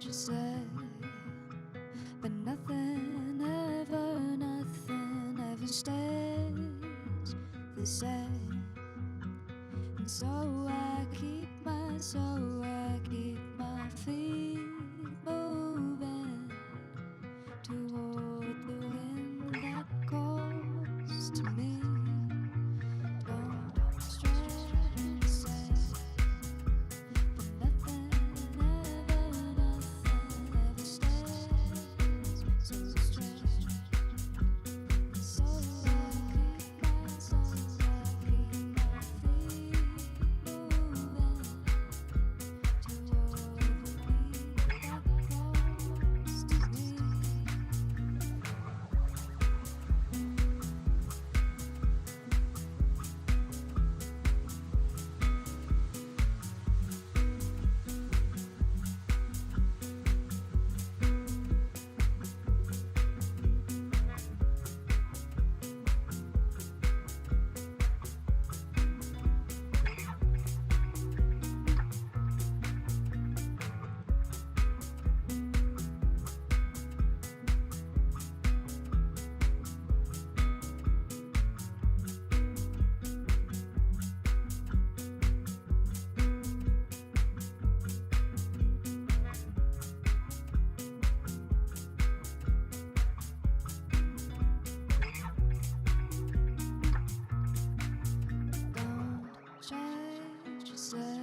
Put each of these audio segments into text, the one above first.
you say, but nothing ever stays the same. And so I keep my feet moving toward the wind that calls to me. Don't stray and say, but nothing ever stays so strange. So I keep my feet moving toward the beat that calls to me. Don't change, you say,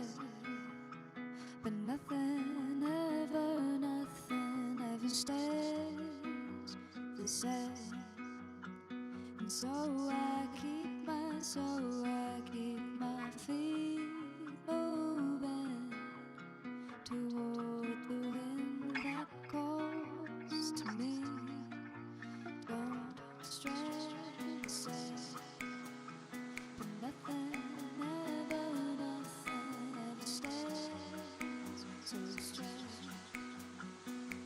but nothing ever stays the same. And so I keep my feet moving toward the wind that calls to me. Don't stray and say, but nothing ever stays so strange.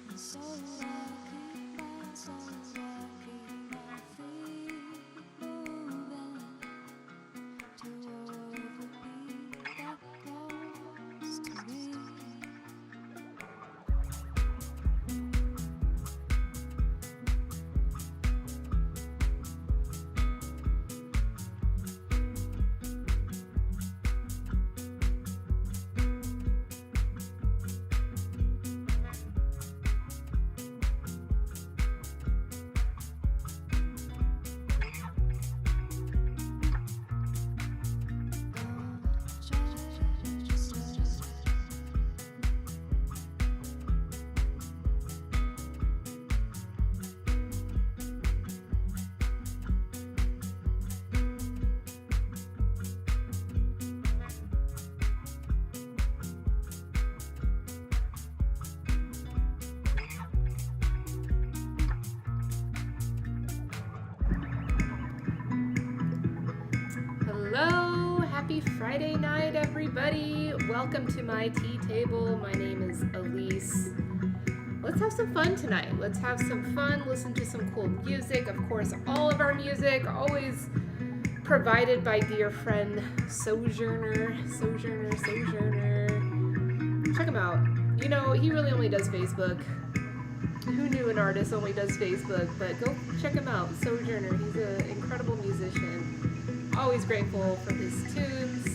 And so I keep my feet moving toward the beat that calls to me. Hello, happy Friday night, everybody. Welcome to my tea table. My name is Elise. Let's have some fun tonight. Let's have some fun, listen to some cool music. Of course, all of our music always provided by dear friend Sojourner. Check him out. You know, he really only does Facebook. Who knew an artist only does Facebook? But go check him out, Sojourner. He's an incredible musician. Always grateful for his tunes.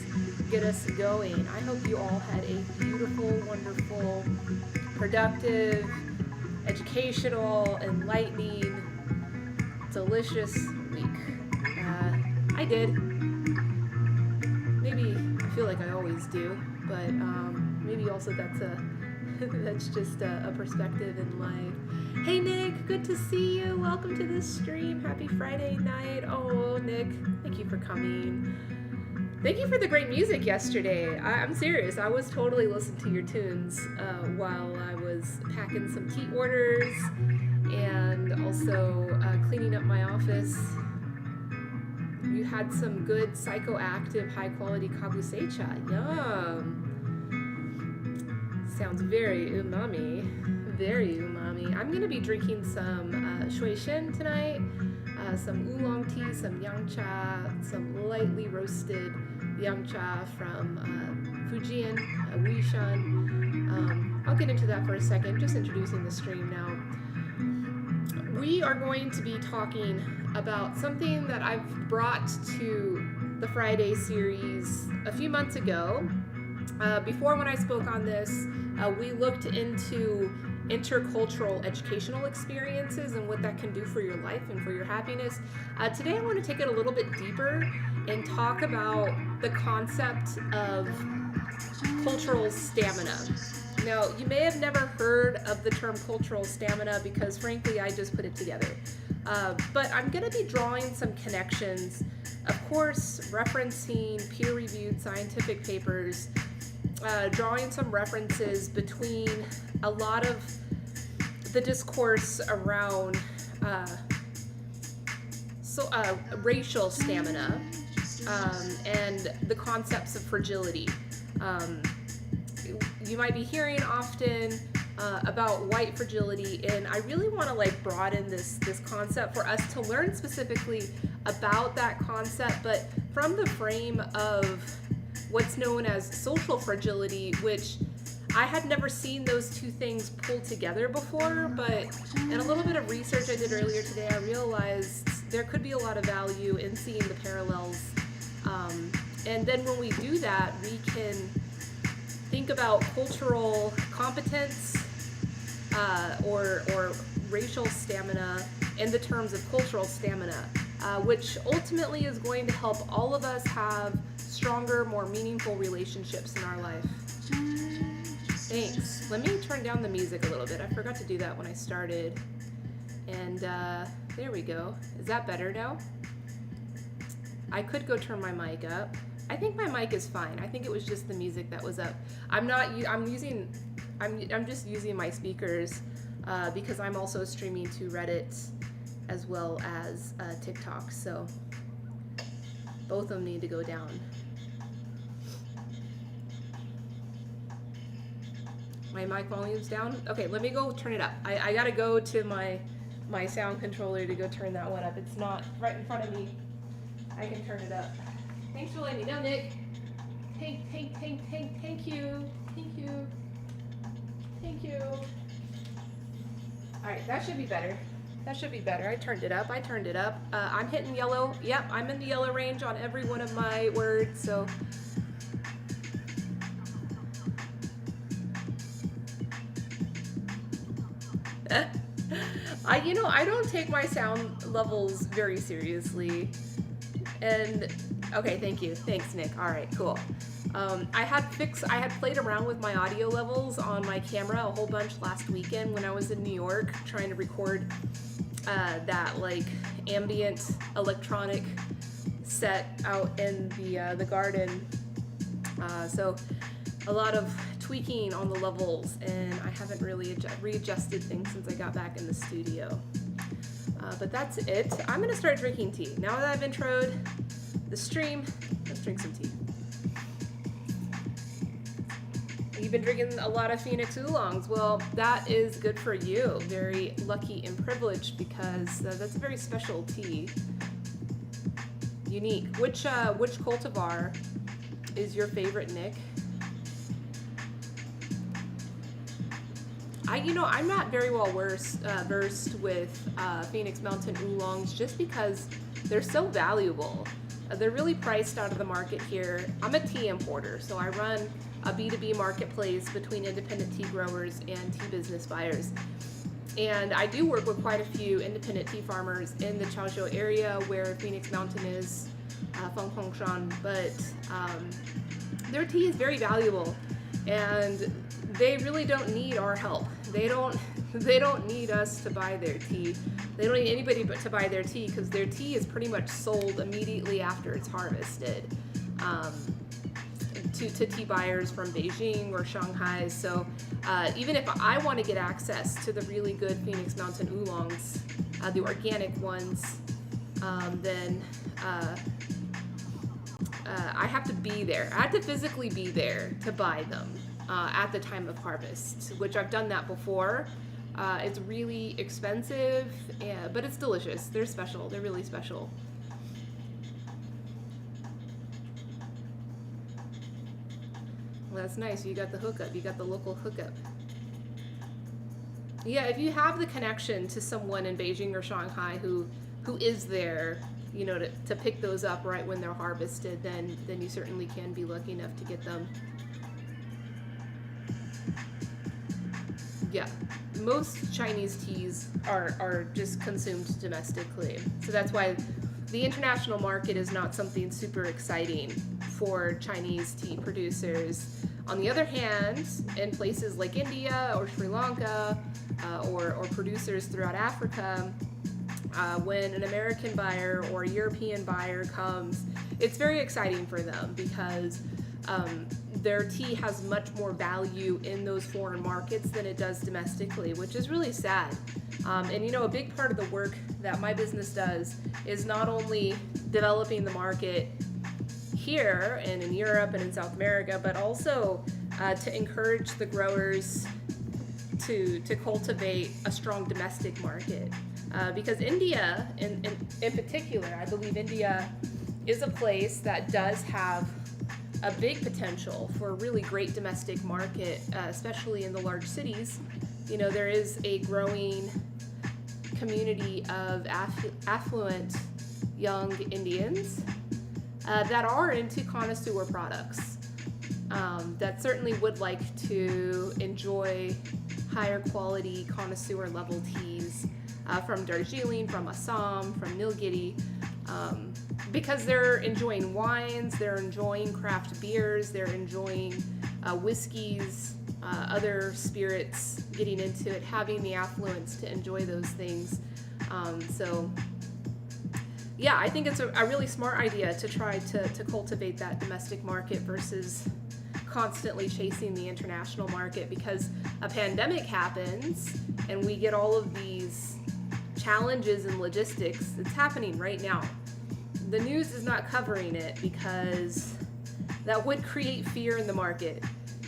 Get us going. I hope you all had a beautiful, wonderful, productive, educational, enlightening, delicious week. I did. Maybe I feel like I always do, but maybe also that's just a perspective in life. Hey Nick, good to see you. Welcome to this stream. Happy Friday night. Oh Nick, thank you for coming. Thank you for the great music yesterday. I'm serious. I was totally listening to your tunes while I was packing some tea orders and also cleaning up my office. You had some good psychoactive, high-quality kabusecha. Yum. Sounds very umami. Very umami. I'm going to be drinking some shuishin tonight, some oolong tea, some yang cha, some lightly roasted yang cha from Fujian, Wuishan. I'll get into that for a second, just introducing the stream now. We are going to be talking about something that I've brought to the Friday series a few months ago. Before, when I spoke on this, we looked into intercultural educational experiences and what that can do for your life and for your happiness. Today, I want to take it a little bit deeper and talk about the concept of cultural stamina. Now, you may have never heard of the term cultural stamina because, frankly, I just put it together. But I'm going to be drawing some connections, of course, referencing peer-reviewed scientific papers, drawing some references between a lot of the discourse around racial stamina and the concepts of fragility. You might be hearing often about white fragility, and I really want to broaden this concept for us to learn specifically about that concept, but from the frame of what's known as social fragility, which I had never seen those two things pulled together before, but in a little bit of research I did earlier today, I realized there could be a lot of value in seeing the parallels. And then when we do that, we can think about cultural competence or racial stamina in the terms of cultural stamina, which ultimately is going to help all of us have stronger, more meaningful relationships in our life. Thanks. Let me turn down the music a little bit. I forgot to do that when I started. And there we go. Is that better now? I could go turn my mic up. I think my mic is fine. I think it was just the music that was up. I'm just using my speakers because I'm also streaming to Reddit as well as TikTok. So both of them need to go down. My mic volume's down. Okay, let me go turn it up. I gotta go to my sound controller to go turn that one up. It's not right in front of me. I can turn it up. Thanks for letting me know, Nick. Thank you. Thank you. All right, that should be better. I turned it up. I'm hitting yellow. Yep, I'm in the yellow range on every one of my words, so. I don't take my sound levels very seriously. And okay, thank you. Thanks, Nick. All right, cool. I had played around with my audio levels on my camera a whole bunch last weekend when I was in New York trying to record that ambient electronic set out in the garden. So a lot of tweaking on the levels, and I haven't really readjusted things since I got back in the studio. But that's it. I'm gonna start drinking tea. Now that I've introed the stream, let's drink some tea. You've been drinking a lot of Phoenix oolongs. Well, that is good for you. Very lucky and privileged because that's a very special tea. Unique. Which cultivar is your favorite, Nick? I'm not very well versed with Phoenix Mountain oolongs just because they're so valuable. They're really priced out of the market here. I'm a tea importer, so I run a B2B marketplace between independent tea growers and tea business buyers. And I do work with quite a few independent tea farmers in the Chaozhou area where Phoenix Mountain is, Fenghongshan, but their tea is very valuable, and they really don't need our help. They don't need us to buy their tea. They don't need anybody but to buy their tea because their tea is pretty much sold immediately after it's harvested to tea buyers from Beijing or Shanghai. So even if I want to get access to the really good Phoenix Mountain oolongs, the organic ones, then I have to be there. I have to physically be there to buy them at the time of harvest, which I've done that before. It's really expensive, but it's delicious. They're special. They're really special. Well, that's nice. You got the hookup. You got the local hookup. Yeah, if you have the connection to someone in Beijing or Shanghai who is there, you know, to pick those up right when they're harvested, then you certainly can be lucky enough to get them. Yeah, most Chinese teas are just consumed domestically, so that's why the international market is not something super exciting for Chinese tea producers. On the other hand, in places like India or Sri Lanka, or producers throughout Africa, when an American buyer or a European buyer comes, it's very exciting for them because their tea has much more value in those foreign markets than it does domestically, which is really sad. And you know, a big part of the work that my business does is not only developing the market here and in Europe and in South America, but also to encourage the growers to cultivate a strong domestic market. Because India, in particular, I believe India is a place that does have a big potential for a really great domestic market, especially in the large cities. You know, there is a growing community of affluent young Indians that are into connoisseur products, that certainly would like to enjoy higher quality connoisseur level teas from Darjeeling, from Assam, from Nilgiri, because they're enjoying wines, they're enjoying craft beers, they're enjoying whiskeys, other spirits, getting into it, having the affluence to enjoy those things. So yeah, I think it's a really smart idea to try to cultivate that domestic market versus constantly chasing the international market, because a pandemic happens and we get all of these challenges in logistics. It's happening right now. The news is not covering it because that would create fear in the market.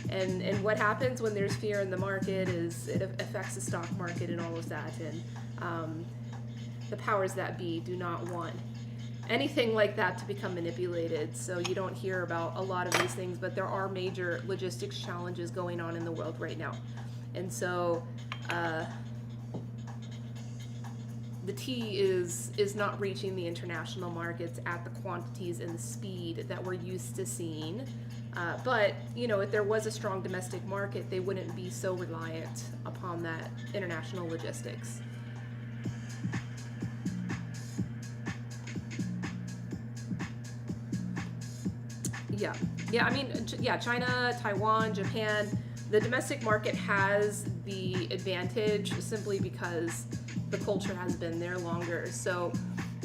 And what happens when there's fear in the market is it affects the stock market and all of that. And the powers that be do not want anything like that to become manipulated. So you don't hear about a lot of these things, but there are major logistics challenges going on in the world right now. And so the tea is not reaching the international markets at the quantities and the speed that we're used to seeing. But, you know, if there was a strong domestic market, they wouldn't be so reliant upon that international logistics. Yeah, I mean, China, Taiwan, Japan, the domestic market has the advantage simply because the culture has been there longer. So,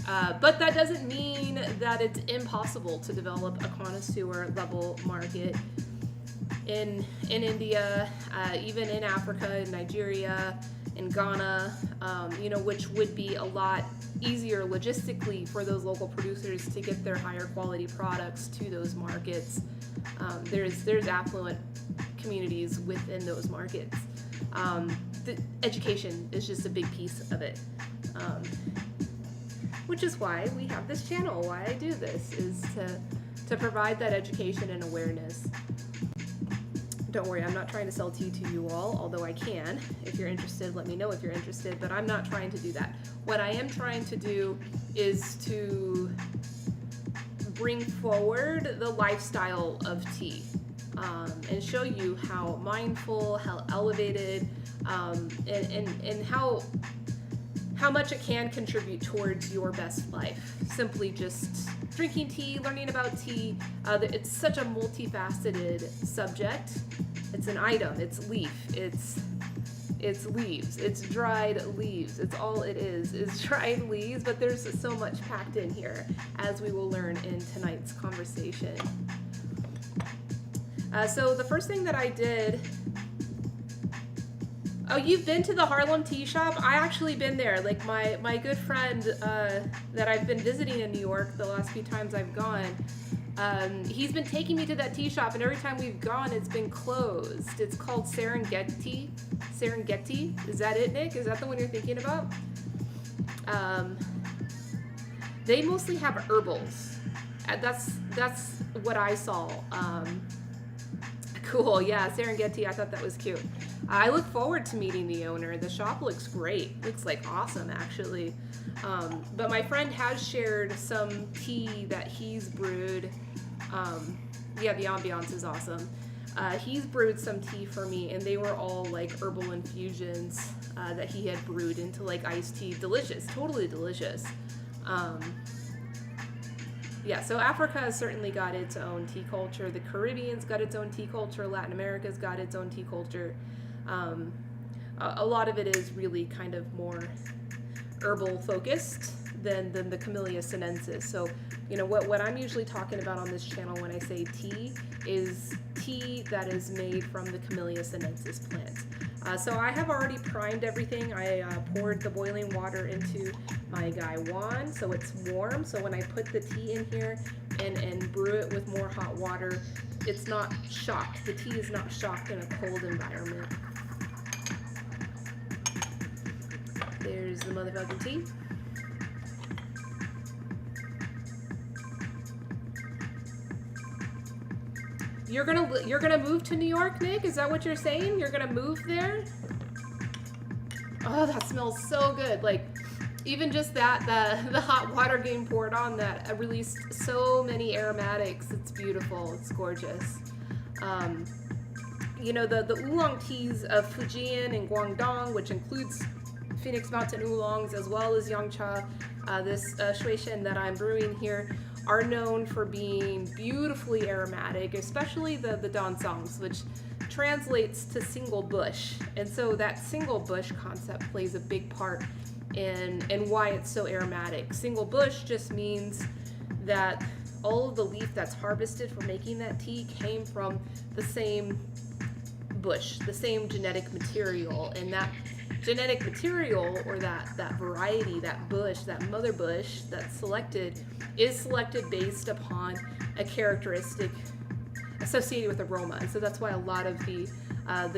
but that doesn't mean that it's impossible to develop a connoisseur level market in India, even in Africa, in Nigeria, in Ghana, you know, which would be a lot easier logistically for those local producers to get their higher quality products to those markets. There's affluent communities within those markets. The education is just a big piece of it, which is why we have this channel. Why I do this is to provide that education and awareness. Don't worry, I'm not trying to sell tea to you all, although I can. If you're interested, let me know if you're interested, but I'm not trying to do that. What I am trying to do is to bring forward the lifestyle of tea, and show you how mindful, how elevated, and how much it can contribute towards your best life. Simply just drinking tea, learning about tea. It's such a multifaceted subject. It's an item, it's leaf, it's leaves, it's dried leaves. It's all it is dried leaves, but there's so much packed in here, as we will learn in tonight's conversation. So the first thing that I did... Oh, you've been to the Harlem Tea Shop? I actually been there. Like my good friend that I've been visiting in New York the last few times I've gone, he's been taking me to that tea shop, and every time we've gone, it's been closed. It's called Serengeti. Serengeti? Is that it, Nick? Is that the one you're thinking about? They mostly have herbals. That's what I saw. Cool, yeah, Serengeti. I thought that was cute. I look forward to meeting the owner. The shop looks great. Looks like awesome, actually. But my friend has shared some tea that he's brewed. Yeah, the ambiance is awesome. He's brewed some tea for me, and they were all like herbal infusions that he had brewed into like iced tea. Delicious, totally delicious. Um, yeah, so Africa has certainly got its own tea culture. The Caribbean's got its own tea culture. Latin America's got its own tea culture. Um, a lot of it is really kind of more herbal focused than the Camellia sinensis. So, you know, what I'm usually talking about on this channel when I say tea is tea that is made from the Camellia sinensis plant. So I have already primed everything. I poured the boiling water into my gaiwan so it's warm. So when I put the tea in here and brew it with more hot water, it's not shocked. The tea is not shocked in a cold environment. There's the motherfucking tea. You're gonna move to New York, Nick? Is that what you're saying? You're gonna move there? Oh, that smells so good. Like, even just that, the hot water getting poured on that released so many aromatics. It's beautiful. It's gorgeous. You know, the oolong teas of Fujian and Guangdong, which includes Phoenix Mountain oolongs as well as Yangcha, this shui shen that I'm brewing here, are known for being beautifully aromatic, especially the dansongs, which translates to single bush. And so that single bush concept plays a big part in why it's so aromatic. Single bush just means that all of the leaf that's harvested for making that tea came from the same bush, the same genetic material, and that genetic material, or that variety, that bush, that mother bush that's selected, is selected based upon a characteristic associated with aroma. And so that's why a lot of the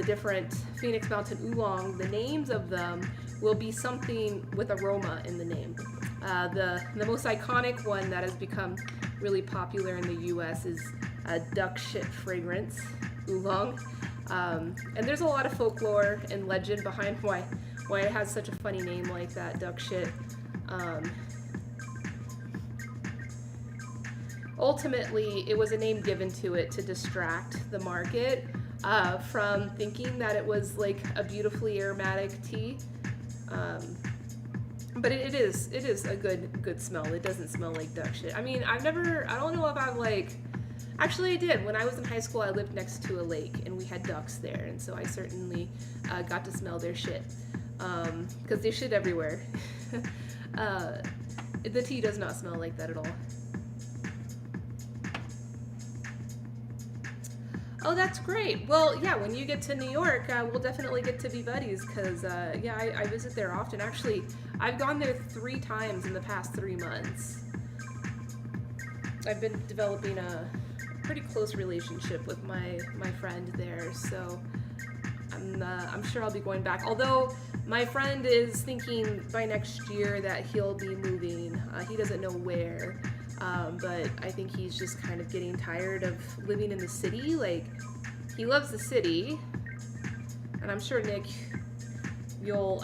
different Phoenix Mountain oolong, the names of them will be something with aroma in the name. The most iconic one that has become really popular in the U.S. is duck shit fragrance oolong. And there's a lot of folklore and legend behind why it has such a funny name like that, duck shit. Ultimately, it was a name given to it to distract the market from thinking that it was like a beautifully aromatic tea. But it is a good smell. It doesn't smell like duck shit. I mean, I don't know if I've like, actually I did. When I was in high school, I lived next to a lake and we had ducks there. And so I certainly got to smell their shit. Because they shit everywhere. The tea does not smell like that at all. Oh, that's great. Well, yeah, when you get to New York, we'll definitely get to be buddies because, yeah, I visit there often. Actually, I've gone there 3 times in the past 3 months. I've been developing a pretty close relationship with my friend there, so I'm sure I'll be going back. Although my friend is thinking by next year that he'll be moving. He doesn't know where. But I think he's just kind of getting tired of living in the city. Like, he loves the city, and I'm sure, Nick, you'll,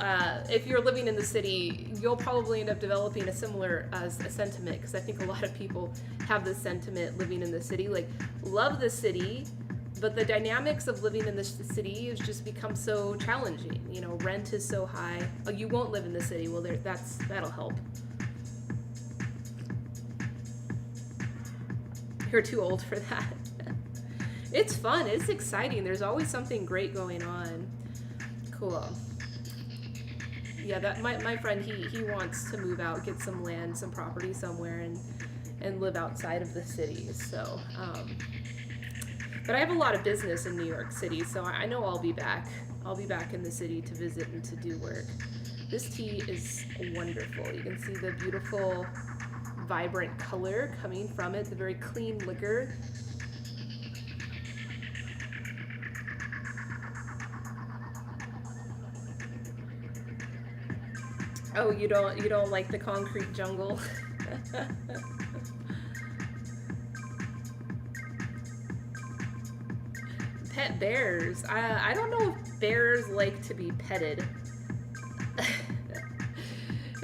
if you're living in the city, you'll probably end up developing a similar a sentiment, because I think a lot of people have this sentiment living in the city, like, love the city, but the dynamics of living in the city has just become so challenging. You know, rent is so high. Oh, you won't live in the city. Well, that'll help. You're too old for that. It's fun. It's exciting. There's always something great going on. Cool. Yeah, that my friend, he wants to move out, get some land, some property somewhere, and live outside of the city. So, but I have a lot of business in New York City, so I know I'll be back. I'll be back in the city to visit and to do work. This tea is wonderful. You can see the beautiful, vibrant color coming from it, the very clean liquor. Oh, you don't like the concrete jungle? Pet bears. I don't know if bears like to be petted.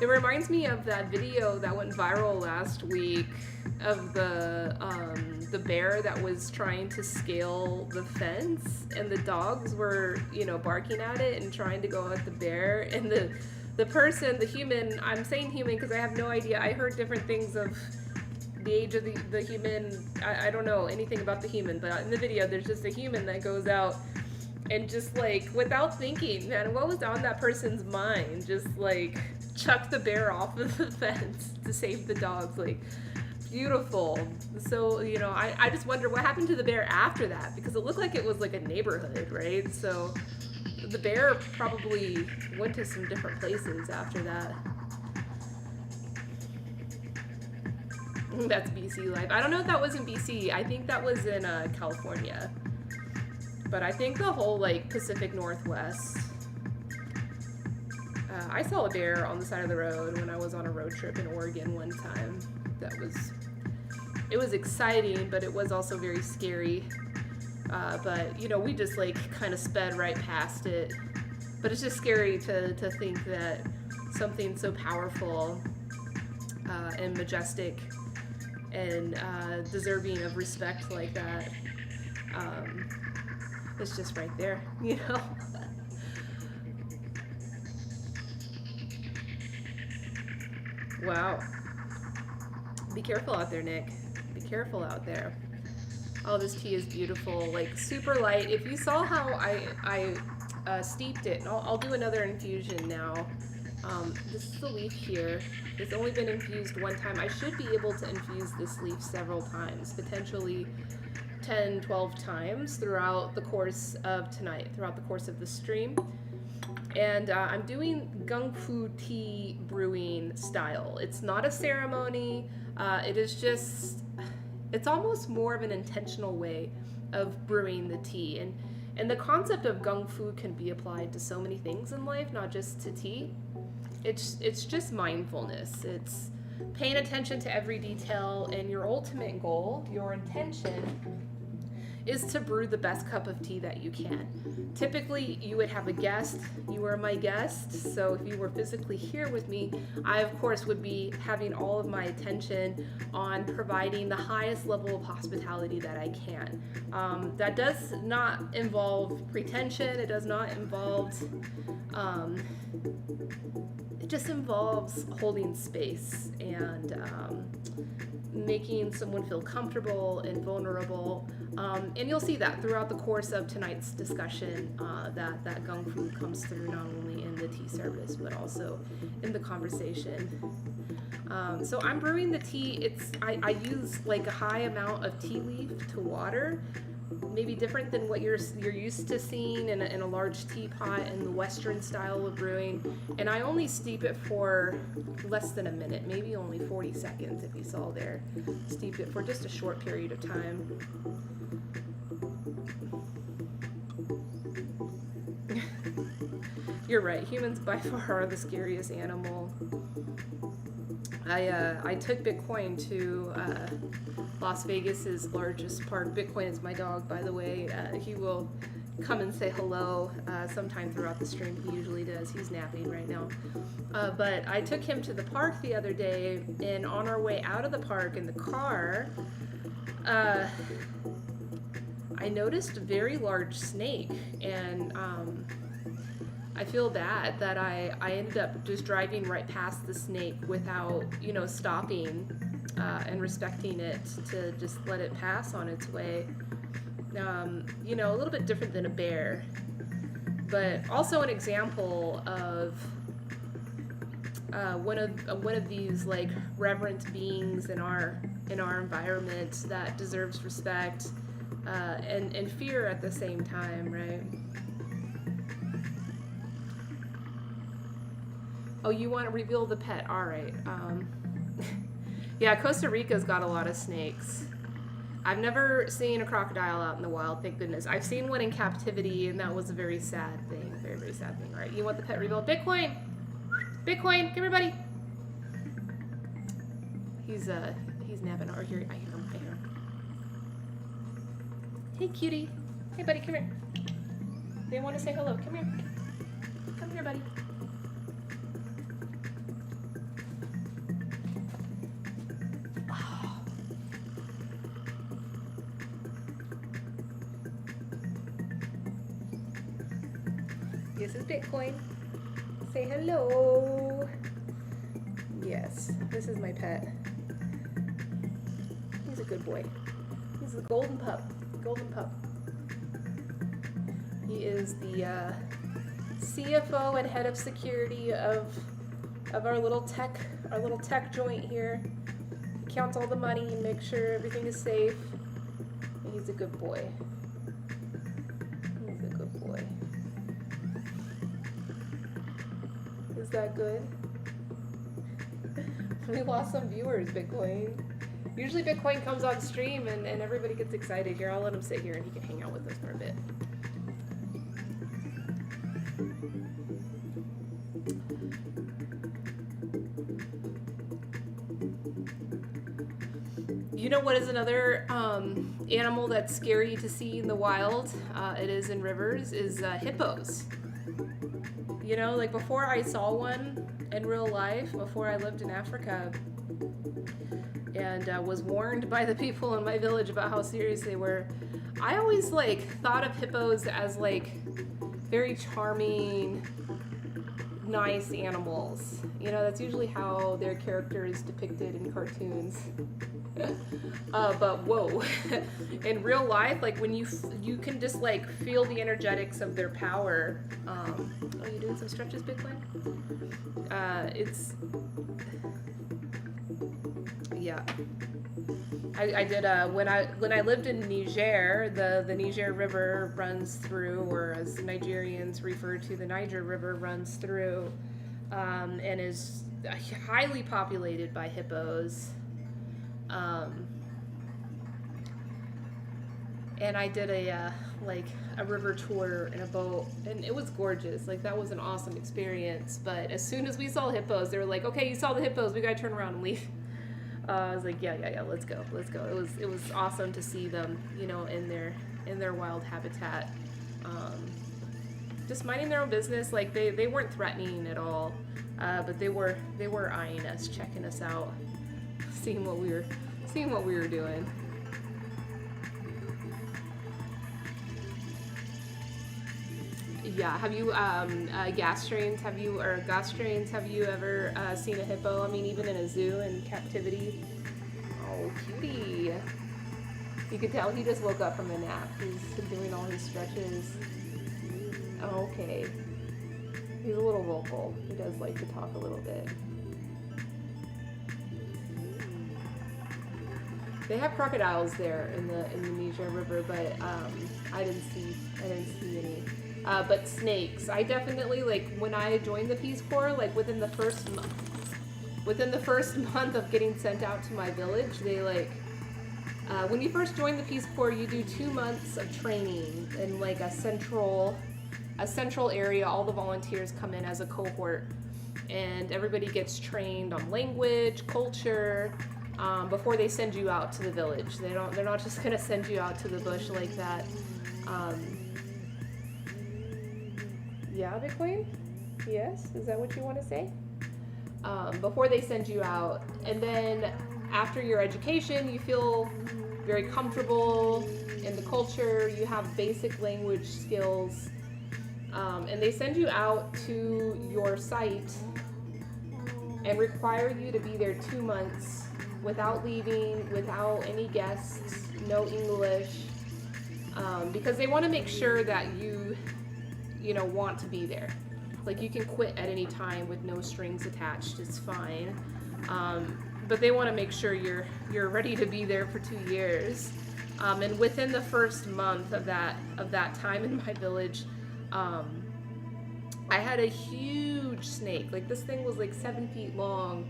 It reminds me of that video that went viral last week of the bear that was trying to scale the fence, and the dogs were, you know, barking at it and trying to go at the bear, and the person, the human, I'm saying human because I have no idea. I heard different things of the age of the human. I don't know anything about the human, but in the video there's just a human that goes out and just like, without thinking, man, what was on that person's mind? Just like chuck the bear off of the fence to save the dogs. Like, beautiful. So, you know, I just wonder what happened to the bear after that, because it looked like it was like a neighborhood, right? So the bear probably went to some different places after that. That's BC life. I don't know if that was in BC. I think that was in California. But I think the whole like Pacific Northwest. I saw a bear on the side of the road when I was on a road trip in Oregon one time. It was exciting, but it was also very scary. But, you know, we just like kind of sped right past it. But it's just scary to think that something so powerful and majestic and deserving of respect like that is just right there, you know? Wow. Be careful out there, Nick. Be careful out there. Oh, this tea is beautiful, like super light. If you saw how I steeped it, and I'll do another infusion now. This is the leaf here. It's only been infused one time. I should be able to infuse this leaf several times, potentially 10, 12 times throughout the course of tonight, throughout the course of the stream. And I'm doing Gung Fu tea brewing style. It's not a ceremony. It is just, it's almost more of an intentional way of brewing the tea. And the concept of Gung Fu can be applied to so many things in life, not just to tea. It's just mindfulness. It's paying attention to every detail, and your ultimate goal, your intention, is to brew the best cup of tea that you can. Typically, you would have a guest. You are my guest, so if you were physically here with me, I, of course, would be having all of my attention on providing the highest level of hospitality that I can. That does not involve pretension. It does not involve... it just involves holding space and making someone feel comfortable and vulnerable. And you'll see that throughout the course of tonight's discussion, that Gung Fu comes through not only in the tea service, but also in the conversation. So I'm brewing the tea. I use like a high amount of tea leaf to water, maybe different than what you're used to seeing in a large teapot in the Western style of brewing. And I only steep it for less than a minute, maybe only 40 seconds if you saw there. Steep it for just a short period of time. You're right, humans by far are the scariest animal. I took Bitcoin to Las Vegas's largest park. Bitcoin is my dog, by the way. He will come and say hello sometime throughout the stream. He usually does. He's napping right now. But I took him to the park the other day, and on our way out of the park in the car, I noticed a very large snake, and I feel bad that I ended up just driving right past the snake without, you know, stopping and respecting it, to just let it pass on its way. You know, a little bit different than a bear, but also an example of one of these like reverent beings in our environment that deserves respect and fear at the same time, right? Oh, you want to reveal the pet? All right. Yeah, Costa Rica's got a lot of snakes. I've never seen a crocodile out in the wild, thank goodness. I've seen one in captivity, and that was a very sad thing. Very, very sad thing. All right, you want the pet reveal? Bitcoin! Bitcoin, come here, buddy. He's napping over here. I hear him. Hey, cutie. Hey, buddy, come here. They want to say hello. Come here. Come here, buddy. This is Bitcoin. Say hello. Yes, this is my pet. He's a good boy. He's a golden pup. Golden pup. He is the CFO and head of security of our little tech joint here. He counts all the money and makes sure everything is safe. And he's a good boy. He's a good boy. Is that good? We lost some viewers, Bitcoin. Usually Bitcoin comes on stream and everybody gets excited. Here, I'll let him sit here and he can hang out with us for a bit. You know what is another animal that's scary to see in the wild? It is in rivers, is hippos. You know, like before I saw one in real life, before I lived in Africa, and was warned by the people in my village about how serious they were, I always like thought of hippos as like very charming, nice animals. You know, that's usually how their character is depicted in cartoons. But whoa, in real life, like when you can just like feel the energetics of their power. Oh, you doing some stretches, Bitcoin? It's yeah. I did when I lived in Niger, the Niger River runs through, or as Nigerians refer to, the Niger River runs through, and is highly populated by hippos. And I did a river tour in a boat, and it was gorgeous. Like, that was an awesome experience. But as soon as we saw hippos, they were like, "Okay, you saw the hippos. We gotta turn around and leave." I was like, "Yeah, let's go." It was awesome to see them, you know, in their wild habitat, just minding their own business. Like they weren't threatening at all, but they were eyeing us, checking us out, seeing what we were doing. Yeah, have you gaustrains? Have you ever seen a hippo? I mean, even in a zoo in captivity. Oh, cutie! You could tell he just woke up from a nap. He's doing all his stretches. Oh, okay. He's a little vocal. He does like to talk a little bit. They have crocodiles there in the Niger River, but I didn't see any. But snakes, I definitely, like, when I joined the Peace Corps, like within the first month of getting sent out to my village, they when you first join the Peace Corps, you do 2 months of training in like a central area. All the volunteers come in as a cohort, and everybody gets trained on language, culture, before they send you out to the village. They're not just gonna send you out to the bush like that. Yeah, Bitcoin? Yes? Is that what you want to say? Before they send you out. And then after your education, you feel very comfortable in the culture. You have basic language skills. And they send you out to your site and require you to be there 2 months without leaving, without any guests, no English, because they want to make sure that you want to be there. Like, you can quit at any time with no strings attached. It's fine. But they want to make sure you're ready to be there for 2 years. And within the first month of that time in my village, I had a huge snake. Like, this thing was like 7 feet long.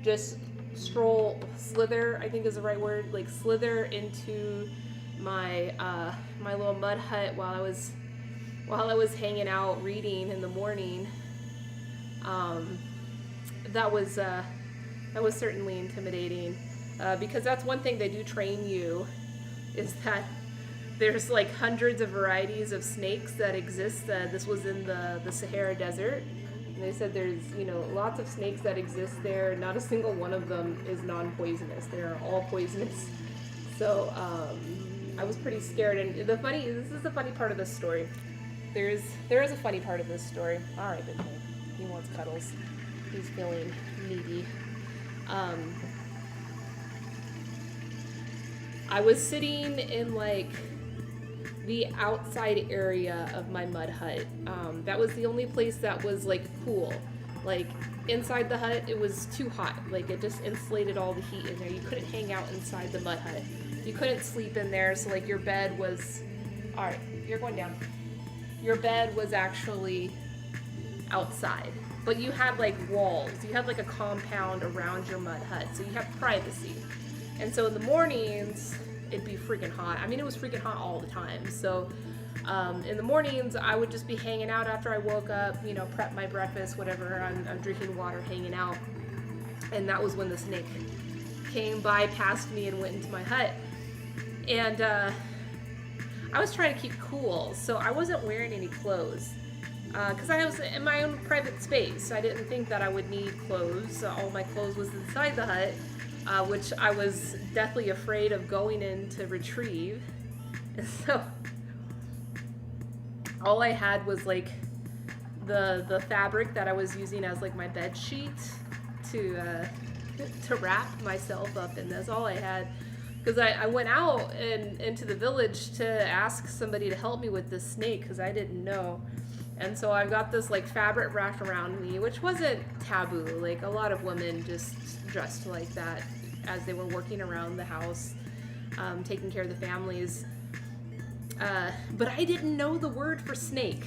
Just slither, I think is the right word. Like, slither into my my little mud hut while I was hanging out reading in the morning. That was certainly intimidating, because that's one thing they do train you, is that there's like hundreds of varieties of snakes that exist. This was in the Sahara Desert. And they said there's, lots of snakes that exist there. Not a single one of them is non-poisonous. They are all poisonous. So I was pretty scared. And this is the funny part of this story. There is a funny part of this story. All right, Benjamin. He wants cuddles. He's feeling needy. I was sitting in like the outside area of my mud hut. That was the only place that was like cool. Like inside the hut, it was too hot. Like it just insulated all the heat in there. You couldn't hang out inside the mud hut. You couldn't sleep in there. So like your bed was, all right, you're going down. Your bed was actually outside, but you had like walls. You had like a compound around your mud hut, so you had privacy. And so in the mornings, it'd be freaking hot. I mean, it was freaking hot all the time. So in the mornings, I would just be hanging out after I woke up, prep my breakfast, whatever. I'm drinking water, hanging out. And that was when the snake came by past me and went into my hut. And I was trying to keep cool, so I wasn't wearing any clothes. Because I was in my own private space. I didn't think that I would need clothes. All my clothes was inside the hut. Which I was deathly afraid of going in to retrieve. And so all I had was like the fabric that I was using as like my bed sheet to wrap myself up in. That's all I had. Because I went out into the village to ask somebody to help me with this snake because I didn't know. And so I got this like fabric wrapped around me, which wasn't taboo. Like a lot of women just dressed like that as they were working around the house, taking care of the families. But I didn't know the word for snake.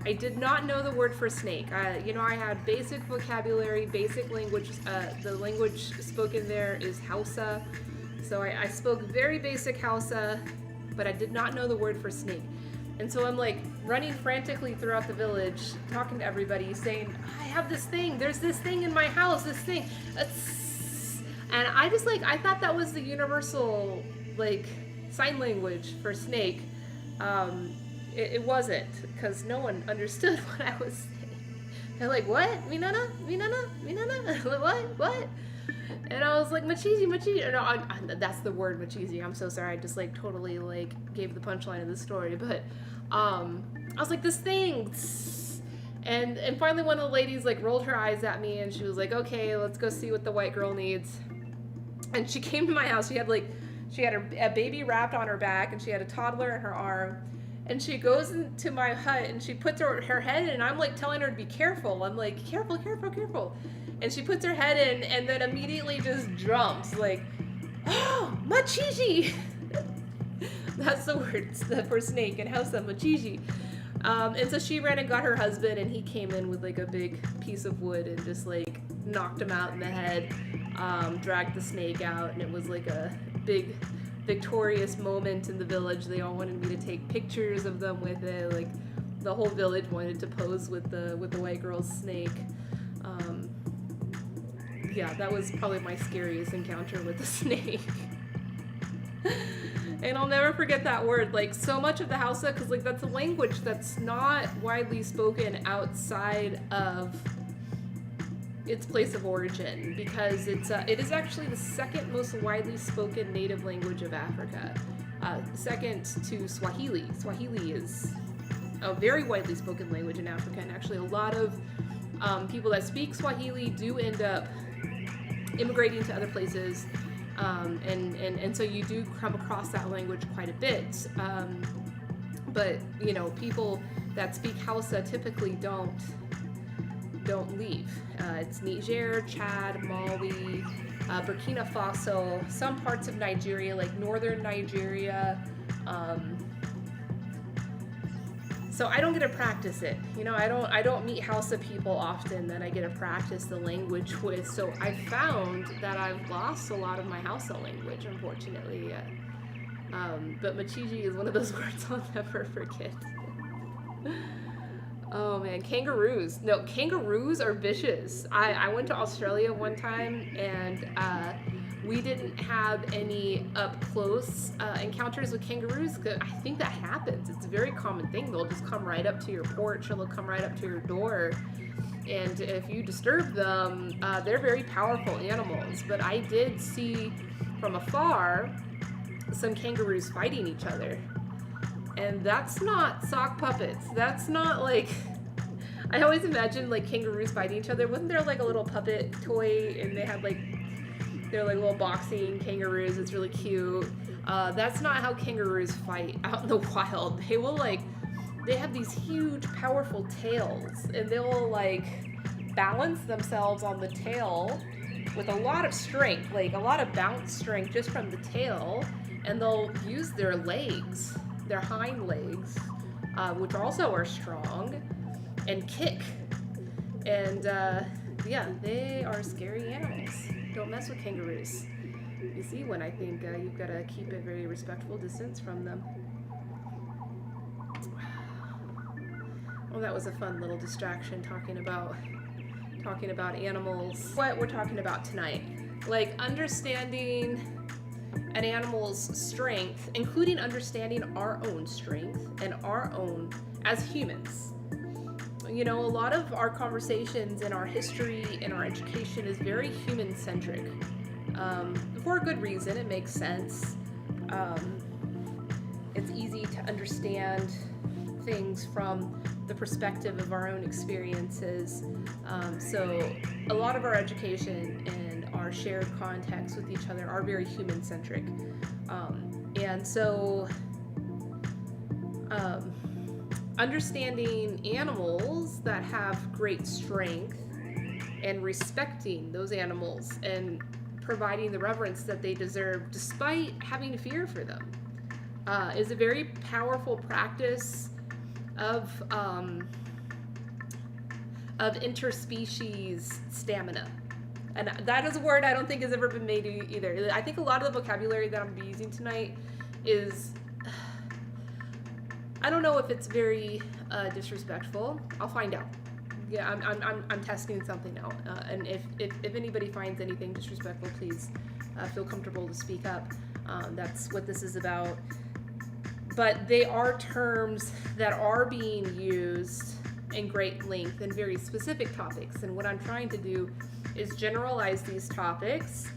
I did not know the word for snake. I had basic vocabulary, basic language. The language spoken there is Hausa. So I spoke very basic Hausa, but I did not know the word for snake. And so I'm like running frantically throughout the village, talking to everybody, saying, I have this thing, there's this thing in my house, this thing. And I just I thought that was the universal sign language for snake. It wasn't, because no one understood what I was saying. They're like, what? Minana? Minana? Minana? What? And I was like, Machizi. No, that's the word, Machizi. I'm so sorry. I just totally gave the punchline of the story. But I was like, this thing. And finally one of the ladies rolled her eyes at me and she was like, okay, let's go see what the white girl needs. And she came to my house. She had a baby wrapped on her back and she had a toddler in her arm. And she goes into my hut and she puts her head in, and I'm telling her to be careful. I'm like, careful. And she puts her head in and then immediately just jumps oh, Machizi! That's the word for snake in Hausa, Machizi. And so she ran and got her husband, and he came in with a big piece of wood and just knocked him out in the head, dragged the snake out, and it was a big victorious moment in the village. They all wanted me to take pictures of them with it. The whole village wanted to pose with the white girl's snake. Yeah, that was probably my scariest encounter with the snake. And I'll never forget that word. So much of the Hausa, because that's a language that's not widely spoken outside of its place of origin, because it is actually the second most widely spoken native language of Africa, second to Swahili. Swahili is a very widely spoken language in Africa, and actually a lot of people that speak Swahili do end up immigrating to other places, and so you do come across that language quite a bit. But people that speak Hausa typically don't leave. It's Niger, Chad, Mali, Burkina Faso, some parts of Nigeria, northern Nigeria. So I don't get to practice it. I don't meet Hausa people often that I get to practice the language with. So I found that I've lost a lot of my Hausa language, unfortunately. But Machizi is one of those words I'll never forget. Oh man, kangaroos. No, kangaroos are vicious. I went to Australia one time, and We didn't have any up close encounters with kangaroos. I think that happens. It's a very common thing. They'll just come right up to your porch, or they'll come right up to your door. And if you disturb them, they're very powerful animals. But I did see from afar some kangaroos fighting each other. And that's not sock puppets. That's not like... I always imagine like kangaroos fighting each other. Wasn't there like a little puppet toy and they had like... They're like little boxing kangaroos. It's really cute. That's not how kangaroos fight out in the wild. They will like... They have these huge, powerful tails. And they will like balance themselves on the tail with a lot of strength. Like a lot of bounce strength just from the tail. And they'll use their legs, their hind legs, which also are strong, and kick. And yeah, they are scary animals. Don't mess with kangaroos. You see, when I think you've got to keep a very respectful distance from them. Well, that was a fun little distraction talking about animals. What we're talking about tonight, like understanding an animal's strength, including understanding our own strength and our own as humans. You know, a lot of our conversations and our history and our education is very human-centric. For a good reason, it makes sense. It's easy to understand things from the perspective of our own experiences. So a lot of our education and our shared context with each other are very human-centric. And so understanding animals that have great strength and respecting those animals and providing the reverence that they deserve despite having fear for them is a very powerful practice of interspecies stamina. And that is a word I don't think has ever been made either. I think a lot of the vocabulary that I'm going to be using tonight is, I don't know if it's very disrespectful. I'll find out. Yeah, I'm testing something out. And if anybody finds anything disrespectful, please feel comfortable to speak up. That's what this is about. But they are terms that are being used in great length in very specific topics. And what I'm trying to do is generalize these topics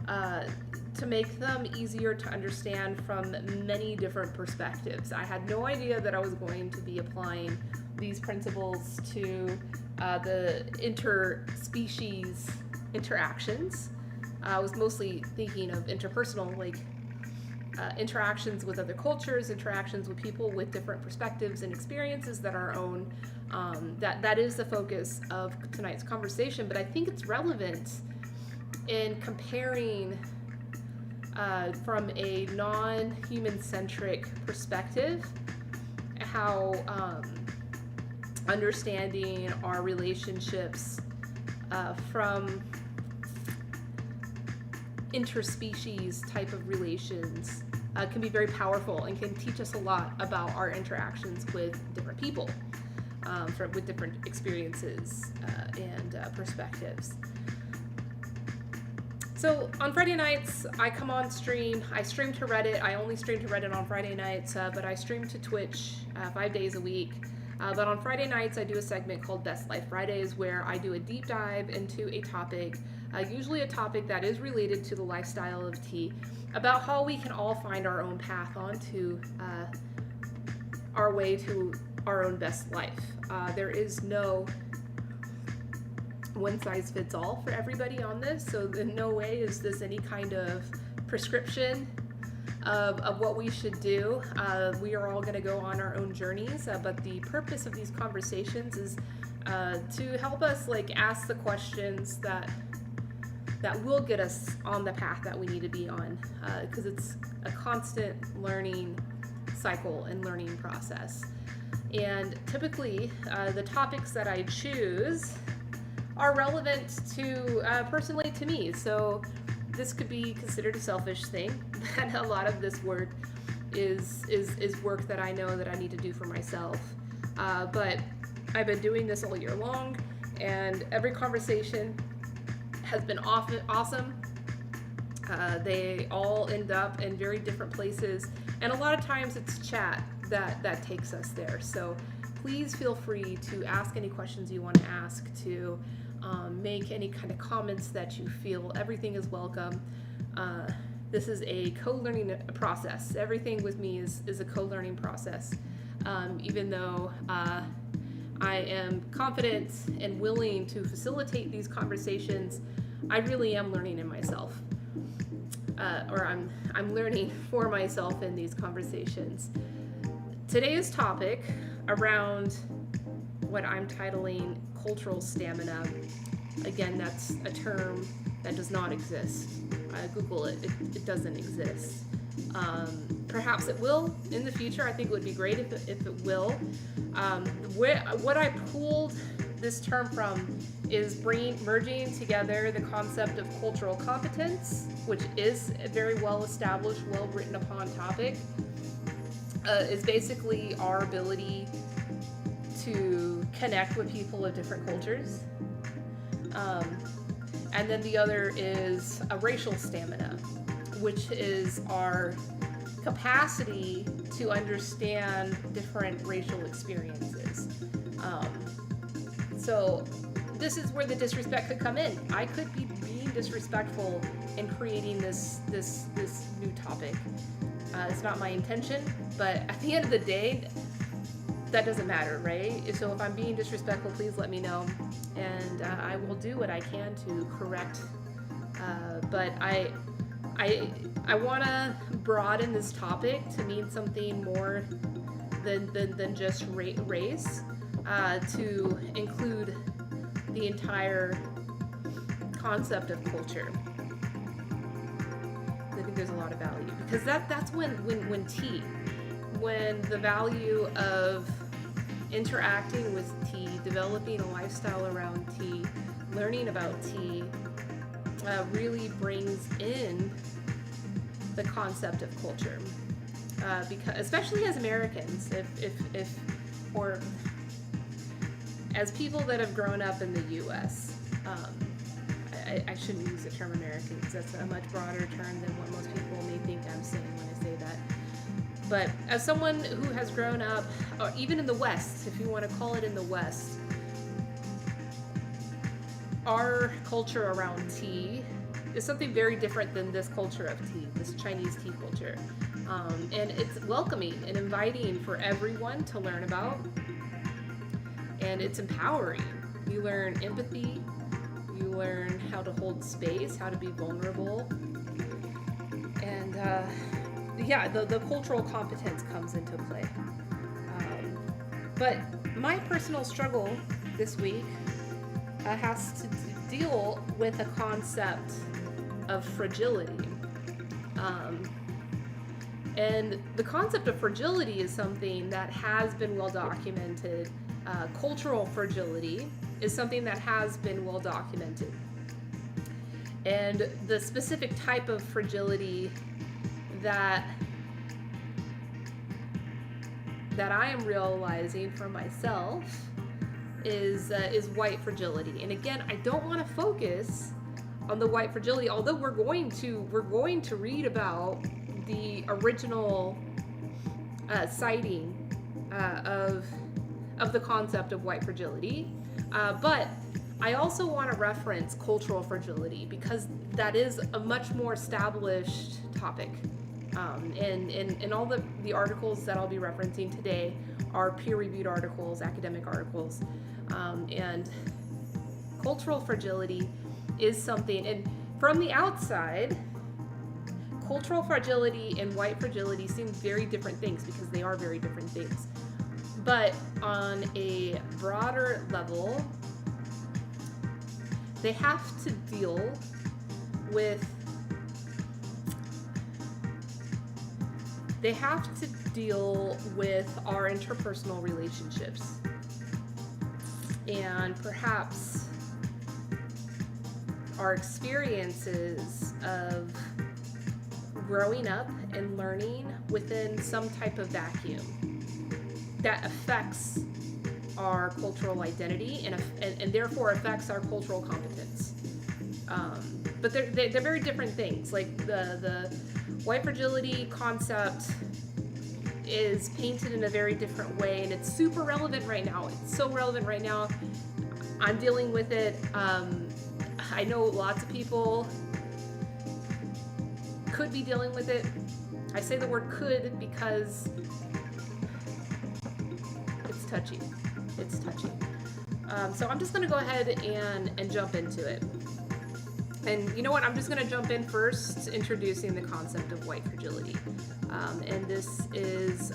to make them easier to understand from many different perspectives. I had no idea that I was going to be applying these principles to the interspecies interactions. I was mostly thinking of interpersonal, like interactions with other cultures, interactions with people with different perspectives and experiences that are our own. That is the focus of tonight's conversation, but I think it's relevant in comparing from a non-human-centric perspective how understanding our relationships from interspecies type of relations can be very powerful and can teach us a lot about our interactions with different people, with different experiences and perspectives. So on Friday nights, I come on stream. I stream to Reddit. I only stream to Reddit on Friday nights, but I stream to Twitch 5 days a week. But on Friday nights, I do a segment called Best Life Fridays, where I do a deep dive into a topic, usually a topic that is related to the lifestyle of tea, about how we can all find our own path onto our way to our own best life. There is no one size fits all for everybody on this, so in no way is this any kind of prescription of what we should do. We are all going to go on our own journeys, but the purpose of these conversations is to help us like ask the questions that will get us on the path that we need to be on, because it's a constant learning cycle and learning process. And typically the topics that I choose are relevant to personally to me. So this could be considered a selfish thing, and a lot of this work is work that I know that I need to do for myself. But I've been doing this all year long, and every conversation has been awesome. They all end up in very different places, and a lot of times it's chat that takes us there. So please feel free to ask any questions you want to ask, to make any kind of comments that you feel. Everything is welcome. This is a co-learning process. Everything with me is a co-learning process. Even though I am confident and willing to facilitate these conversations, I really am learning in myself. Or I'm learning for myself in these conversations. Today's topic around what I'm titling cultural stamina. Again, that's a term that does not exist. Google it, it doesn't exist. Perhaps it will in the future. I think it would be great if it will. What I pulled this term from is merging together the concept of cultural competence, which is a very well established, well written upon topic. Is basically our ability to connect with people of different cultures. And then the other is a racial stamina, which is our capacity to understand different racial experiences. So this is where the disrespect could come in. I could be being disrespectful in creating this new topic. It's not my intention, but at the end of the day, that doesn't matter, right? So if I'm being disrespectful, please let me know, and I will do what I can to correct. But I want to broaden this topic to mean something more than just race, to include the entire concept of culture. I think there's a lot of value, because that's when the value of interacting with tea, developing a lifestyle around tea, learning about tea, really brings in the concept of culture. Because especially as Americans, or as people that have grown up in the U.S., I shouldn't use the term American, because that's a much broader term than what most people may think I'm saying when I say that. But as someone who has grown up, or even in the West, if you want to call it in the West, our culture around tea is something very different than this culture of tea, this Chinese tea culture. And it's welcoming and inviting for everyone to learn about. And it's empowering. You learn empathy. You learn how to hold space, how to be vulnerable. And the cultural competence comes into play. But my personal struggle this week has to deal with a concept of fragility. And the concept of fragility is something that has been well documented. Cultural fragility is something that has been well documented. And the specific type of fragility that I am realizing for myself is white fragility. And again, I don't want to focus on the white fragility, although we're going to read about the original citing of the concept of white fragility, but I also want to reference cultural fragility, because that is a much more established topic. And all the articles that I'll be referencing today are peer-reviewed articles, academic articles, and cultural fragility is something, and from the outside, cultural fragility and white fragility seem very different things, because they are very different things. But on a broader level, they have to deal with our interpersonal relationships, and perhaps our experiences of growing up and learning within some type of vacuum that affects our cultural identity and therefore affects our cultural competence. But they're very different things. Like the white fragility concept is painted in a very different way, and it's super relevant right now. It's so relevant right now. I'm dealing with it. I know lots of people could be dealing with it. I say the word could because it's touchy. It's touchy. So I'm just going to go ahead and jump into it. And you know what? I'm just going to jump in first, introducing the concept of white fragility. And this is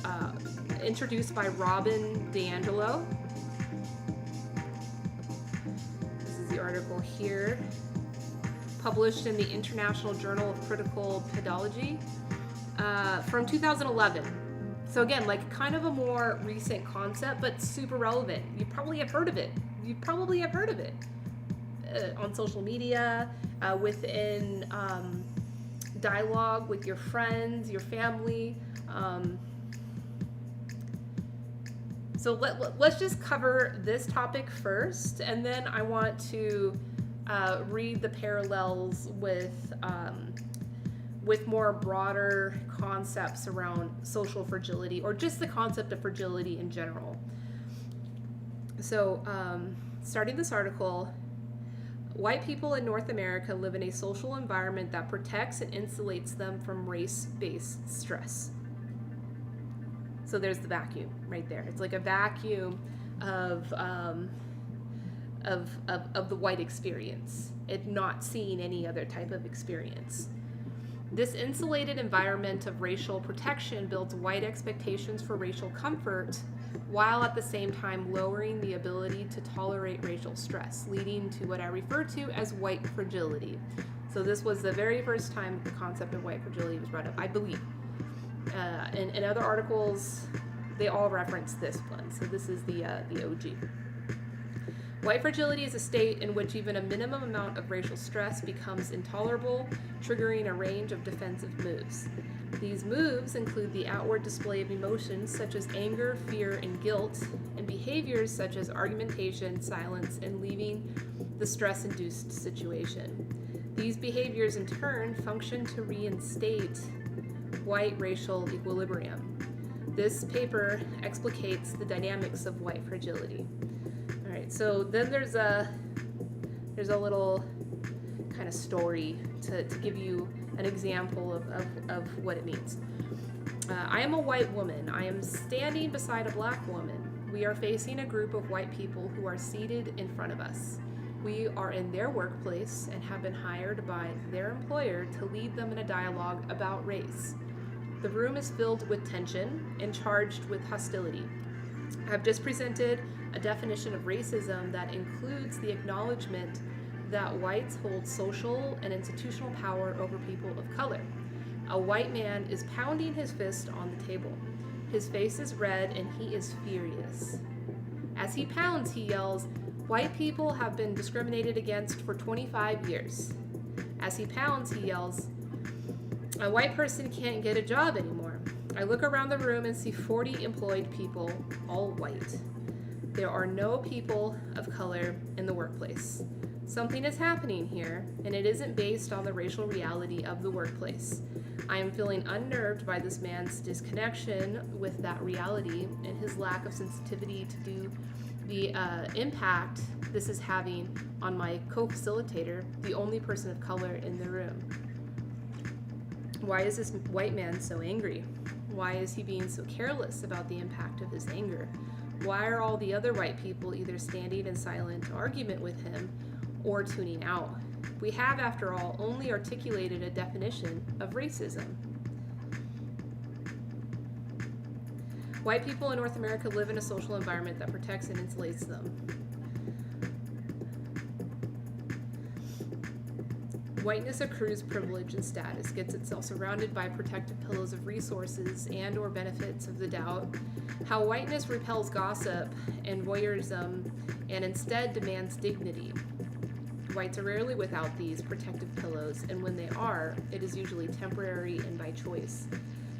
introduced by Robin DiAngelo. This is the article here, published in the International Journal of Critical Pedology from 2011. So again, like kind of a more recent concept, but super relevant. You probably have heard of it. On social media, within dialogue with your friends, your family. So let's just cover this topic first, and then I want to read the parallels with more broader concepts around social fragility, or just the concept of fragility in general. So, starting this article, white people in North America live in a social environment that protects and insulates them from race-based stress. So there's the vacuum right there. It's like a vacuum of the white experience, and not seeing any other type of experience. This insulated environment of racial protection builds white expectations for racial comfort, while at the same time lowering the ability to tolerate racial stress, leading to what I refer to as white fragility. So this was the very first time the concept of white fragility was brought up, I believe. In other articles, they all reference this one. So this is the OG. White fragility is a state in which even a minimum amount of racial stress becomes intolerable, triggering a range of defensive moves. These moves include the outward display of emotions such as anger, fear, and guilt, and behaviors such as argumentation, silence, and leaving the stress-induced situation. These behaviors, in turn, function to reinstate white racial equilibrium. This paper explicates the dynamics of white fragility. All right, so then there's a little kind of story to give you an example of what it means. I am a white woman. I am standing beside a black woman. We are facing a group of white people who are seated in front of us. We are in their workplace and have been hired by their employer to lead them in a dialogue about race. The room is filled with tension and charged with hostility. I've just presented a definition of racism that includes the acknowledgement that whites hold social and institutional power over people of color. A white man is pounding his fist on the table. His face is red and he is furious. As he pounds, he yells, "White people have been discriminated against for 25 years. As he pounds, he yells, "A white person can't get a job anymore." I look around the room and see 40 employed people, all white. There are no people of color in the workplace. Something is happening here, and it isn't based on the racial reality of the workplace. I am feeling unnerved by this man's disconnection with that reality and his lack of sensitivity to the impact this is having on my co-facilitator, the only person of color in the room. Why is this white man so angry? Why is he being so careless about the impact of his anger? Why are all the other white people either standing in silent argument with him or tuning out? We have, after all, only articulated a definition of racism. White people in North America live in a social environment that protects and insulates them. Whiteness accrues privilege and status, gets itself surrounded by protective pillows of resources and or benefits of the doubt. How whiteness repels gossip and voyeurism and instead demands dignity. Whites are rarely without these protective pillows, and when they are, it is usually temporary and by choice.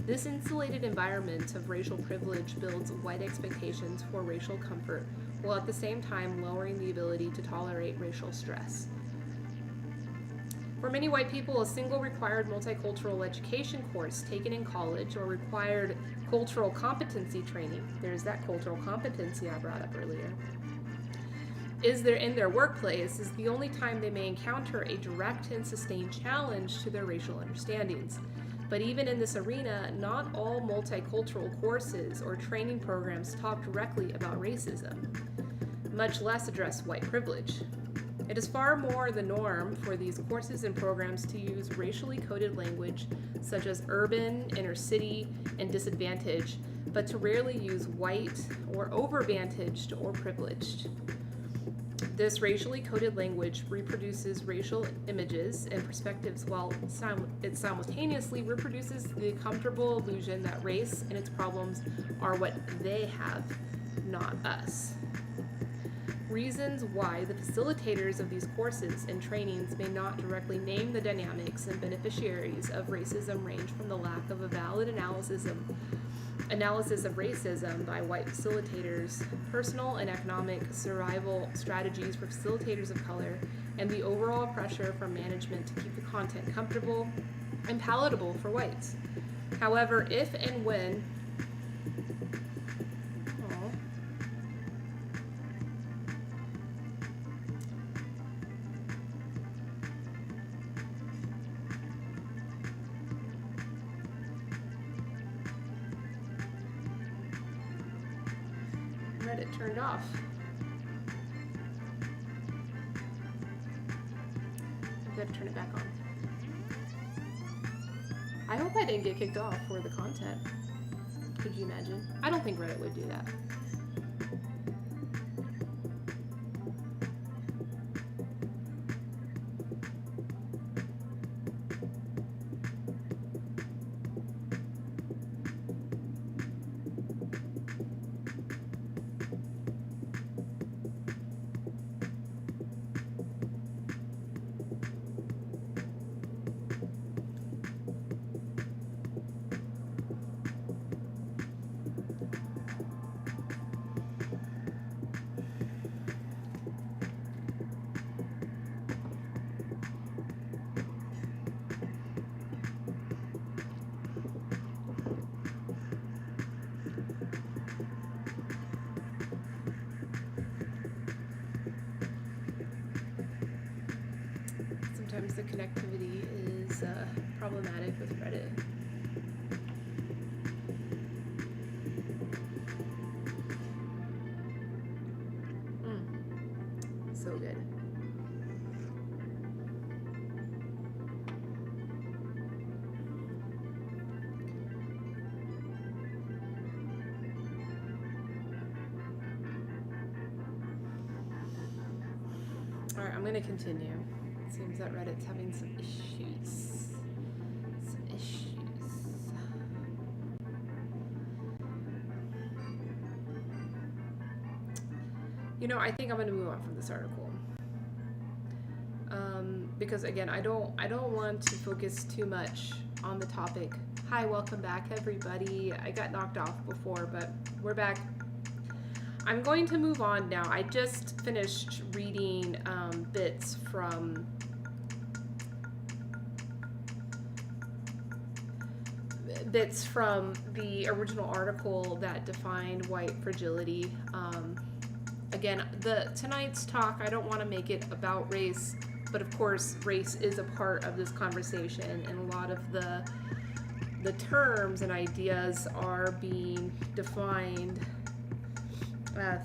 This insulated environment of racial privilege builds white expectations for racial comfort, while at the same time lowering the ability to tolerate racial stress. For many white people, a single required multicultural education course taken in college or required cultural competency training, there's that cultural competency I brought up earlier, is there in their workplace is the only time they may encounter a direct and sustained challenge to their racial understandings. But even in this arena, not all multicultural courses or training programs talk directly about racism, much less address white privilege. It is far more the norm for these courses and programs to use racially coded language such as urban, inner city, and disadvantaged, but to rarely use white or overvantaged or privileged. This racially coded language reproduces racial images and perspectives while it simultaneously reproduces the comfortable illusion that race and its problems are what they have, not us. Reasons why the facilitators of these courses and trainings may not directly name the dynamics and beneficiaries of racism range from the lack of a valid analysis of racism by white facilitators, personal and economic survival strategies for facilitators of color, and the overall pressure from management to keep the content comfortable and palatable for whites. However, if and when Reddit turned off. I've got to turn it back on. I hope I didn't get kicked off for the content. Could you imagine? I don't think Reddit would do that. Sometimes the connectivity is problematic with Reddit. So good. All right, I'm going to continue. Seems that Reddit's having some issues. You know, I think I'm going to move on from this article. Because again, I don't want to focus too much on the topic. Hi, welcome back everybody. I got knocked off before, but we're back. I'm going to move on now. I just finished reading bits from the original article that defined white fragility. Again, tonight's talk, I don't want to make it about race, but of course race is a part of this conversation, and a lot of the terms and ideas are being defined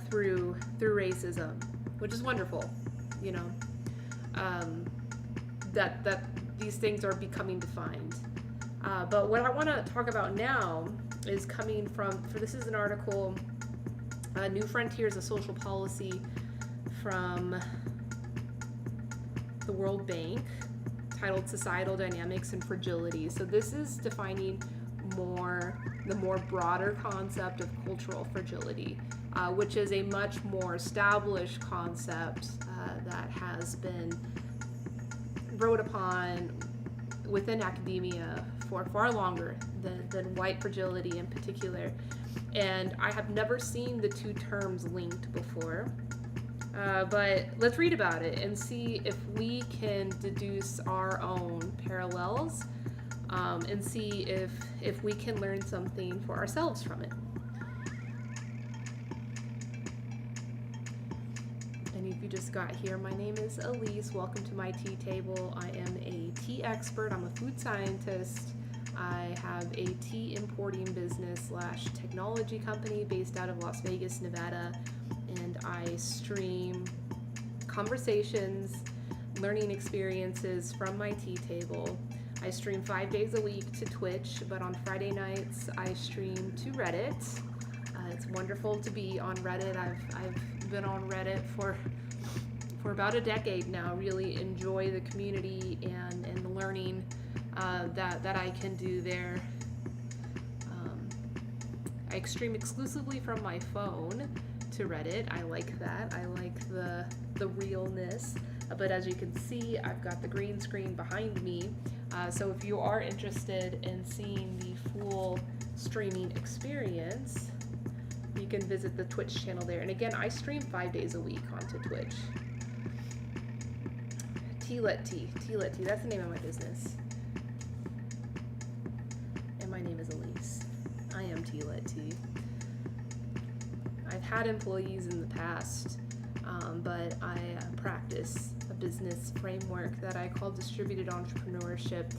through racism, which is wonderful, you know, that these things are becoming defined. But what I want to talk about now is coming from, this is an article, New Frontiers of Social Policy, from the World Bank, titled Societal Dynamics and Fragility. So this is defining the more broader concept of cultural fragility, which is a much more established concept that has been wrote upon within academia for far longer than white fragility in particular. And I have never seen the two terms linked before. But let's read about it and see if we can deduce our own parallels, and see if we can learn something for ourselves from it. And if you just got here, my name is Elise. Welcome to my tea table. I am a tea expert. I'm a food scientist. I have a tea importing business / technology company based out of Las Vegas, Nevada. And I stream conversations, learning experiences from my tea table. I stream 5 days a week to Twitch, but on Friday nights I stream to Reddit. It's wonderful to be on Reddit. I've been on Reddit for about a decade now. Really enjoy the community and the learning that I can do there. I stream exclusively from my phone to Reddit. I like that. I like the realness. But as you can see, I've got the green screen behind me. So if you are interested in seeing the full streaming experience, you can visit the Twitch channel there. And again, I stream 5 days a week onto Twitch. Let Tea, that's the name of my business. And my name is Elise. I am Let Tea. I've had employees in the past, but I practice a business framework that I call distributed entrepreneurship,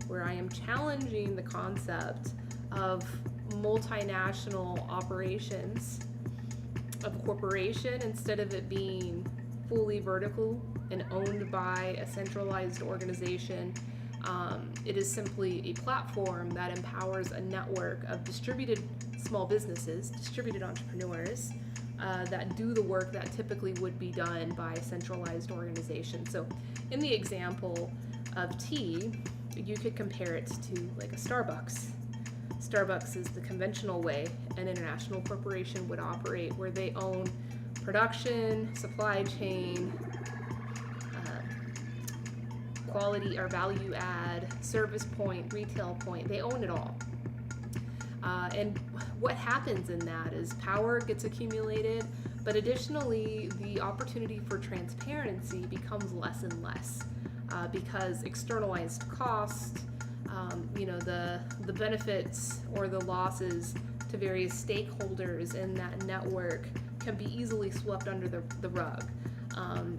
where I am challenging the concept of multinational operations of a corporation. Instead of it being fully vertical and owned by a centralized organization, it is simply a platform that empowers a network of distributed small businesses, distributed entrepreneurs, that do the work that typically would be done by a centralized organization. So in the example of tea, you could compare it to like a Starbucks. Starbucks is the conventional way an international corporation would operate, where they own production, supply chain, quality or value add, service point, retail point. They own it all. And what happens in that is power gets accumulated, but additionally, the opportunity for transparency becomes less and less, because externalized cost, the benefits or the losses to various stakeholders in that network can be easily swept under the rug.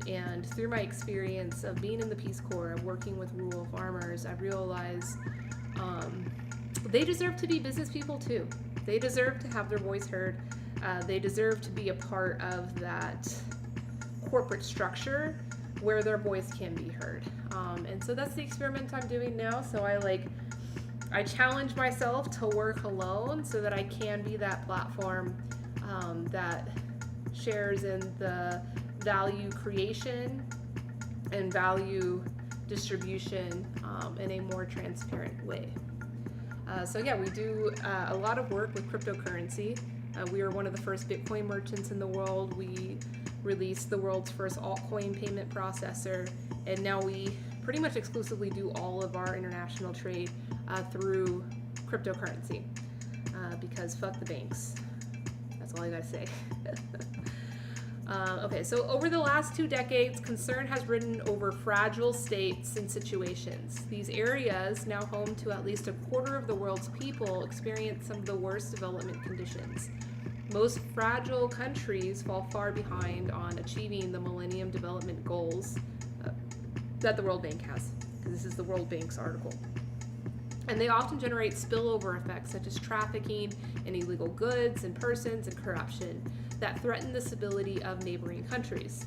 And through my experience of being in the Peace Corps, of working with rural farmers, I realized they deserve to be business people too. They deserve to have their voice heard. They deserve to be a part of that corporate structure where their voice can be heard. And so that's the experiment I'm doing now. So I challenge myself to work alone so that I can be that platform that shares in the value creation and value distribution in a more transparent way. So yeah, we do a lot of work with cryptocurrency. We are one of the first Bitcoin merchants in the world. We released the world's first altcoin payment processor, and now we pretty much exclusively do all of our international trade through cryptocurrency, because fuck the banks. That's all I gotta say. Okay, so over the last 2 decades, concern has risen over fragile states and situations. These areas, now home to at least a quarter of the world's people, experience some of the worst development conditions. Most fragile countries fall far behind on achieving the Millennium Development Goals that the World Bank has, because this is the World Bank's article. And they often generate spillover effects such as trafficking in illegal goods and persons and corruption that threaten the stability of neighboring countries.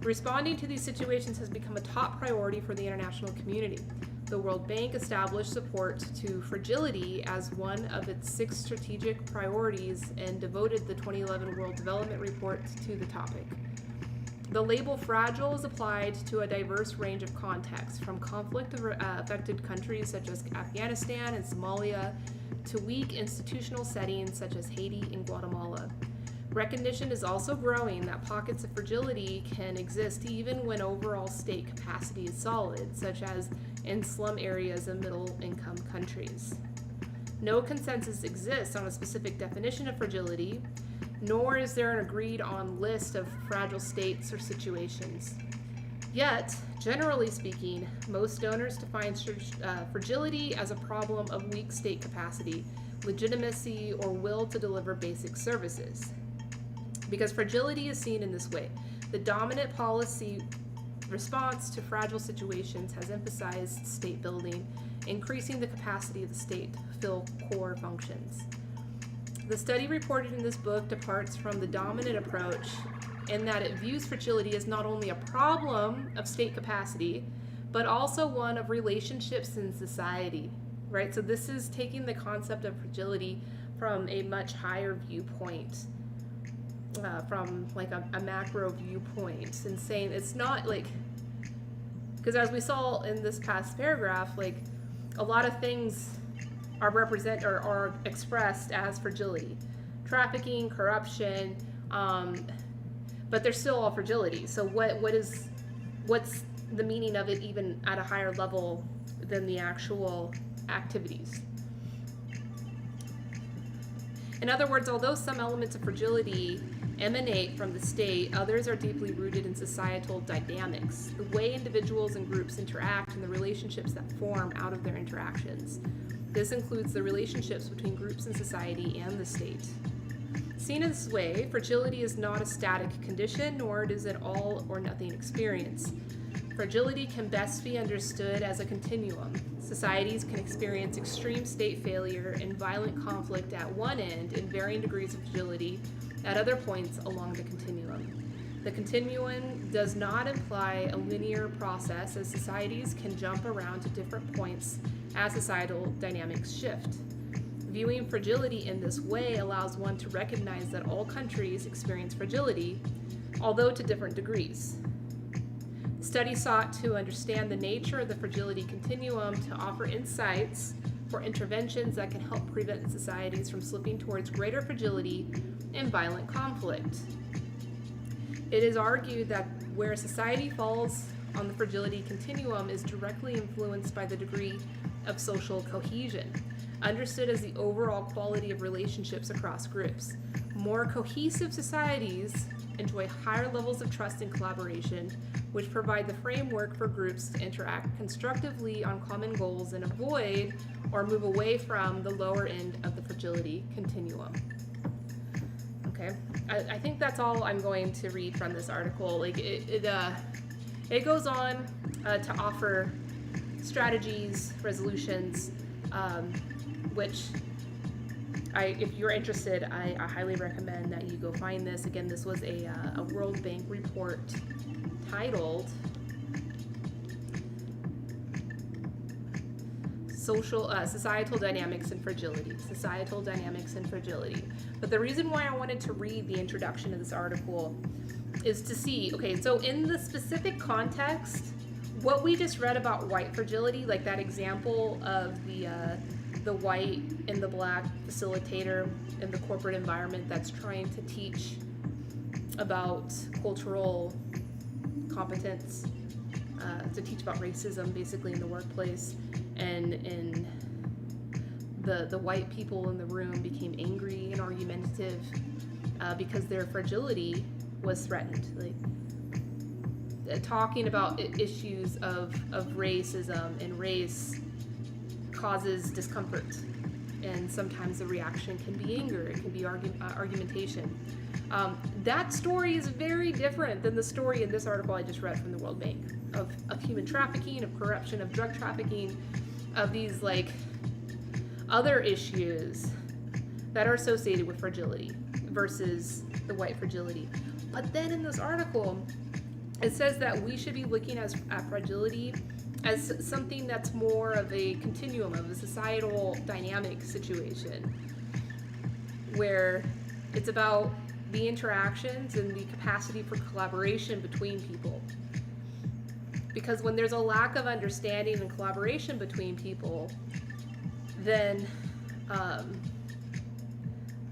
Responding to these situations has become a top priority for the international community. The World Bank established support to Fragility as one of its 6 strategic priorities and devoted the 2011 World Development Report to the topic. The label fragile is applied to a diverse range of contexts, from conflict-affected countries such as Afghanistan and Somalia to weak institutional settings such as Haiti and Guatemala. Recognition is also growing that pockets of fragility can exist even when overall state capacity is solid, such as in slum areas of middle-income countries. No consensus exists on a specific definition of fragility. nor is there an agreed on list of fragile states or situations. Yet, generally speaking, most donors define fragility as a problem of weak state capacity, legitimacy, or will to deliver basic services. Because fragility is seen in this way, the dominant policy response to fragile situations has emphasized state building, increasing the capacity of the state to fulfill core functions. The study reported in this book departs from the dominant approach in that it views fragility as not only a problem of state capacity, but also one of relationships in society, right? So this is taking the concept of fragility from a much higher viewpoint, from like a macro viewpoint, and saying it's not like, because as we saw in this past paragraph, like a lot of things are expressed as fragility, trafficking, corruption, but they're still all fragility. So what's the meaning of it even at a higher level than the actual activities? In other words, although some elements of fragility emanate from the state, others are deeply rooted in societal dynamics, the way individuals and groups interact and the relationships that form out of their interactions. This includes the relationships between groups in society and the state. Seen in this way, fragility is not a static condition, nor is it all or nothing experience. Fragility can best be understood as a continuum. Societies can experience extreme state failure and violent conflict at one end and varying degrees of fragility at other points along the continuum. The continuum does not imply a linear process, as societies can jump around to different points as societal dynamics shift. Viewing fragility in this way allows one to recognize that all countries experience fragility, although to different degrees. The study sought to understand the nature of the fragility continuum to offer insights for interventions that can help prevent societies from slipping towards greater fragility and violent conflict. It is argued that where society falls on the fragility continuum is directly influenced by the degree of social cohesion, understood as the overall quality of relationships across groups. More cohesive societies enjoy higher levels of trust and collaboration, which provide the framework for groups to interact constructively on common goals and avoid or move away from the lower end of the fragility continuum. Okay, I think that's all I'm going to read from this article. Like it goes on to offer strategies, resolutions, which if you're interested, I highly recommend that you go find this. Again, this was a World Bank report titled Societal Dynamics and Fragility. Societal Dynamics and Fragility. But the reason why I wanted to read the introduction to this article is to see, okay, so in the specific context, what we just read about white fragility, like that example of the white and the black facilitator in the corporate environment that's trying to teach about cultural competence, to teach about racism basically in the workplace, and the white people in the room became angry and argumentative because their fragility was threatened. Like talking about issues of racism and race causes discomfort, and sometimes the reaction can be anger, it can be argumentation. That story is very different than the story in this article I just read from the World Bank of human trafficking, of corruption, of drug trafficking, of these like other issues that are associated with fragility versus the white fragility. But then in this article, it says that we should be looking at fragility as something that's more of a continuum, of a societal dynamic situation, where it's about the interactions and the capacity for collaboration between people. Because when there's a lack of understanding and collaboration between people, then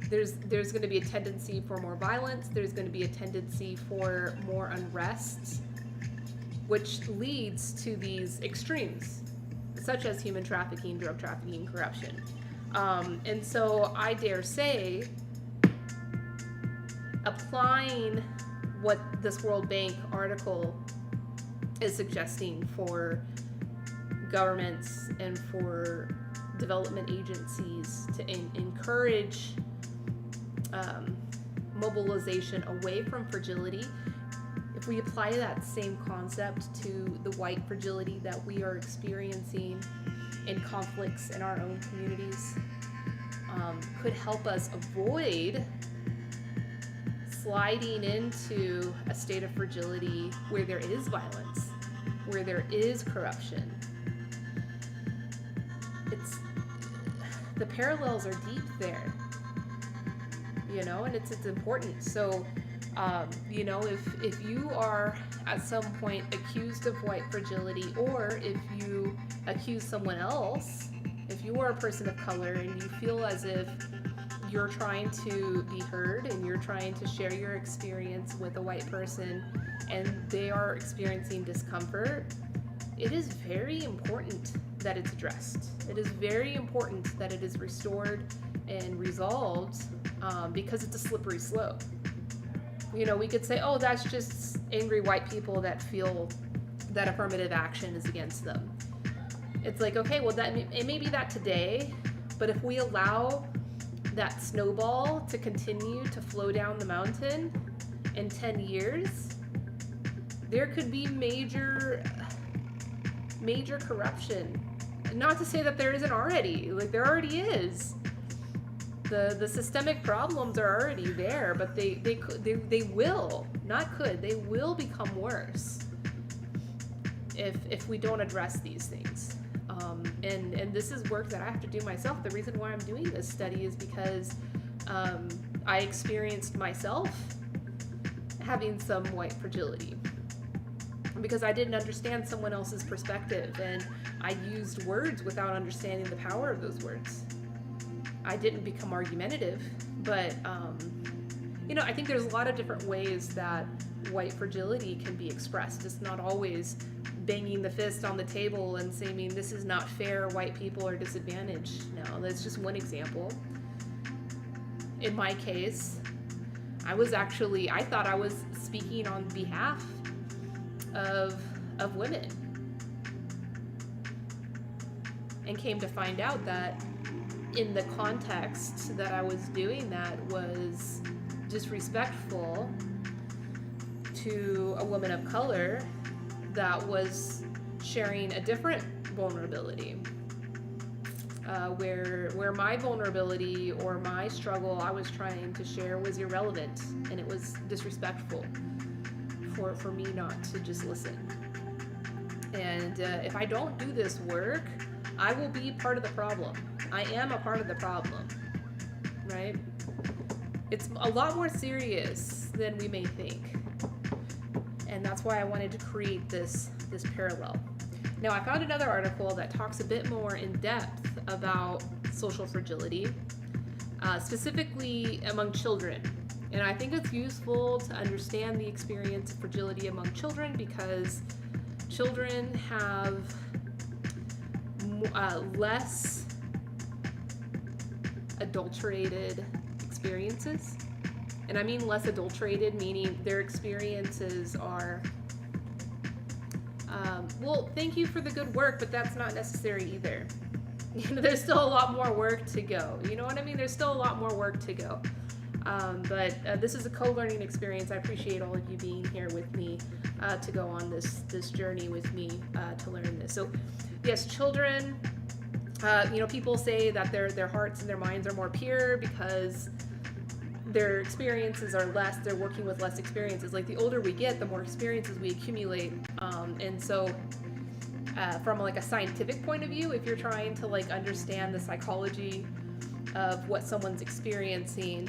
there's going to be a tendency for more violence, there's going to be a tendency for more unrest, which leads to these extremes, such as human trafficking, drug trafficking, corruption. And so I dare say applying what this World Bank article is suggesting for governments and for development agencies to encourage mobilization away from fragility, if we apply that same concept to the white fragility that we are experiencing in conflicts in our own communities, could help us avoid sliding into a state of fragility where there is violence, where there is corruption. The parallels are deep there, and it's important. So, if you are at some point accused of white fragility, or if you accuse someone else, if you are a person of color and you feel as if you're trying to be heard and you're trying to share your experience with a white person and they are experiencing discomfort, it is very important that it's addressed. It is very important that it is restored and resolved, because it's a slippery slope. We could say, oh, that's just angry white people that feel that affirmative action is against them. It's like, okay, well, it may be that today, but if we allow that snowball to continue to flow down the mountain in 10 years, there could be major corruption. Not to say that there isn't already, there already is. The systemic problems are already there, but they will become worse if we don't address these things. And this is work that I have to do myself. The reason why I'm doing this study is because I experienced myself having some white fragility, because I didn't understand someone else's perspective, and I used words without understanding the power of those words. I didn't become argumentative, but I think there's a lot of different ways that white fragility can be expressed. It's not always banging the fist on the table and saying, this is not fair, white people are disadvantaged. No, that's just one example. In my case, I thought I was speaking on behalf of women, and came to find out that in the context that I was doing that was disrespectful to a woman of color that was sharing a different vulnerability, where my vulnerability or my struggle I was trying to share was irrelevant, and it was disrespectful for me not to just listen. And if I don't do this work, I will be part of the problem. I am a part of the problem, right? It's a lot more serious than we may think. And that's why I wanted to create this parallel. Now, I found another article that talks a bit more in depth about social fragility, specifically among children. And I think it's useful to understand the experience of fragility among children, because children have less adulterated experiences. And I mean less adulterated, meaning their experiences are, well, thank you for the good work, but that's not necessary either. There's still a lot more work to go. You know what I mean? There's still a lot more work to go. But this is a co-learning experience. I appreciate all of you being here with me to go on this journey with me to learn this. So, yes, children, people say that their hearts and their minds are more pure because their experiences are less. They're working with less experiences. Like, the older we get, the more experiences we accumulate. And so, from like a scientific point of view, if you're trying to understand the psychology of what someone's experiencing,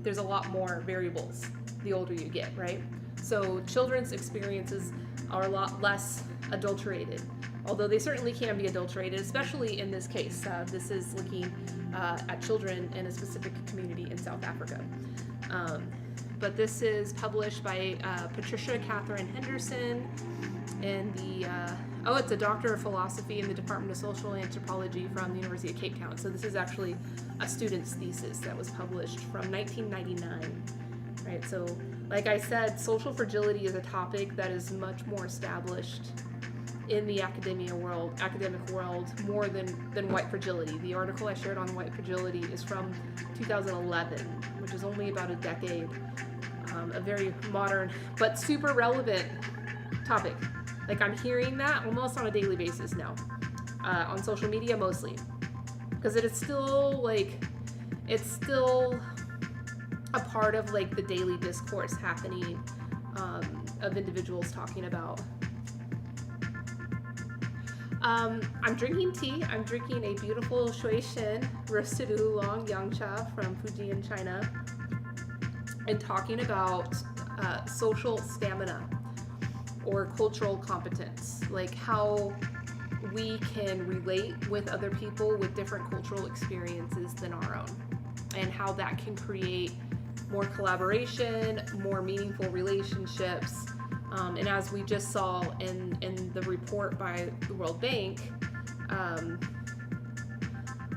there's a lot more variables the older you get, right? So children's experiences are a lot less adulterated, although they certainly can be adulterated, especially in this case. This is looking at children in a specific community in South Africa. But this is published by Patricia Catherine Henderson in it's a Doctor of Philosophy in the Department of Social Anthropology from the University of Cape Town. So this is actually a student's thesis that was published from 1999, right? So, like I said, social fragility is a topic that is much more established in the academic world more than white fragility. The article I shared on white fragility is from 2011, which is only about a decade. A very modern but super relevant topic. Like, I'm hearing that almost on a daily basis now, on social media mostly, because it is still like, it's still a part of like the daily discourse happening, of individuals talking about. I'm drinking tea. I'm drinking a beautiful Shuishin roasted oolong yangcha from Fujian, China, and talking about social stamina or cultural competence, like how we can relate with other people with different cultural experiences than our own, and how that can create more collaboration, more meaningful relationships. And as we just saw in the report by the World Bank,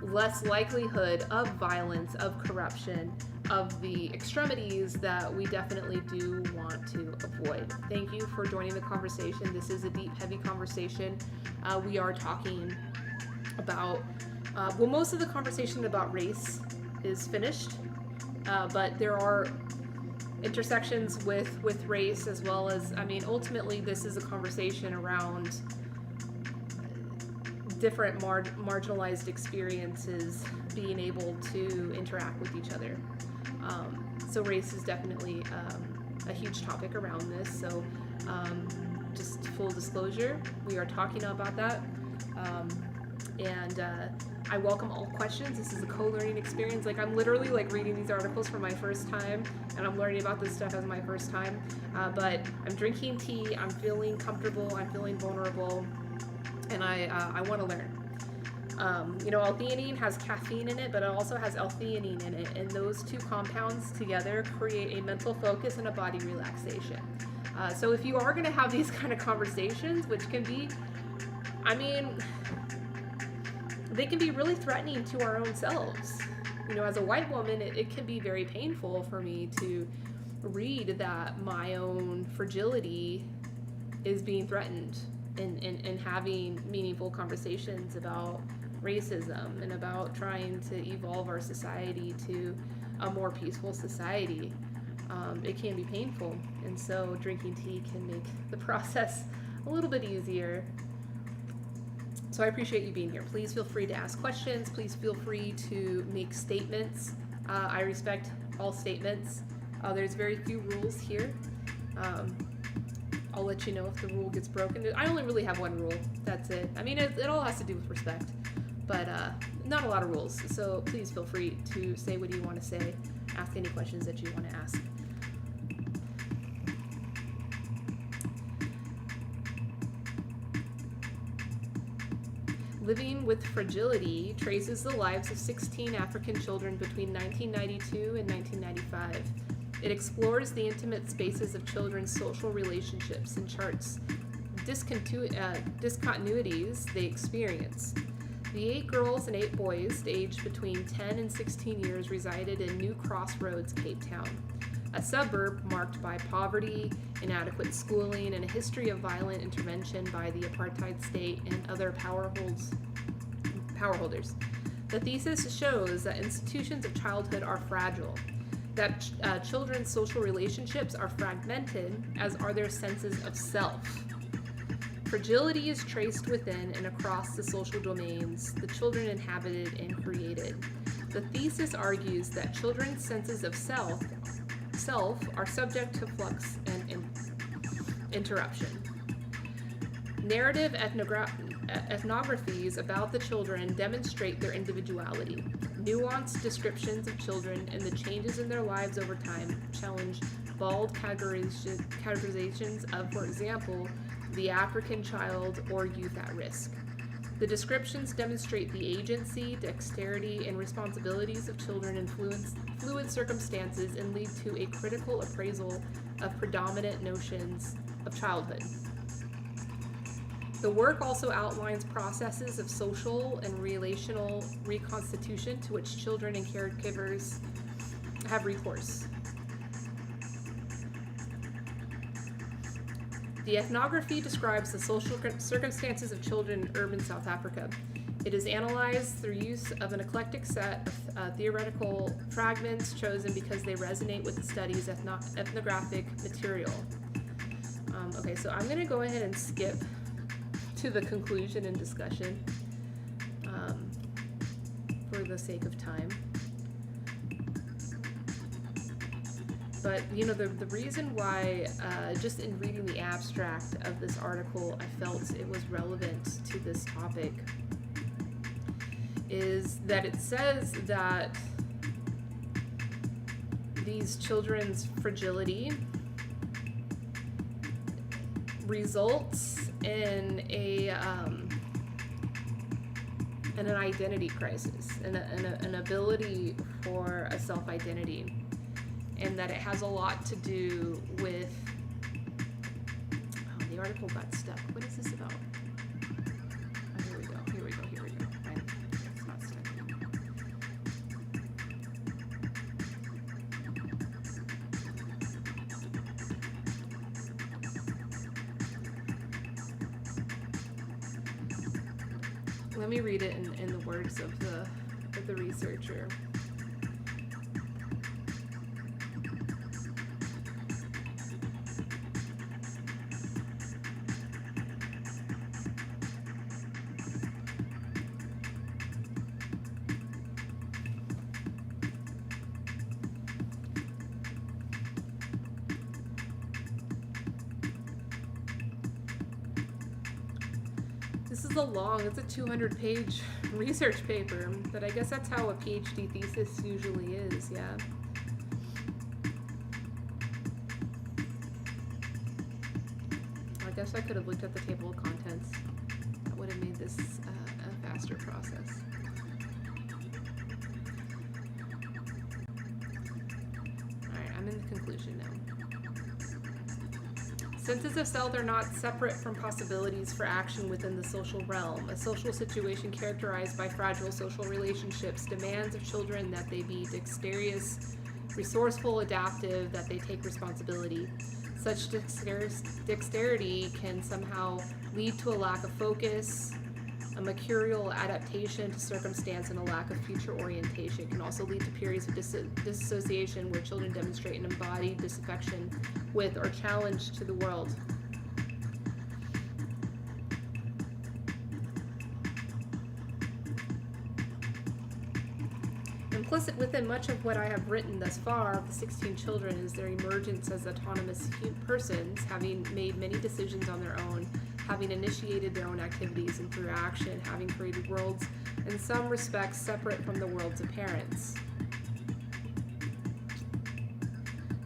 less likelihood of violence, of corruption, of the extremities that we definitely do want to avoid. Thank you for joining the conversation. This is a deep, heavy conversation. We are talking about, well, most of the conversation about race is finished, but there are intersections with race, as well as, I mean, ultimately this is a conversation around different marginalized experiences being able to interact with each other. So race is definitely a huge topic around this. So just full disclosure, we are talking about that. And I welcome all questions. This is a co-learning experience. Like, I'm literally like reading these articles for my first time, and I'm learning about this stuff as my first time. But I'm drinking tea. I'm feeling comfortable. I'm feeling vulnerable, and I want to learn. L-theanine has caffeine in it, but it also has L-theanine in it, and those two compounds together create a mental focus and a body relaxation. So if you are going to have these kind of conversations, which can be, I mean, they can be really threatening to our own selves. As a white woman, it can be very painful for me to read that my own fragility is being threatened in having meaningful conversations about racism and about trying to evolve our society to a more peaceful society. It can be painful, and so drinking tea can make the process a little bit easier. So I appreciate you being here. Please feel free to ask questions. Please feel free to make statements. I respect all statements. There's very few rules here. I'll let you know if the rule gets broken. I only really have one rule. That's it. I mean, it all has to do with respect, but not a lot of rules. So please feel free to say what you want to say. Ask any questions that you want to ask. Living with Fragility traces the lives of 16 African children between 1992 and 1995. It explores the intimate spaces of children's social relationships and charts discontinuities they experience. The 8 girls and 8 boys, aged between 10 and 16 years, resided in New Crossroads, Cape Town, a suburb marked by poverty, inadequate schooling, and a history of violent intervention by the apartheid state and other power holders. The thesis shows that institutions of childhood are fragile, that children's social relationships are fragmented, as are their senses of self. Fragility is traced within and across the social domains the children inhabited and created. The thesis argues that children's senses of self are subject to flux and interruption. Narrative ethnographies about the children demonstrate their individuality. Nuanced descriptions of children and the changes in their lives over time challenge bald categorizations of, for example, the African child or youth at risk. The descriptions demonstrate the agency, dexterity, and responsibilities of children in fluid circumstances and lead to a critical appraisal of predominant notions of childhood. The work also outlines processes of social and relational reconstitution to which children and caregivers have recourse. The ethnography describes the social circumstances of children in urban South Africa. It is analyzed through use of an eclectic set of theoretical fragments chosen because they resonate with the study's ethnographic material. Okay, so I'm going to go ahead and skip to the conclusion and discussion for the sake of time. But, you know, the reason why, just in reading the abstract of this article, I felt it was relevant to this topic is that it says that these children's fragility results in an identity crisis, an ability for a self-identity, and that it has a lot to do with, the article got stuck. What is this about? Oh, here we go. Fine. It's not stuck anymore. Let me read it in the words of the researcher. It's a 200-page research paper, but I guess that's how a PhD thesis usually is, yeah. I guess I could have looked at the table of contents. That would have made this a faster process. Alright, I'm in the conclusion now. Senses of self are not separate from possibilities for action within the social realm. A social situation characterized by fragile social relationships demands of children that they be dexterous, resourceful, adaptive, that they take responsibility. Such dexterity can somehow lead to a lack of focus, a mercurial adaptation to circumstance, and a lack of future orientation. It can also lead to periods of dissociation where children demonstrate an embodied disaffection with or challenge to the world. Implicit within much of what I have written thus far of the 16 children is their emergence as autonomous persons, having made many decisions on their own, having initiated their own activities, and through action, having created worlds in some respects separate from the worlds of parents.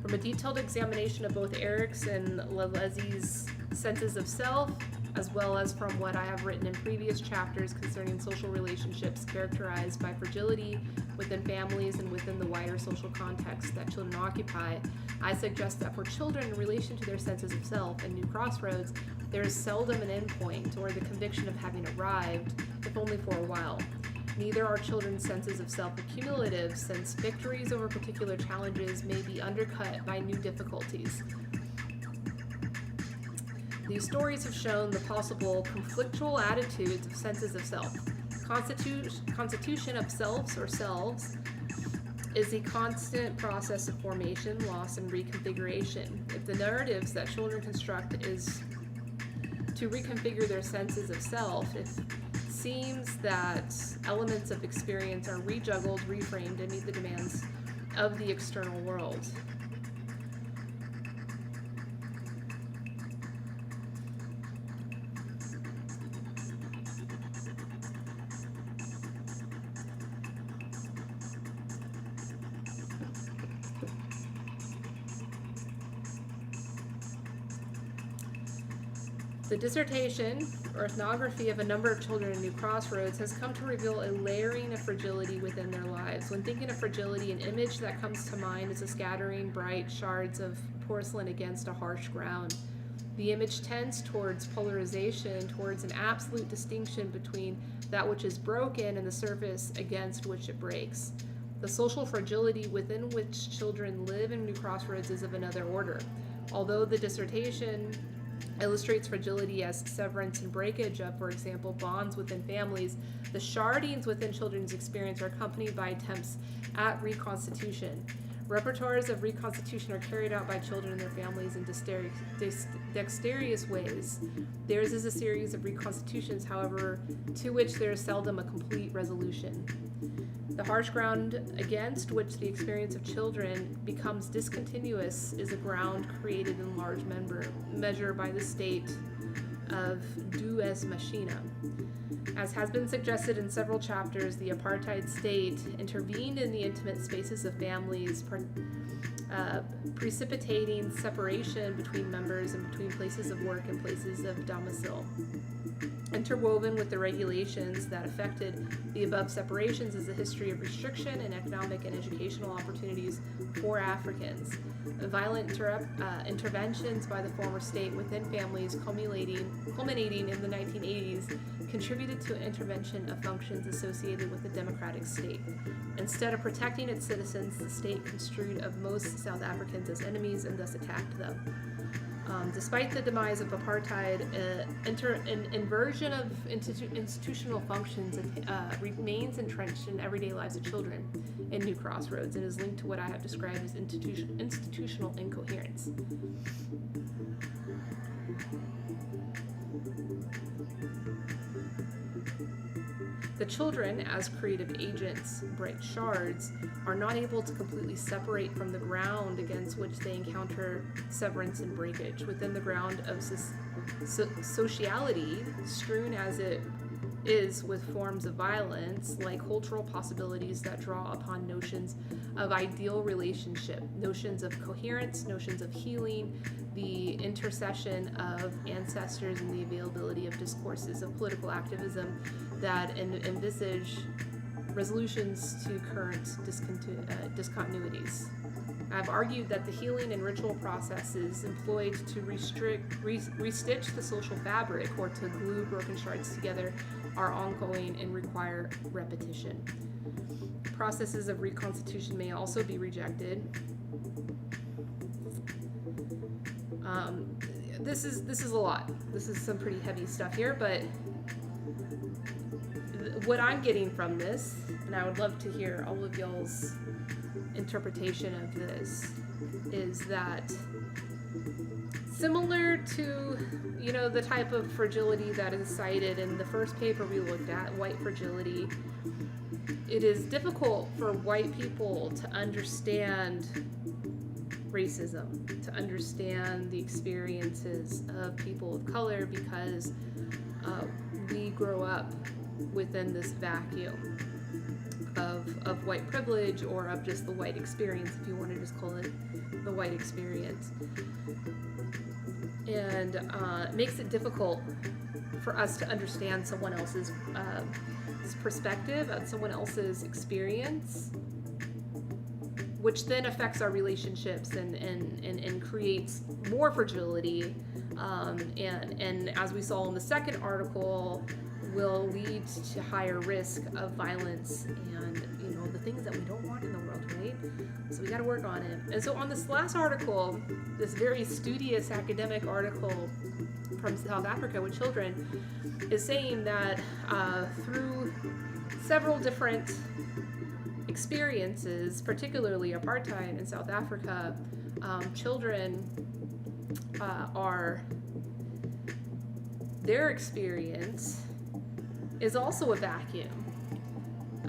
From a detailed examination of both Eric's and Lalezzi's senses of self, as well as from what I have written in previous chapters concerning social relationships characterized by fragility within families and within the wider social context that children occupy, I suggest that for children in relation to their senses of self and new crossroads, there is seldom an endpoint or the conviction of having arrived, if only for a while. Neither are children's senses of self accumulative, since victories over particular challenges may be undercut by new difficulties. These stories have shown the possible conflictual attitudes of senses of self. Constitution of selves or selves is a constant process of formation, loss, and reconfiguration. If the narratives that children construct is to reconfigure their senses of self, it seems that elements of experience are rejuggled, reframed, and meet the demands of the external world. The dissertation, or ethnography, of a number of children in New Crossroads has come to reveal a layering of fragility within their lives. When thinking of fragility, an image that comes to mind is a scattering bright shards of porcelain against a harsh ground. The image tends towards polarization, towards an absolute distinction between that which is broken and the surface against which it breaks. The social fragility within which children live in New Crossroads is of another order. Although the dissertation illustrates fragility as severance and breakage of, for example, bonds within families. The shardings within children's experience are accompanied by attempts at reconstitution. Repertoires of reconstitution are carried out by children and their families in dexterous ways. Theirs is a series of reconstitutions, however, to which there is seldom a complete resolution. The harsh ground against which the experience of children becomes discontinuous is a ground created in large measure by the state of Deus Machina. As has been suggested in several chapters, the apartheid state intervened in the intimate spaces of families, precipitating separation between members and between places of work and places of domicile. Interwoven with the regulations that affected the above separations is a history of restriction in economic and educational opportunities for Africans. Violent interventions by the former state within families culminating in the 1980s contributed to intervention of functions associated with the democratic state. Instead of protecting its citizens, the state construed of most South Africans as enemies and thus attacked them. Despite the demise of apartheid, an inversion of institutional functions remains entrenched in everyday lives of children in New Crossroads and is linked to what I have described as institutional incoherence. The children, as creative agents, bright shards, are not able to completely separate from the ground against which they encounter severance and breakage. Within the ground of sociality, strewn as it is with forms of violence, like cultural possibilities that draw upon notions of ideal relationship, notions of coherence, notions of healing, the intercession of ancestors, and the availability of discourses of political activism that envisage resolutions to current discontinuities. I've argued that the healing and ritual processes employed to restitch the social fabric or to glue broken shards together are ongoing and require repetition. Processes of reconstitution may also be rejected. This is a lot. This is some pretty heavy stuff here, but what I'm getting from this, and I would love to hear all of y'all's interpretation of this, is that similar to, the type of fragility that is cited in the first paper we looked at, white fragility, it is difficult for white people to understand racism, to understand the experiences of people of color, because we grow up within this vacuum of white privilege, or of just the white experience, if you want to just call it the white experience. And it makes it difficult for us to understand someone else's perspective and someone else's experience, which then affects our relationships and creates more fragility. And as we saw in the second article, will lead to higher risk of violence and the things that we don't want in the world, right? So we got to work on it. And so on this last article, this very studious academic article from South Africa with children, is saying that through several different experiences, particularly apartheid in South Africa, children their experience is also a vacuum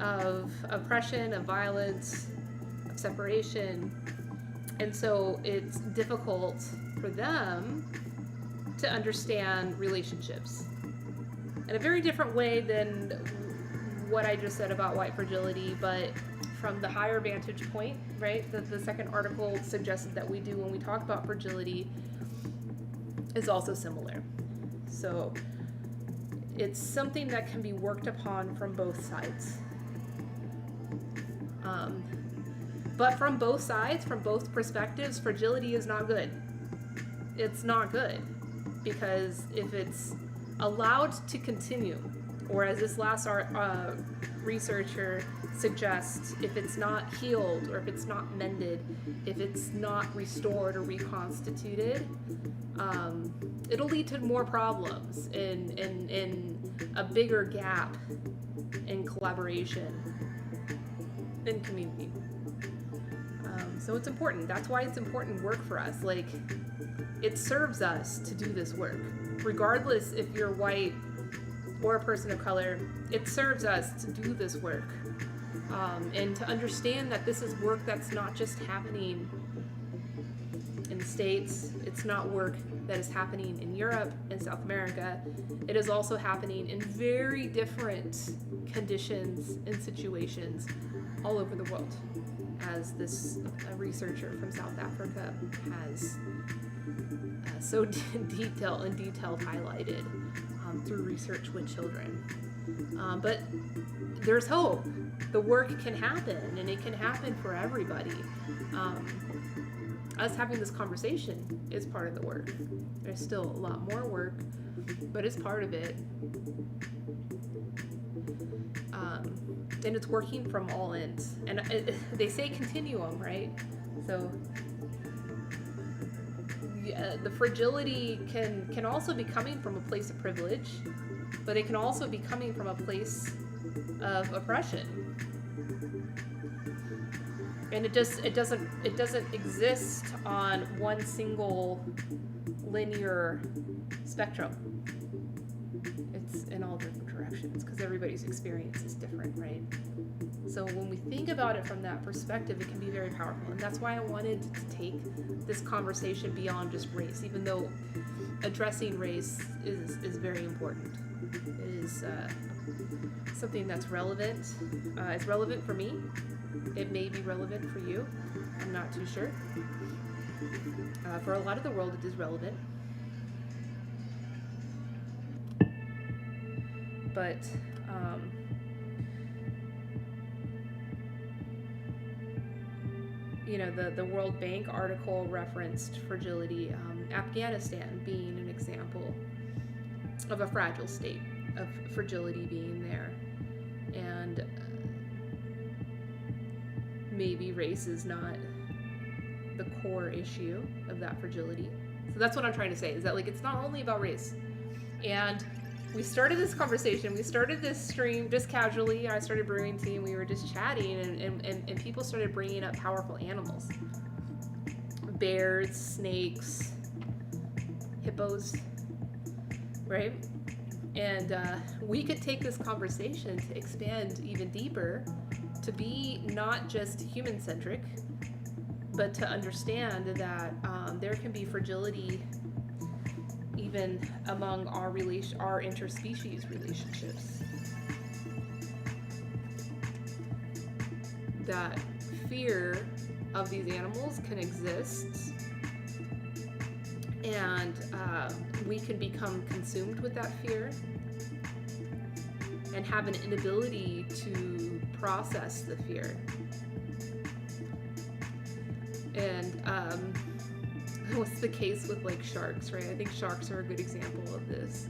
of oppression, of violence, of separation. And so it's difficult for them to understand relationships in a very different way than what I just said about white fragility, but from the higher vantage point, right? The second article suggested that we do when we talk about fragility is also similar. So it's something that can be worked upon from both sides. But from both sides, from both perspectives, fragility is not good. It's not good, because if it's allowed to continue, or as this last researcher suggests, if it's not healed or if it's not mended, if it's not restored or reconstituted, it'll lead to more problems and a bigger gap in collaboration in community. So it's important. That's why it's important work for us. Like, it serves us to do this work. Regardless if you're white or a person of color, it serves us to do this work. And to understand that this is work that's not just happening in the States, it's not work that is happening in Europe and South America. It is also happening in very different conditions and situations all over the world, as this researcher from South Africa has so detailed highlighted through research with children. But there's hope. The work can happen, and it can happen for everybody. Us having this conversation is part of the work. There's still a lot more work, but it's part of it. And it's working from all ends. And they say continuum, right? So the fragility can also be coming from a place of privilege, but it can also be coming from a place of oppression. And it doesn't exist on one single linear spectrum. It's in all different directions because everybody's experience is different, right? So when we think about it from that perspective, it can be very powerful. And that's why I wanted to take this conversation beyond just race, even though addressing race is very important. It is something that's relevant. It's relevant for me. It may be relevant for you. I'm not too sure. For a lot of the world, it is relevant. But the World Bank article referenced fragility, Afghanistan being an example of a fragile state, of fragility being there. And maybe race is not the core issue of that fragility. So that's what I'm trying to say, is that like it's not only about race. And we started this conversation, we started this stream just casually. I started brewing tea and we were just chatting, and people started bringing up powerful animals. Bears, snakes, hippos, right? And we could take this conversation to expand even deeper, to be not just human-centric, but to understand that there can be fragility even among our interspecies relationships. That fear of these animals can exist, and we can become consumed with that fear and have an inability to process the fear. And what's the case with like sharks, right? I think sharks are a good example of this,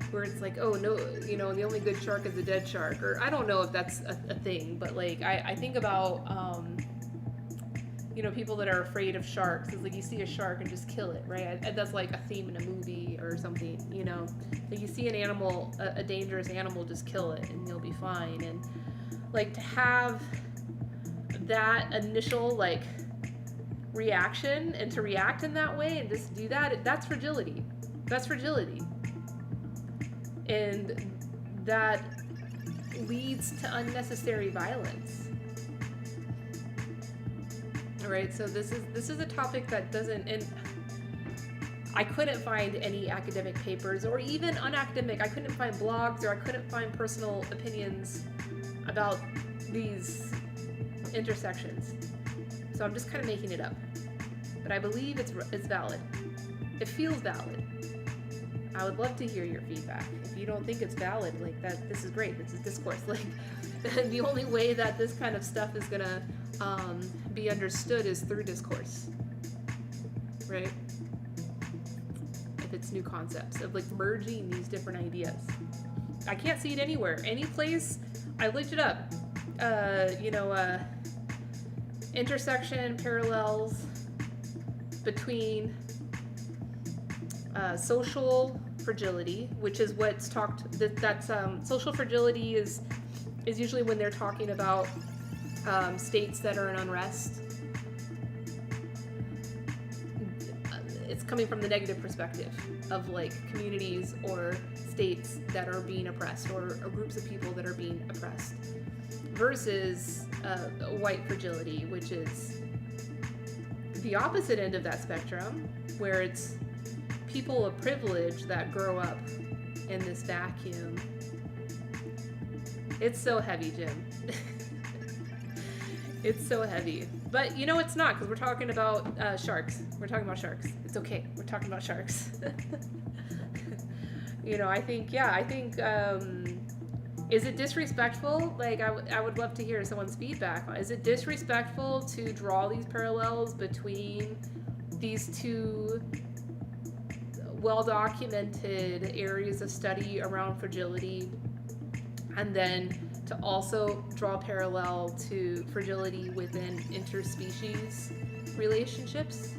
where it's like, oh no, the only good shark is a dead shark, or I don't know if that's a thing, but like I think about people that are afraid of sharks. It's like you see a shark and just kill it, right? And that's like a theme in a movie or something, like you see an animal, a dangerous animal, just kill it and you'll be fine. And like to have that initial like reaction and to react in that way and just do that, that's fragility. And that leads to unnecessary violence. All right, so this is a topic that doesn't, and I couldn't find any academic papers or even unacademic. I couldn't find blogs, or I couldn't find personal opinions about these intersections. So I'm just kind of making it up. But I believe it's valid. It feels valid. I would love to hear your feedback. If you don't think it's valid, like that, this is great. This is discourse. Like the only way that this kind of stuff is gonna be understood is through discourse, right? I if it's new concepts, of like merging these different ideas. I can't see it anywhere. Any place, I looked it up. Intersection, parallels between social fragility, which is what's talked. That's social fragility is usually when they're talking about states that are in unrest. It's coming from the negative perspective of like communities or states that are being oppressed, or groups of people that are being oppressed, versus white fragility, which is the opposite end of that spectrum, where it's people of privilege that grow up in this vacuum. It's so heavy, Jim. It's so heavy. But you know it's not, because we're talking about sharks. We're talking about sharks. It's okay. We're talking about sharks. I think, is it disrespectful? Like, I would love to hear someone's feedback. Is it disrespectful to draw these parallels between these two well-documented areas of study around fragility, and then to also draw a parallel to fragility within interspecies relationships?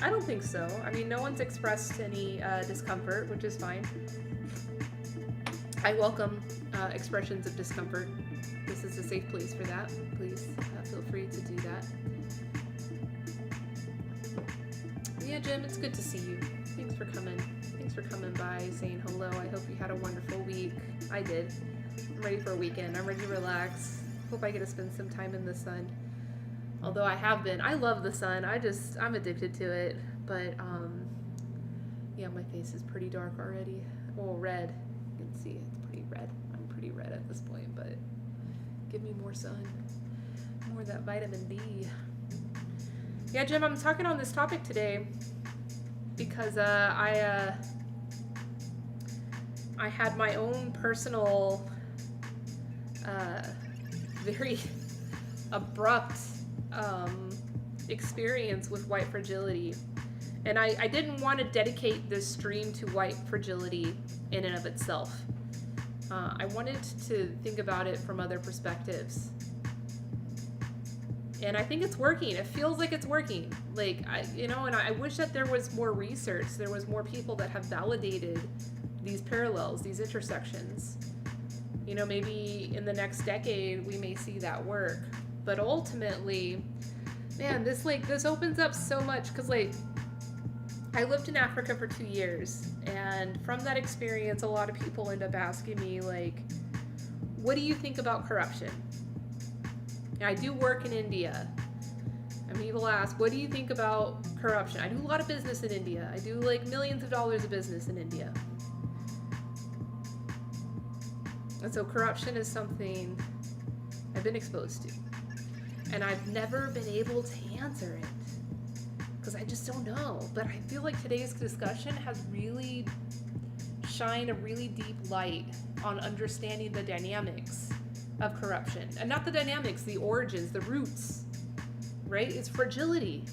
I don't think so. I mean, no one's expressed any discomfort, which is fine. I welcome expressions of discomfort. This is a safe place for that. Please feel free to do that. Yeah, Jim, it's good to see you. Thanks for coming. Thanks for coming by, saying hello. I hope you had a wonderful week. I did. I'm ready for a weekend. I'm ready to relax. Hope I get to spend some time in the sun. Although I have been. I love the sun. I'm addicted to it. But, yeah, my face is pretty dark already. Well, red. You can see it's pretty red. I'm pretty red at this point, but give me more sun. More of that vitamin D. Yeah, Jim, I'm talking on this topic today because I had my own personal, very abrupt experience with white fragility. And I didn't want to dedicate this stream to white fragility in and of itself. I wanted to think about it from other perspectives. And I think it's working. It feels like it's working. Like, and I wish that there was more research. There was more people that have validated these parallels, these intersections. Maybe in the next decade, we may see that work. But ultimately, man, this opens up so much. Because, I lived in Africa for 2 years. And from that experience, a lot of people end up asking me, what do you think about corruption? I do work in India, and people ask, what do you think about corruption? I do a lot of business in India. I do millions of dollars of business in India. And so corruption is something I've been exposed to. And I've never been able to answer it because I just don't know. But I feel like today's discussion has really shined a really deep light on understanding the dynamics of corruption. And not the dynamics, the origins, the roots, right? It's fragility.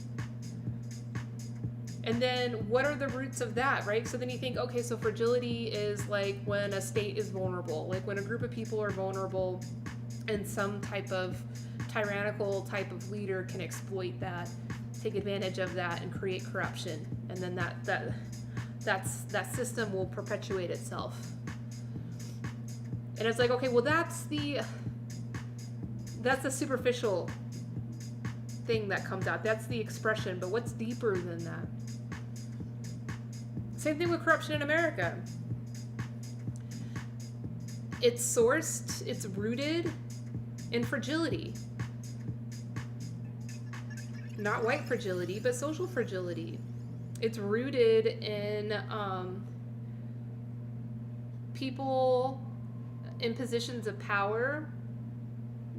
And then what are the roots of that, right? So then you think, okay, so fragility is when a state is vulnerable, when a group of people are vulnerable and some type of tyrannical type of leader can exploit that, take advantage of that, and create corruption. And then that system will perpetuate itself. And it's okay, well, that's the superficial thing that comes out. That's the expression, but what's deeper than that? Same thing with corruption in America. It's sourced, it's rooted in fragility. Not white fragility, but social fragility. It's rooted in people in positions of power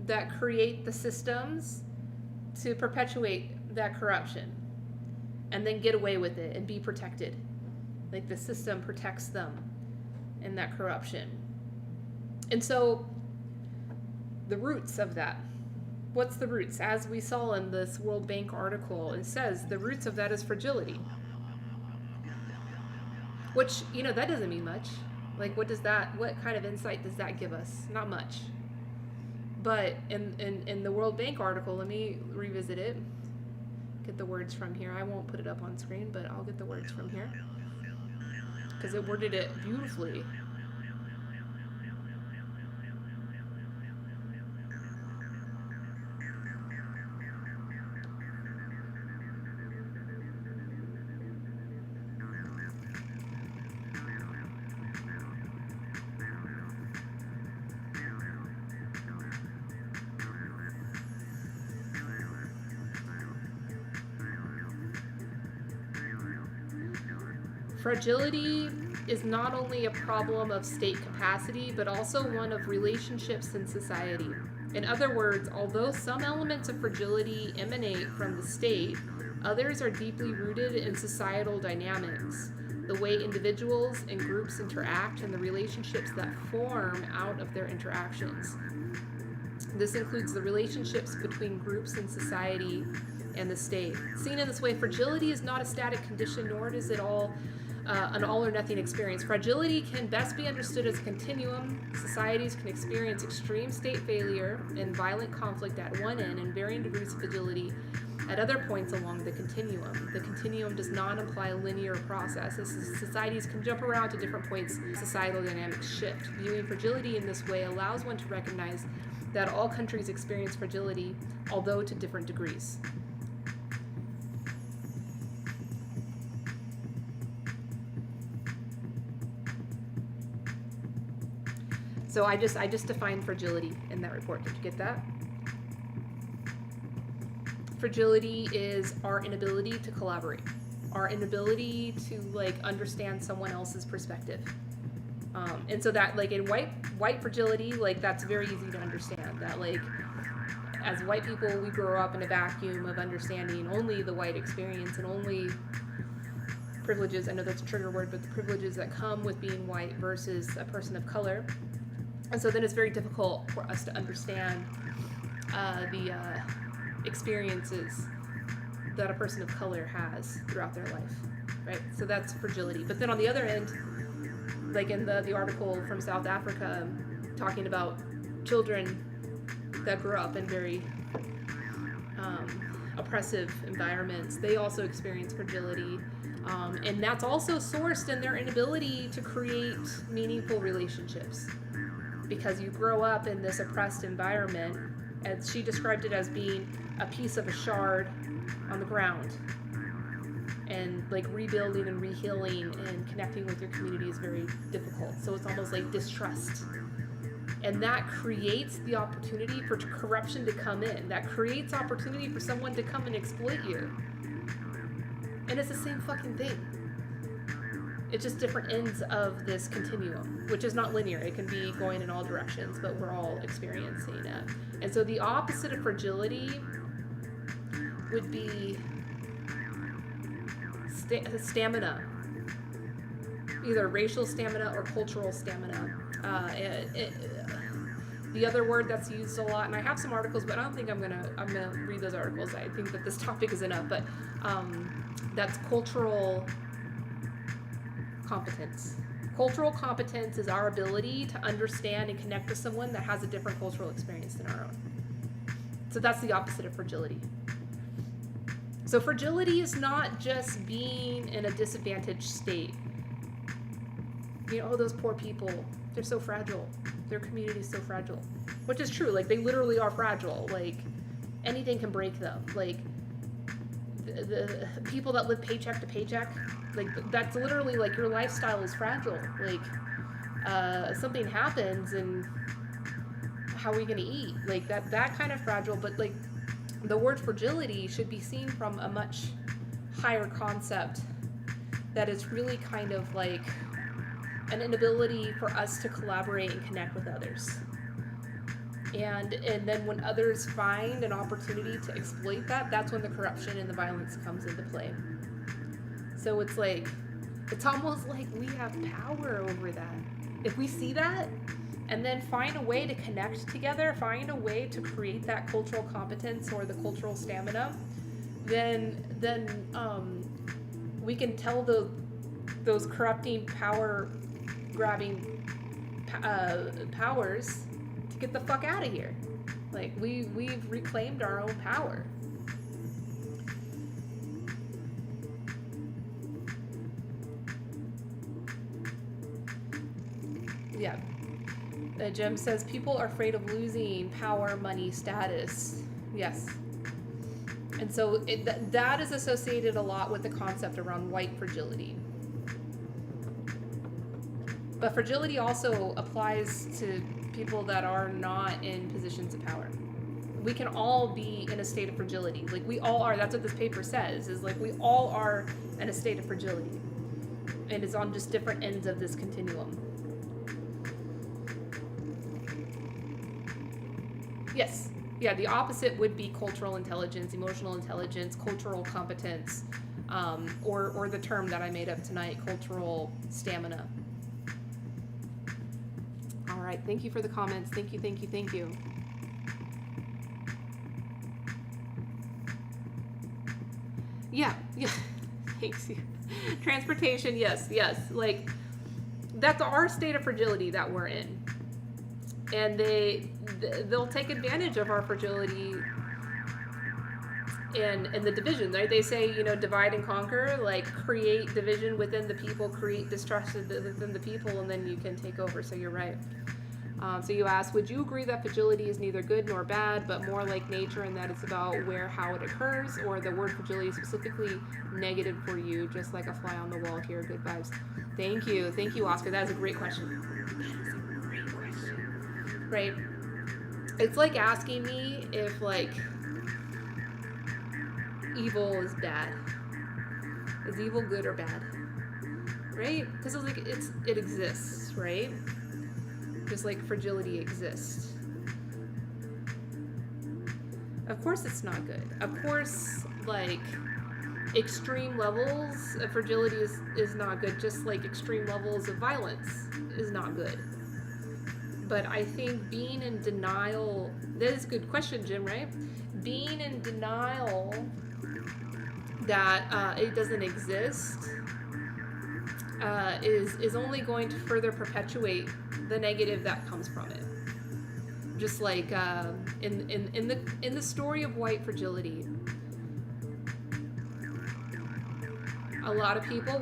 that create the systems to perpetuate that corruption and then get away with it and be protected. The system protects them in that corruption. And so the roots of that, What's the roots? As we saw in this World Bank article, it says the roots of that is fragility. Which, that doesn't mean much. Like, what kind of insight does that give us? Not much. But in the World Bank article, let me revisit it. Get the words from here. I won't put it up on screen, but I'll get the words from here. Because it worded it beautifully. Fragility is not only a problem of state capacity, but also one of relationships in society. In other words, although some elements of fragility emanate from the state, others are deeply rooted in societal dynamics, the way individuals and groups interact, and the relationships that form out of their interactions. This includes the relationships between groups in society and the state. Seen in this way, fragility is not a static condition, nor is it an all or nothing experience. Fragility can best be understood as a continuum. Societies can experience extreme state failure and violent conflict at one end and varying degrees of fragility at other points along the continuum. The continuum does not imply a linear process. Societies can jump around to different points. Societal dynamics shift. Viewing fragility in this way allows one to recognize that all countries experience fragility, although to different degrees. So I just defined fragility in that report. Did you get that? Fragility is our inability to collaborate, our inability to understand someone else's perspective. And so that in white fragility, that's very easy to understand. That as white people, we grow up in a vacuum of understanding only the white experience and only privileges. I know that's a trigger word, but the privileges that come with being white versus a person of color. And so then it's very difficult for us to understand the experiences that a person of color has throughout their life, right? So that's fragility. But then on the other end, in the article from South Africa, talking about children that grow up in very oppressive environments, they also experience fragility. And that's also sourced in their inability to create meaningful relationships. Because you grow up in this oppressed environment, and she described it as being a piece of a shard on the ground. And rebuilding and rehealing and connecting with your community is very difficult. So it's almost like distrust. And that creates the opportunity for corruption to come in. That creates opportunity for someone to come and exploit you. And it's the same fucking thing. It's just different ends of this continuum, which is not linear. It can be going in all directions, but we're all experiencing it. And so the opposite of fragility would be stamina, either racial stamina or cultural stamina. The other word that's used a lot, and I have some articles, but I don't think I'm gonna read those articles. I think that this topic is enough, but that's cultural competence. Cultural competence is our ability to understand and connect with someone that has a different cultural experience than our own. So that's the opposite of fragility. So fragility is not just being in a disadvantaged state. Those poor people, they're so fragile. Their community is so fragile. Which is true. They literally are fragile. Anything can break them. The people that live paycheck to paycheck, that's literally your lifestyle is fragile. Something happens and how are we going to eat? That kind of fragile. But the word fragility should be seen from a much higher concept that is really kind of an inability for us to collaborate and connect with others. And then when others find an opportunity to exploit that, that's when the corruption and the violence comes into play. So it's almost like we have power over that. If we see that, and then find a way to connect together, find a way to create that cultural competence or the cultural stamina, then we can tell those corrupting, power grabbing powers to get the fuck out of here. Like we've reclaimed our own power. Yeah. Jim says people are afraid of losing power, money, status. Yes. And so that is associated a lot with the concept around white fragility. But fragility also applies to people that are not in positions of power. We can all be in a state of fragility. Like we all are. That's what this paper says, is like we all are in a state of fragility. And it's on just different ends of this continuum. Yes. Yeah, the opposite would be cultural intelligence, emotional intelligence, cultural competence, or the term that I made up tonight, cultural stamina. All right, thank you for the comments. Thank you, thank you, thank you. Yeah, thanks. Transportation, yes. Like, that's our state of fragility that we're in. And they'll take advantage of our fragility and the division, right? They say, divide and conquer, like create division within the people, create distrust within the people, and then you can take over. So you're right. So you asked, would you agree that fragility is neither good nor bad, but more like nature, and that it's about how it occurs, or the word fragility is specifically negative for you, just like a fly on the wall here? Good vibes. Thank you, Oscar. That is a great question. Right? It's like asking me if, like, evil is bad. Is evil good or bad? Right? Because it's like it exists, right? Just like fragility exists. Of course it's not good. Of course, like, extreme levels of fragility is not good, just like extreme levels of violence is not good. But I think being in denial, that is a good question, Jim, right? Being in denial that it doesn't exist is only going to further perpetuate the negative that comes from it. Just like in the story of white fragility, a lot of people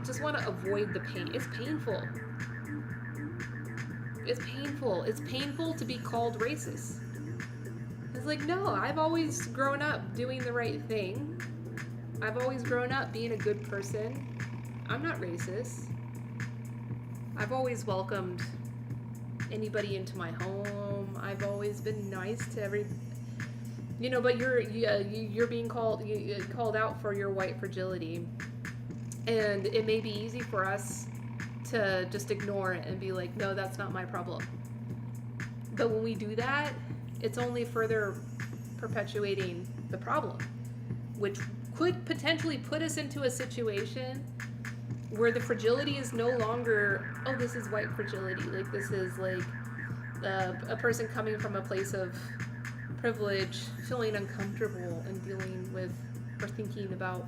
just want to avoid the pain. It's painful. It's painful to be called racist. It's like, no, I've always grown up doing the right thing. I've always grown up being a good person. I'm not racist. I've always welcomed anybody into my home. I've always been nice to but you're being called out for your white fragility. And it may be easy for us to just ignore it and be like, no, that's not my problem. But when we do that, it's only further perpetuating the problem, which could potentially put us into a situation where the fragility is no longer, oh, this is white fragility. Like, this is like a person coming from a place of privilege, feeling uncomfortable and dealing with or thinking about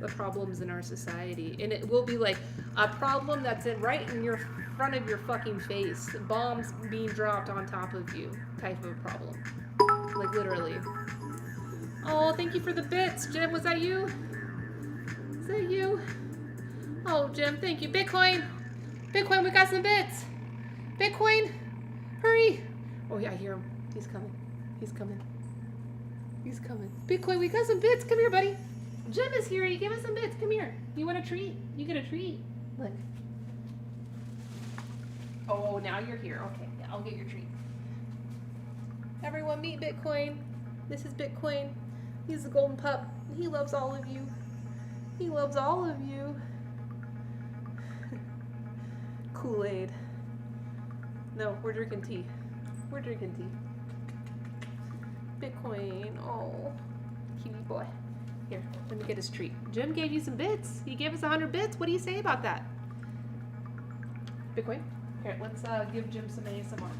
the problems in our society. And it will be like a problem that's right in your front of your fucking face, bombs being dropped on top of you type of a problem. Like, literally. Oh, thank you for the bits, Jim. Was that you? Is that you? Oh, Jim, thank you. Bitcoin, we got some bits. Bitcoin, hurry. Oh yeah, I hear him. He's coming. Bitcoin, we got some bits. Come here, buddy. Jim is here. He gave us some bits. Come here. You want a treat? You get a treat. Look. Oh, now you're here. Okay, yeah, I'll get your treat. Everyone meet Bitcoin. This is Bitcoin. He's the golden pup. He loves all of you. Kool-Aid. No, we're drinking tea. Bitcoin. Oh, cutie boy. Here, let me get his treat. Jim gave you some bits. He gave us 100 bits. What do you say about that? Bitcoin? Okay, let's give Jim some ASMR.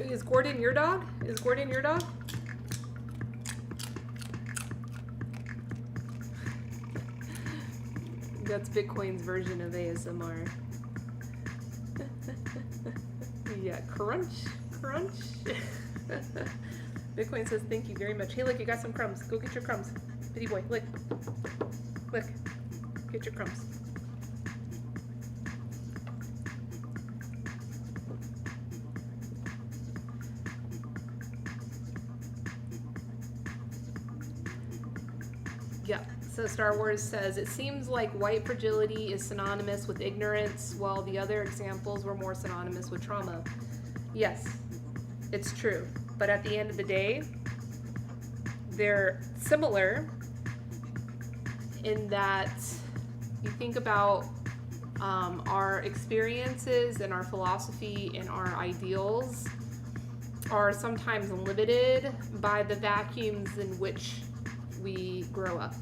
Is Gordon your dog? Is Gordon your dog? That's Bitcoin's version of ASMR. Yeah, crunch, crunch. Bitcoin says thank you very much. Hey, look, you got some crumbs. Go get your crumbs. Bitty boy, lick. Lick. Get your crumbs. Yeah, so Star Wars says, it seems like white fragility is synonymous with ignorance, while the other examples were more synonymous with trauma. Yes, it's true. But at the end of the day, they're similar in that you think about our experiences and our philosophy and our ideals are sometimes limited by the vacuums in which we grow up.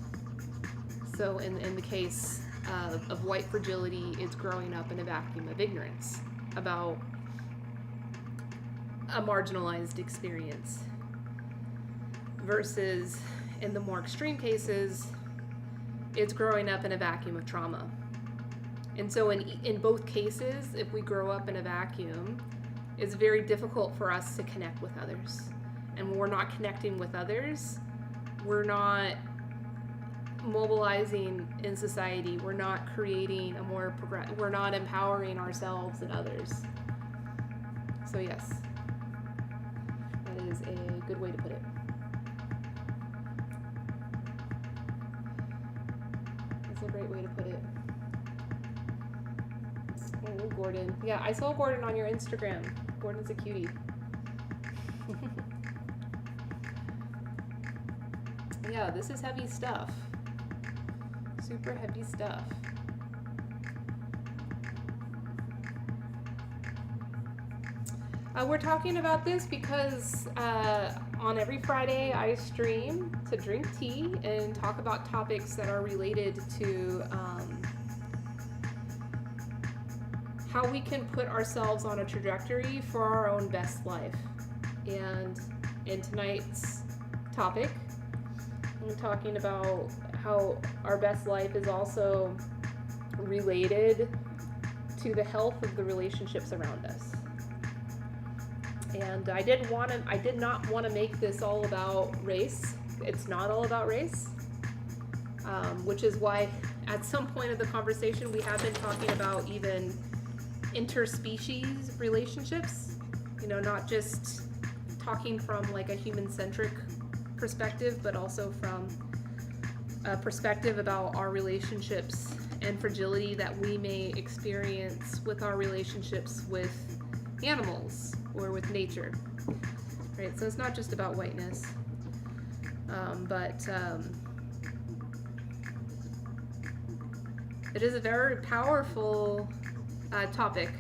So in the case of white fragility, it's growing up in a vacuum of ignorance about a marginalized experience, versus in the more extreme cases, it's growing up in a vacuum of trauma. And so in both cases, if we grow up in a vacuum, it's very difficult for us to connect with others. And when we're not connecting with others, we're not mobilizing in society. We're not creating a more we're not empowering ourselves and others. So yes, that is a good way to put it. That's a great way to put it. Oh, Gordon. Yeah, I saw Gordon on your Instagram. Gordon's a cutie. Yeah, this is heavy stuff. Super heavy stuff. We're talking about this because on every Friday I stream to drink tea and talk about topics that are related to how we can put ourselves on a trajectory for our own best life. And in tonight's topic, I'm talking about how our best life is also related to the health of the relationships around us. And I did not want to make this all about race. It's not all about race, which is why at some point of the conversation we have been talking about even interspecies relationships, not just talking from like a human-centric perspective, but also from a perspective about our relationships and fragility that we may experience with our relationships with animals or with nature, right? So it's not just about whiteness, but it is a very powerful topic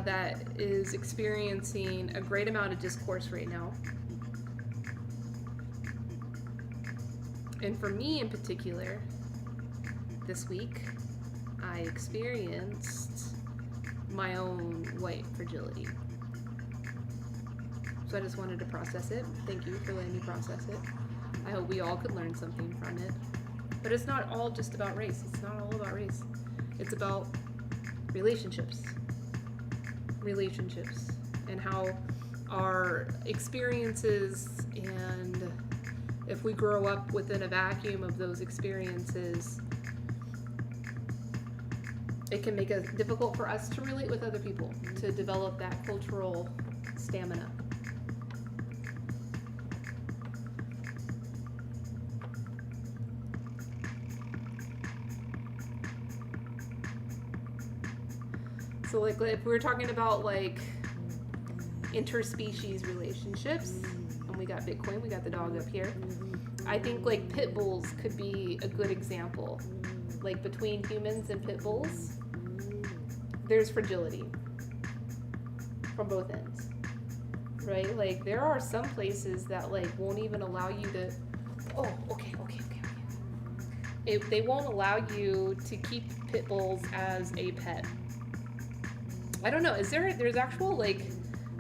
that is experiencing a great amount of discourse right now. And for me in particular, this week, I experienced my own white fragility. So I just wanted to process it. Thank you for letting me process it. I hope we all could learn something from it. But it's not all just about race. It's not all about race. It's about relationships. Relationships. And how our experiences, and if we grow up within a vacuum of those experiences, it can make it difficult for us to relate with other people, to develop that cultural stamina. So like if we were talking about like interspecies relationships. And we got Bitcoin, we got the dog up here. I think like pit bulls could be a good example. Like between humans and pit bulls, there's fragility from both ends, right? Like there are some places that like won't even allow you to, okay. They won't allow you to keep pit bulls as a pet. I don't know, there's actual like,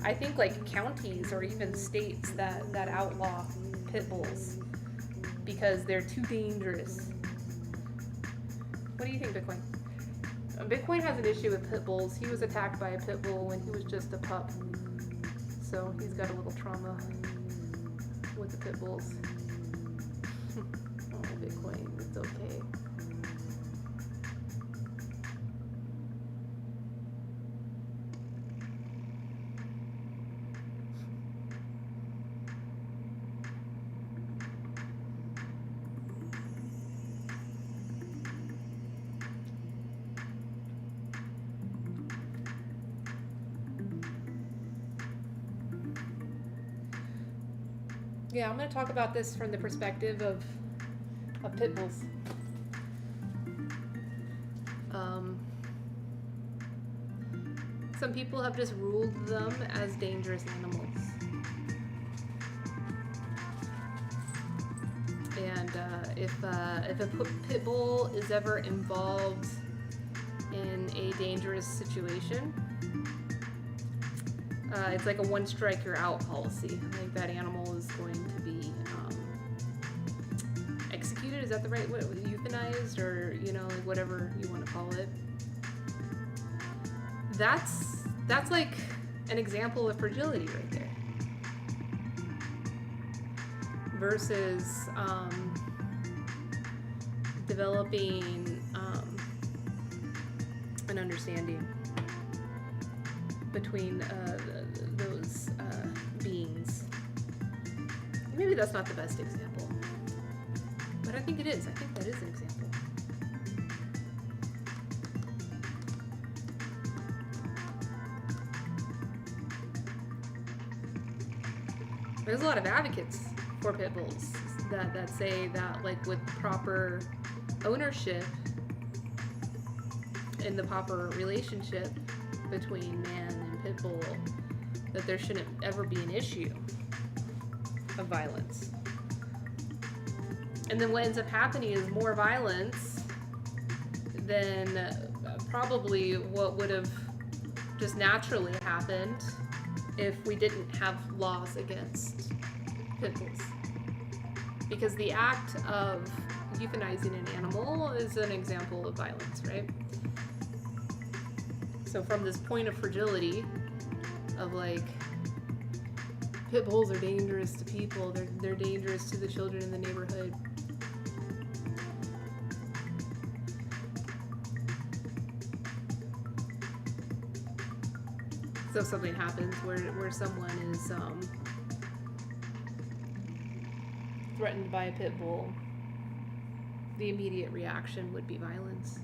I think like counties or even states that outlaw pit bulls because they're too dangerous. What do you think, Bitcoin? Bitcoin has an issue with pit bulls. He was attacked by a pit bull when he was just a pup. So he's got a little trauma with the pit bulls. Oh, Bitcoin, it's okay. Yeah, I'm going to talk about this from the perspective of pit bulls. Some people have just ruled them as dangerous animals. And if a pit bull is ever involved in a dangerous situation, it's like a one strike you're out policy. Like that animal is going to be executed. Is that the right word? Euthanized, or like whatever you want to call it. That's like an example of fragility right there. Versus developing an understanding between those beings. Maybe that's not the best example, but I think it is. I think that is an example. There's a lot of advocates for pit bulls that say that like with proper ownership and the proper relationship between man and pit bull, that there shouldn't ever be an issue of violence. And then what ends up happening is more violence than probably what would have just naturally happened if we didn't have laws against pit bulls. Because the act of euthanizing an animal is an example of violence, right? So from this point of fragility, of like, pit bulls are dangerous to people, they're dangerous to the children in the neighborhood. So if something happens where someone is threatened by a pit bull, the immediate reaction would be violence.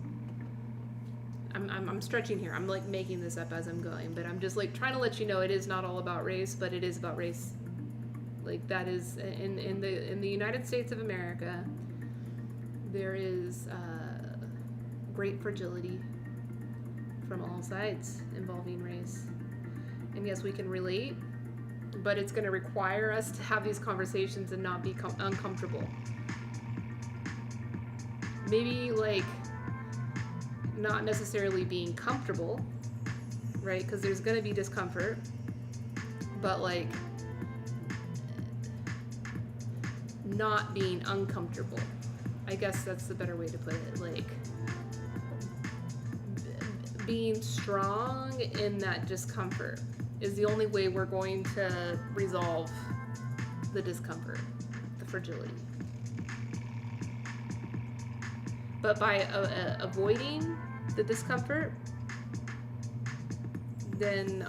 I'm stretching here. I'm like making this up as I'm going, but I'm just like trying to let you know it is not all about race, but it is about race. Like that is in the United States of America, there is great fragility from all sides involving race. And yes, we can relate, but it's going to require us to have these conversations and not be uncomfortable. Maybe like not necessarily being comfortable, right? Because there's going to be discomfort, but like not being uncomfortable. I guess that's the better way to put it. Like being strong in that discomfort is the only way we're going to resolve the discomfort, the fragility. But by avoiding the discomfort, then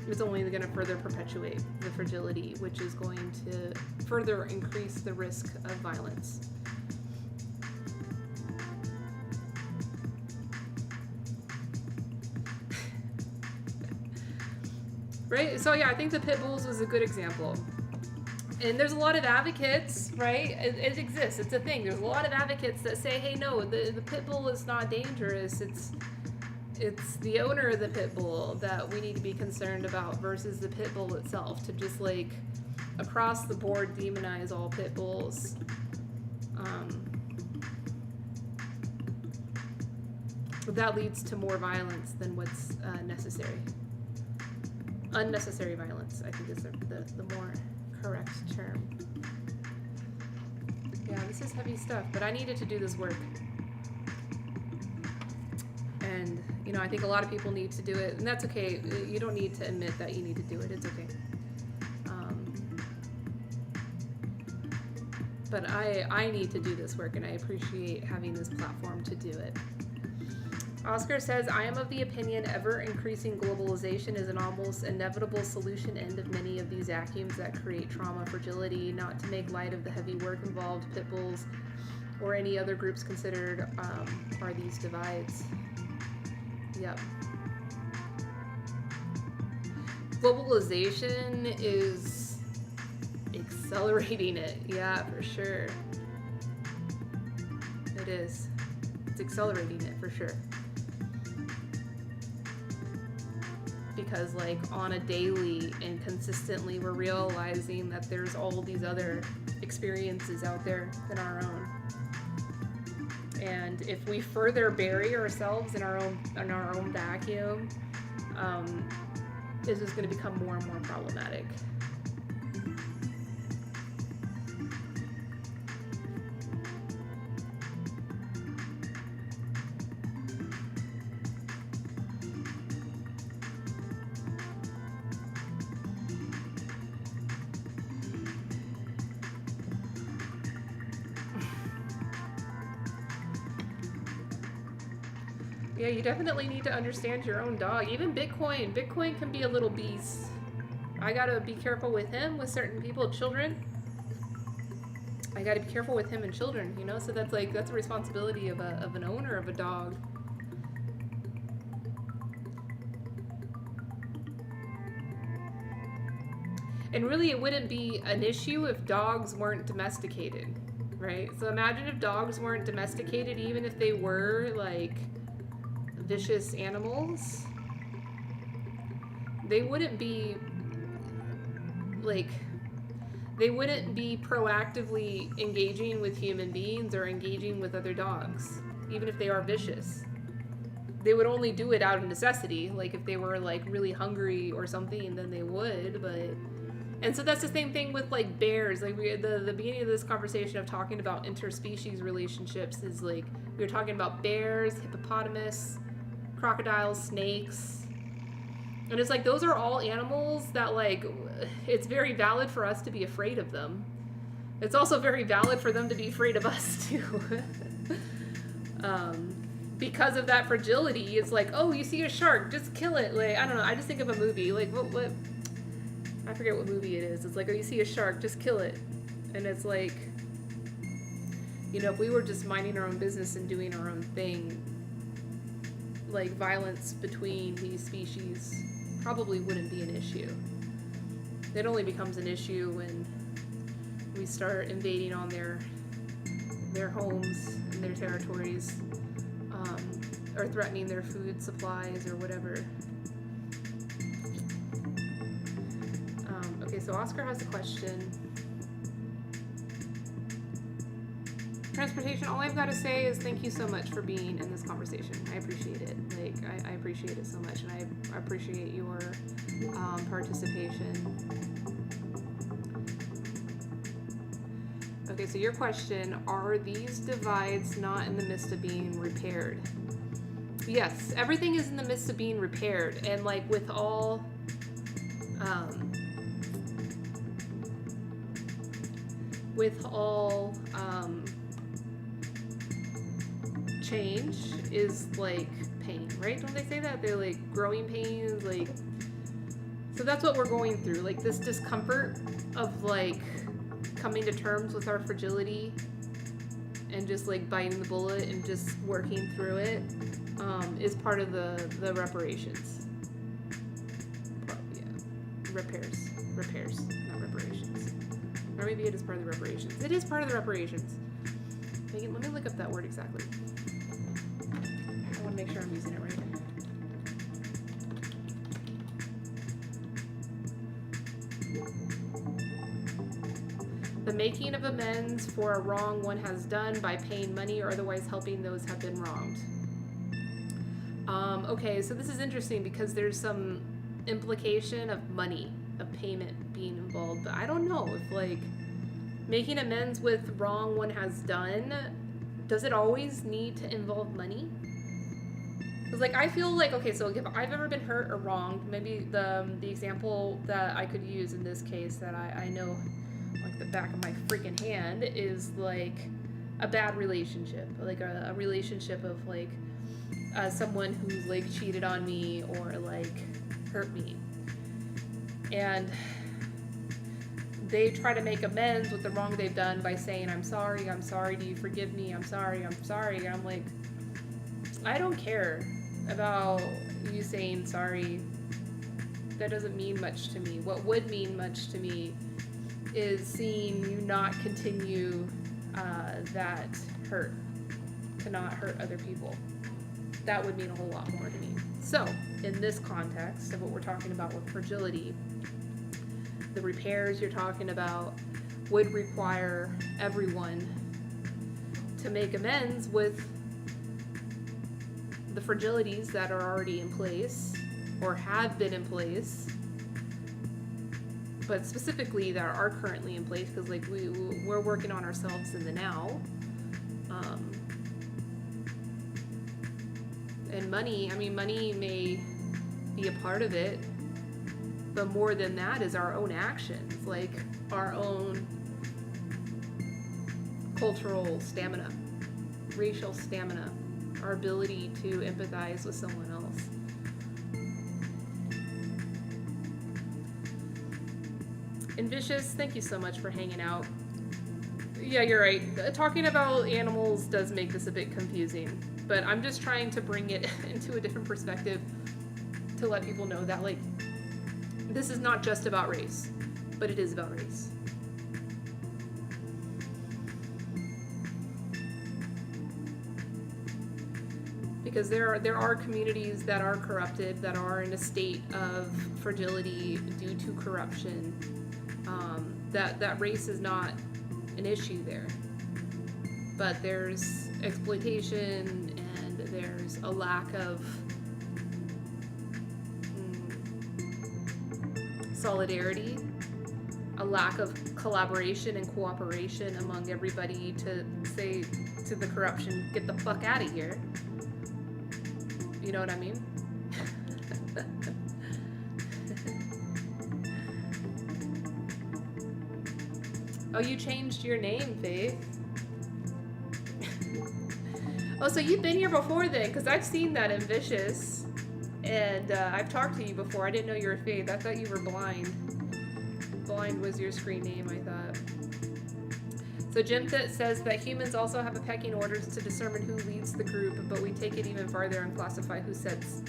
it's only going to further perpetuate the fragility, which is going to further increase the risk of violence. right? So yeah, I think the pit bulls was a good example. And there's a lot of advocates, right? It exists. It's a thing. There's a lot of advocates that say, hey, no, the pit bull is not dangerous. It's the owner of the pit bull that we need to be concerned about versus the pit bull itself. To just like across the board demonize all pit bulls. That leads to more violence than what's necessary. Unnecessary violence, I think, is the more correct term. Yeah, this is heavy stuff, but I needed to do this work. And, you know, I think a lot of people need to do it, and that's okay. You don't need to admit that you need to do it. It's okay. But I need to do this work, and I appreciate having this platform to do it. Oscar says, I am of the opinion ever-increasing globalization is an almost inevitable solution end of many of these vacuums that create trauma, fragility, not to make light of the heavy work involved, pit bulls, or any other groups considered are these divides. Yep. Globalization is accelerating it. Yeah, for sure. It is. It's accelerating it for sure. Because like on a daily and consistently we're realizing that there's all these other experiences out there than our own. And if we further bury ourselves in our own vacuum, this is going to become more and more problematic. Yeah, you definitely need to understand your own dog. Even Bitcoin. Bitcoin can be a little beast. I gotta be careful with him, with certain people, children. I gotta be careful with him and children, you know? So that's a responsibility of an owner of a dog. And really, it wouldn't be an issue if dogs weren't domesticated, right? So imagine if dogs weren't domesticated, even if they were like vicious animals, they wouldn't be proactively engaging with human beings or engaging with other dogs, even if they are vicious. They would only do it out of necessity. Like if they were like really hungry or something, then they would, but... And so that's the same thing with like bears. Like the beginning of this conversation of talking about interspecies relationships is like, we were talking about bears, hippopotamus, crocodiles, snakes. And it's like, those are all animals that like, it's very valid for us to be afraid of them. It's also very valid for them to be afraid of us too. Because of that fragility, it's like, oh, you see a shark, just kill it. Like, I don't know, I just think of a movie, like what I forget what movie it is. It's like, oh, you see a shark, just kill it. And it's like, you know, if we were just minding our own business and doing our own thing, like violence between these species probably wouldn't be an issue. It only becomes an issue when we start invading on their homes and their territories, or threatening their food supplies or whatever. Okay, so Oscar has a question. Transportation, all I've got to say is thank you so much for being in this conversation. I appreciate it. Like, I appreciate it so much, and I appreciate your participation. Okay, so your question, are these divides not in the midst of being repaired? Yes, everything is in the midst of being repaired, and like with all change is like pain, right? Don't they say that? They're like growing pains, like, so that's what we're going through, like this discomfort of like coming to terms with our fragility and just like biting the bullet and just working through it, is part of the reparations. Yeah. repairs, not reparations. Or maybe it is part of the reparations. It is part of the reparations. Megan, let me look up that word exactly. I want to make sure I'm using it right. The making of amends for a wrong one has done by paying money or otherwise helping those have been wronged. Okay, so this is interesting because there's some implication of money, of payment being involved, but I don't know if, like, making amends with wrong one has done, does it always need to involve money? Because, like, I feel like, okay, so if I've ever been hurt or wronged, maybe the example that I could use in this case that I know like the back of my freaking hand is like a bad relationship, like a relationship of like someone who's like cheated on me or like hurt me, and they try to make amends with the wrong they've done by saying I'm sorry, do you forgive me, I'm sorry, and I'm like, I don't care about you saying sorry. That doesn't mean much to me. What would mean much to me is seeing you not continue that hurt, to not hurt other people. That would mean a whole lot more to me. So, in this context of what we're talking about with fragility, the repairs you're talking about would require everyone to make amends with the fragilities that are already in place or have been in place, but specifically that are currently in place, because like we're working on ourselves in the now. And money may be a part of it, but more than that is our own actions, like our own cultural stamina, racial stamina, our ability to empathize with someone else. And Vicious, thank you so much for hanging out. Yeah, you're right. Talking about animals does make this a bit confusing, but I'm just trying to bring it into a different perspective to let people know that, like, this is not just about race, but it is about race. Because there are communities that are corrupted, that are in a state of fragility due to corruption. That race is not an issue there, but there's exploitation and there's a lack of solidarity, a lack of collaboration and cooperation among everybody to say to the corruption, get the fuck out of here. You know what I mean? Oh, you changed your name, Faith. Oh, so you've been here before then, because I've seen that in Vicious. And I've talked to you before. I didn't know you were Faith. I thought you were Blind. Blind was your screen name, I thought. So Jim says that humans also have a pecking order to determine who leads the group, but we take it even farther and classify who sets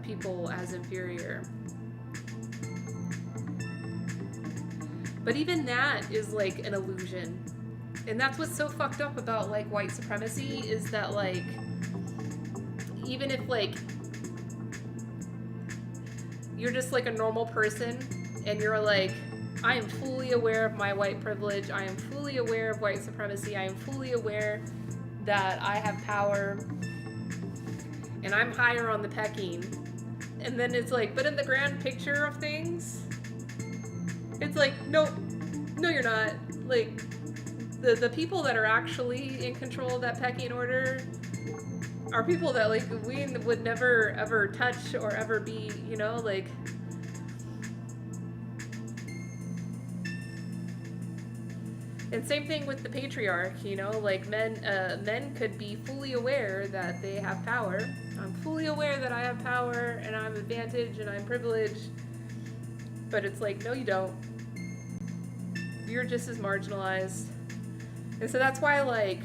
people as inferior. But even that is like an illusion. And that's what's so fucked up about like white supremacy, is that like, even if like you're just like a normal person and you're like, I am fully aware of my white privilege, I am fully aware of white supremacy, I am fully aware that I have power and I'm higher on the pecking. And then it's like, but in the grand picture of things, it's like, no, you're not. Like, the people that are actually in control of that pecking order are people that, like, we would never, ever touch or ever be, you know, like... And same thing with the patriarch, you know, like men could be fully aware that they have power. I'm fully aware that I have power and I'm advantaged and I'm privileged. But it's like, no, you don't. You're just as marginalized. And so that's why, like,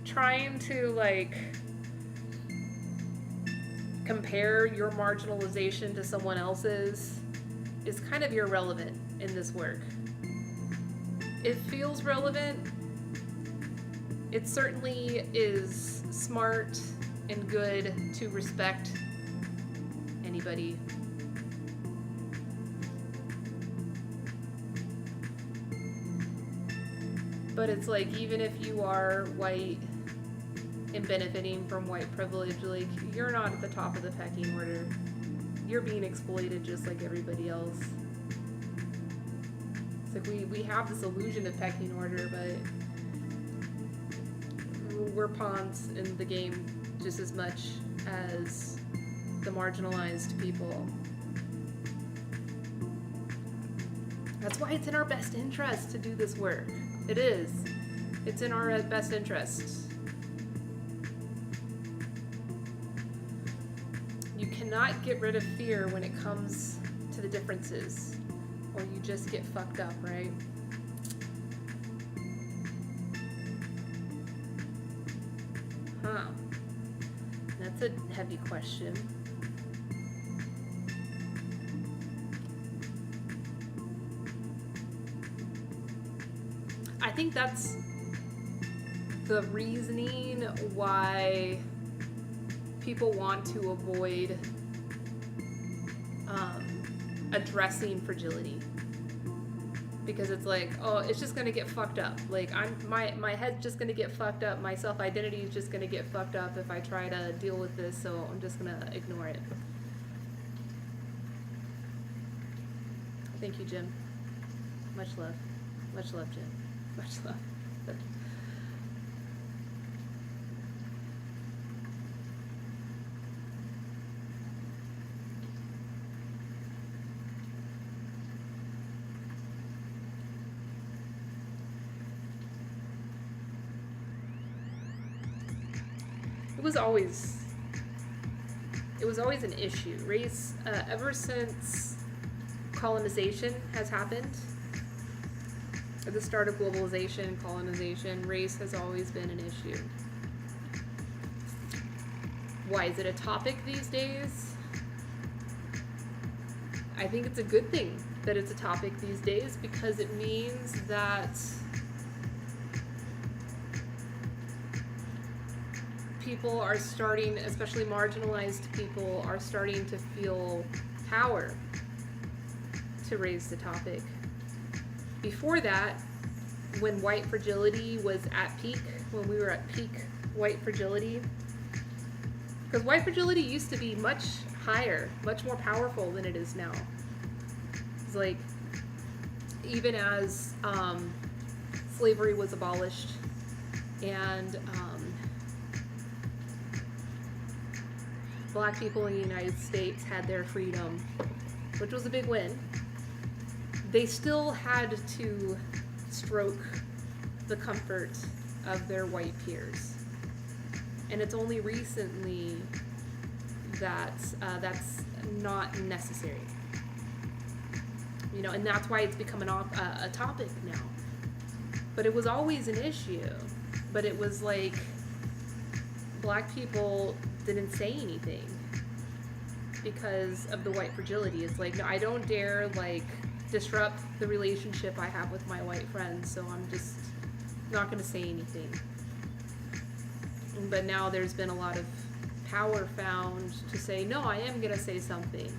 trying to, like, compare your marginalization to someone else's is kind of irrelevant in this work. It feels relevant. It certainly is smart and good to respect anybody. But it's like, even if you are white and benefiting from white privilege, like, you're not at the top of the pecking order. You're being exploited just like everybody else. It's like we have this illusion of pecking order, but we're pawns in the game just as much as the marginalized people. That's why it's in our best interest to do this work. It is. It's in our best interest. You cannot get rid of fear when it comes to the differences, or you just get fucked up, right? Huh. That's a heavy question. I think that's the reasoning why people want to avoid addressing fragility, because it's like, oh, it's just gonna get fucked up. Like, my head's just gonna get fucked up. My self-identity is just gonna get fucked up if I try to deal with this. So I'm just gonna ignore it. Thank you, Jim. Much love, Jim. Much love. It was always an issue. Race, ever since colonization has happened, at the start of globalization, colonization, race has always been an issue. Why is it a topic these days? I think it's a good thing that it's a topic these days, because it means that people are starting, especially marginalized people, are starting to feel power to raise the topic. Before that, when white fragility was at peak, when we were at peak white fragility, because white fragility used to be much higher, much more powerful than it is now. It's like, even as slavery was abolished and Black people in the United States had their freedom, which was a big win, they still had to stroke the comfort of their white peers. And it's only recently that that's not necessary. You know, and that's why it's become a topic now. But it was always an issue. But it was like, Black people didn't say anything because of the white fragility. It's like, no, I don't dare, like, disrupt the relationship I have with my white friends, so I'm just not going to say anything. But now there's been a lot of power found to say, no, I am going to say something.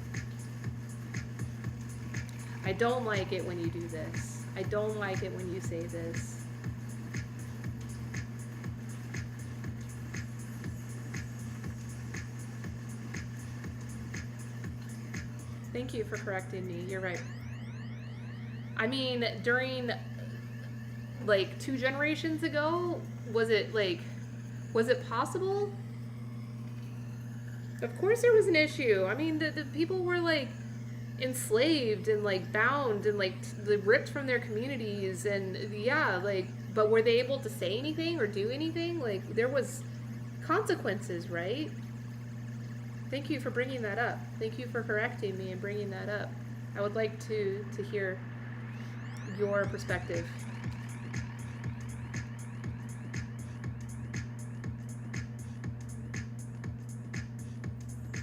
I don't like it when you do this. I don't like it when you say this. Thank you for correcting me. You're right. I mean, during, like, 2 generations ago, was it possible? Of course there was an issue. I mean, the people were, like, enslaved and, like, bound and, like, ripped from their communities, and, yeah, like, but were they able to say anything or do anything? Like, there was consequences, right? Thank you for bringing that up. Thank you for correcting me and bringing that up. I would like to hear your perspective.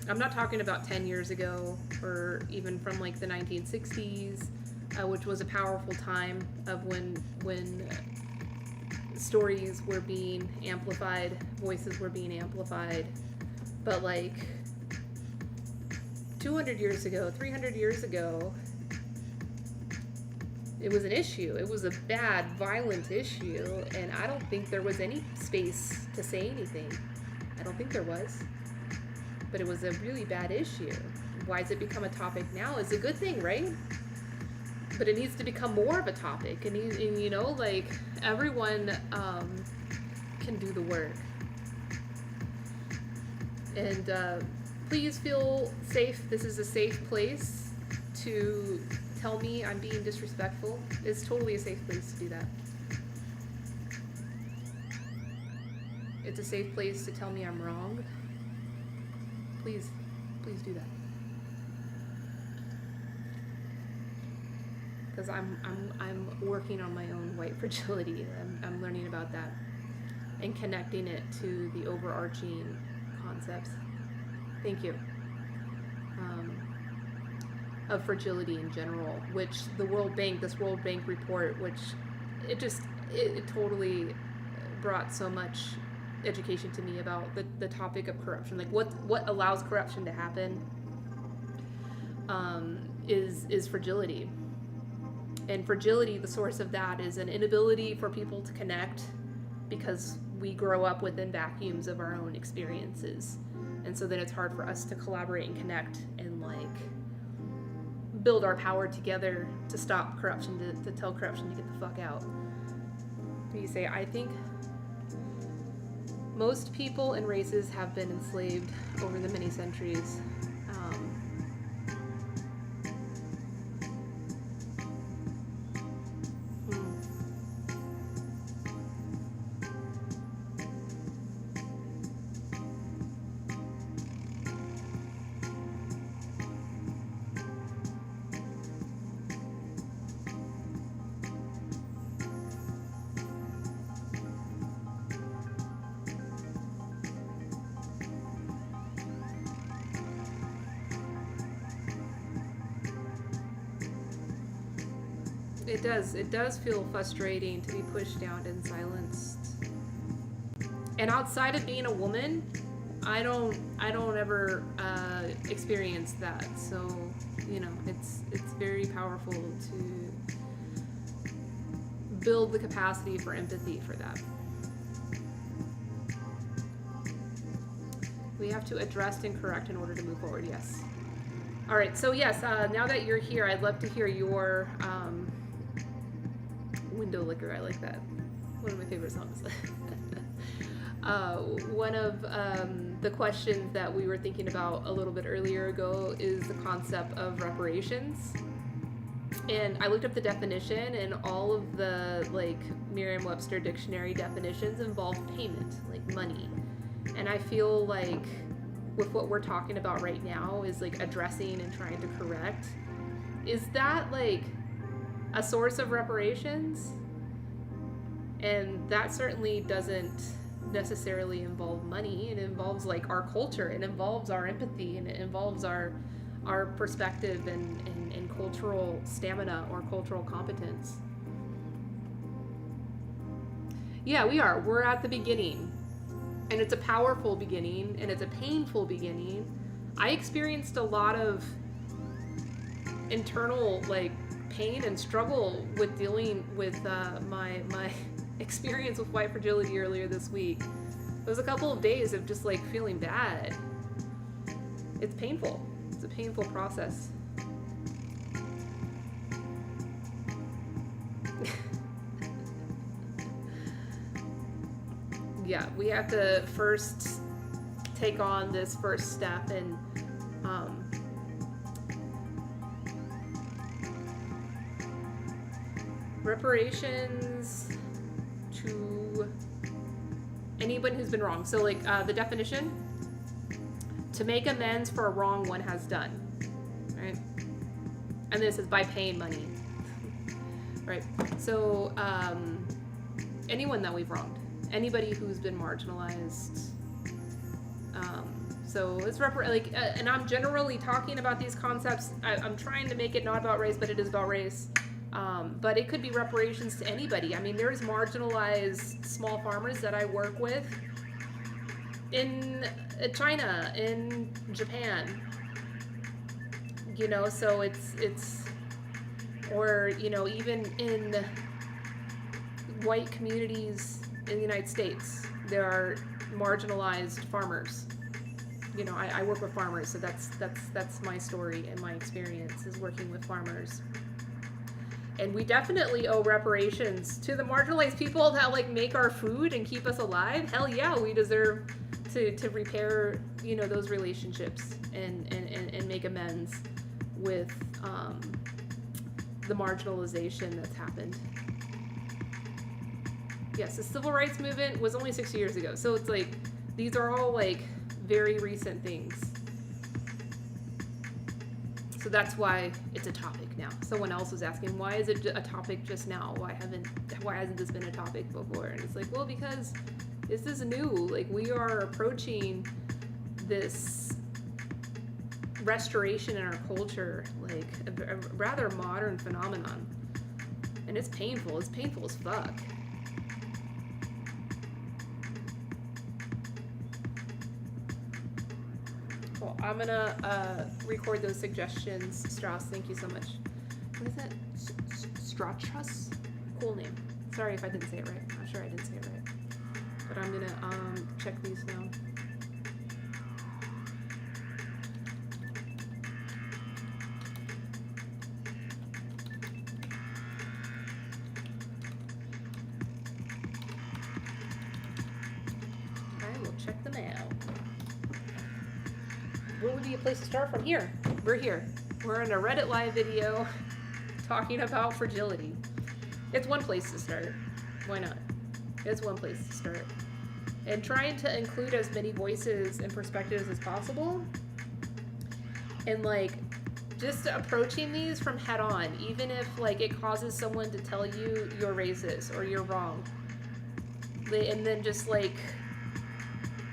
I'm not talking about 10 years ago or even from like the 1960s, which was a powerful time of when stories were being amplified, voices were being amplified. But like 200 years ago, 300 years ago, it was an issue. It was a bad, violent issue, and I don't think there was any space to say anything. I don't think there was. But it was a really bad issue. Why has it become a topic now? It's a good thing, right? But it needs to become more of a topic. And you know, like, everyone can do the work. And please feel safe. This is a safe place to tell me I'm being disrespectful. It's totally a safe place to do that. It's a safe place to tell me I'm wrong. Please do that. Because I'm working on my own white fragility. I'm learning about that and connecting it to the overarching concepts. Thank you. Of fragility in general, which the World Bank, this World Bank report, which it totally brought so much education to me about the topic of corruption. Like what allows corruption to happen is fragility. And fragility, the source of that is an inability for people to connect because we grow up within vacuums of our own experiences. And so then it's hard for us to collaborate and connect and like build our power together to stop corruption, to tell corruption to get the fuck out. You say, I think most people and races have been enslaved over the many centuries. It does feel frustrating to be pushed down and silenced. And outside of being a woman, I don't ever experience that. So, you know, it's very powerful to build the capacity for empathy for that. We have to address and correct in order to move forward. Yes. All right. So yes, now that you're here, I'd love to hear your window liquor. I like that. One of my favorite songs. One of the questions that we were thinking about a little bit earlier ago is the concept of reparations. And I looked up the definition, and all of the like Merriam-Webster dictionary definitions involve payment, like money. And I feel like with what we're talking about right now is like addressing and trying to correct. Is that like a source of reparations? And that certainly doesn't necessarily involve money. It involves like our culture, it involves our empathy, and it involves our perspective and cultural stamina or cultural competence. Yeah, we're at the beginning, and it's a powerful beginning, and it's a painful beginning. I experienced a lot of internal like pain and struggle with dealing with my experience with white fragility earlier this week. It was a couple of days of just like feeling bad. It's painful. It's a painful process. Yeah, we have to first take on this first step and reparations to anyone who's been wrong. So like the definition, to make amends for a wrong one has done, right? And this is by paying money, right? So anyone that we've wronged, anybody who's been marginalized, So it's and I'm generally talking about these concepts. I'm trying to make it not about race, but it is about race. But it could be reparations to anybody. I mean, there's marginalized small farmers that I work with in China, in Japan. You know, so it's or you know, even in white communities in the United States, there are marginalized farmers. You know, I work with farmers, so that's my story and my experience is working with farmers. And we definitely owe reparations to the marginalized people that like make our food and keep us alive. Hell yeah, we deserve to repair, you know, those relationships and make amends with the marginalization that's happened. Yes, the civil rights movement was only 6 years ago, so it's like these are all like very recent things. So that's why it's a topic now. Someone else was asking, why is it a topic just now? Why hasn't this been a topic before? And it's like, well, because this is new. Like, we are approaching this restoration in our culture, like a rather modern phenomenon. And it's painful. It's painful as fuck. Cool. I'm gonna record those suggestions. Strauss, thank you so much. What is that? Strauss? Cool name. Sorry if I didn't say it right. I'm sure I didn't say it right. But I'm gonna check these now. I will check them out. What would be a place to start from? Here? We're here. We're in a Reddit live video talking about fragility. It's one place to start. Why not? It's one place to start. And trying to include as many voices and perspectives as possible. And like just approaching these from head on, even if like it causes someone to tell you you're racist or you're wrong. And then just like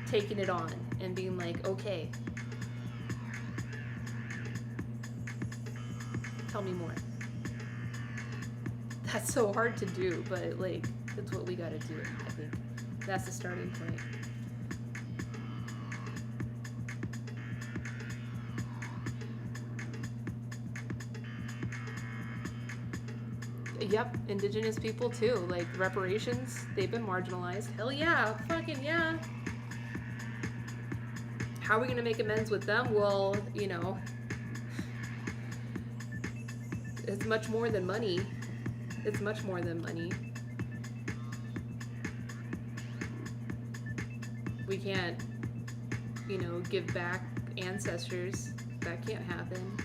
taking it on and being like, okay, tell me more. That's so hard to do, but like that's what we gotta do, I think. That's the starting point. Yep, indigenous people too. Like reparations, they've been marginalized. Hell yeah, fucking yeah. How are we gonna make amends with them? Well, you know, it's much more than money. It's much more than money. We can't, you know, give back ancestors. That can't happen.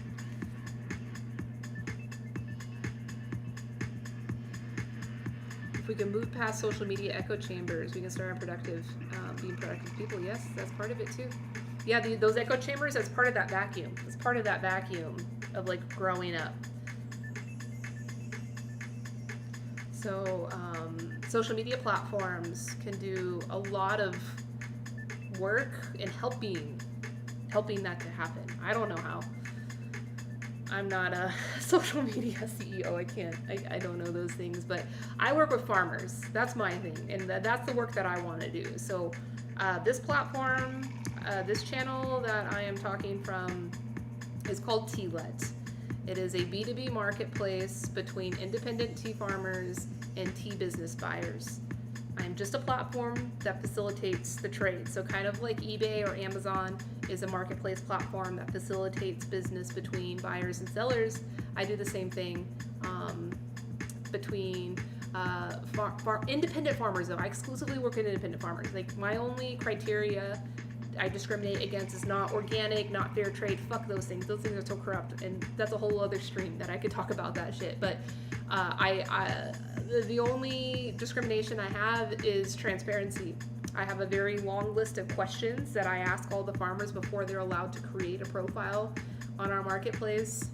If we can move past social media echo chambers, we can start being productive people. Yes, that's part of it too. Yeah, those echo chambers, that's part of that vacuum. It's part of that vacuum of like growing up. So social media platforms can do a lot of work in helping that to happen. I don't know how. I'm not a social media CEO. I don't know those things, but I work with farmers. That's my thing, and that's the work that I want to do. So this platform, this channel that I am talking from is called Tea-Let. It is a B2B marketplace between independent tea farmers and tea business buyers. I'm just a platform that facilitates the trade. So kind of like eBay or Amazon is a marketplace platform that facilitates business between buyers and sellers. I do the same thing between independent farmers though. I exclusively work with independent farmers. Like my only criteria I discriminate against is not organic, not fair trade. Fuck those things. Those things are so corrupt, and that's a whole other stream that I could talk about that shit. But the only discrimination I have is transparency. I have a very long list of questions that I ask all the farmers before they're allowed to create a profile on our marketplace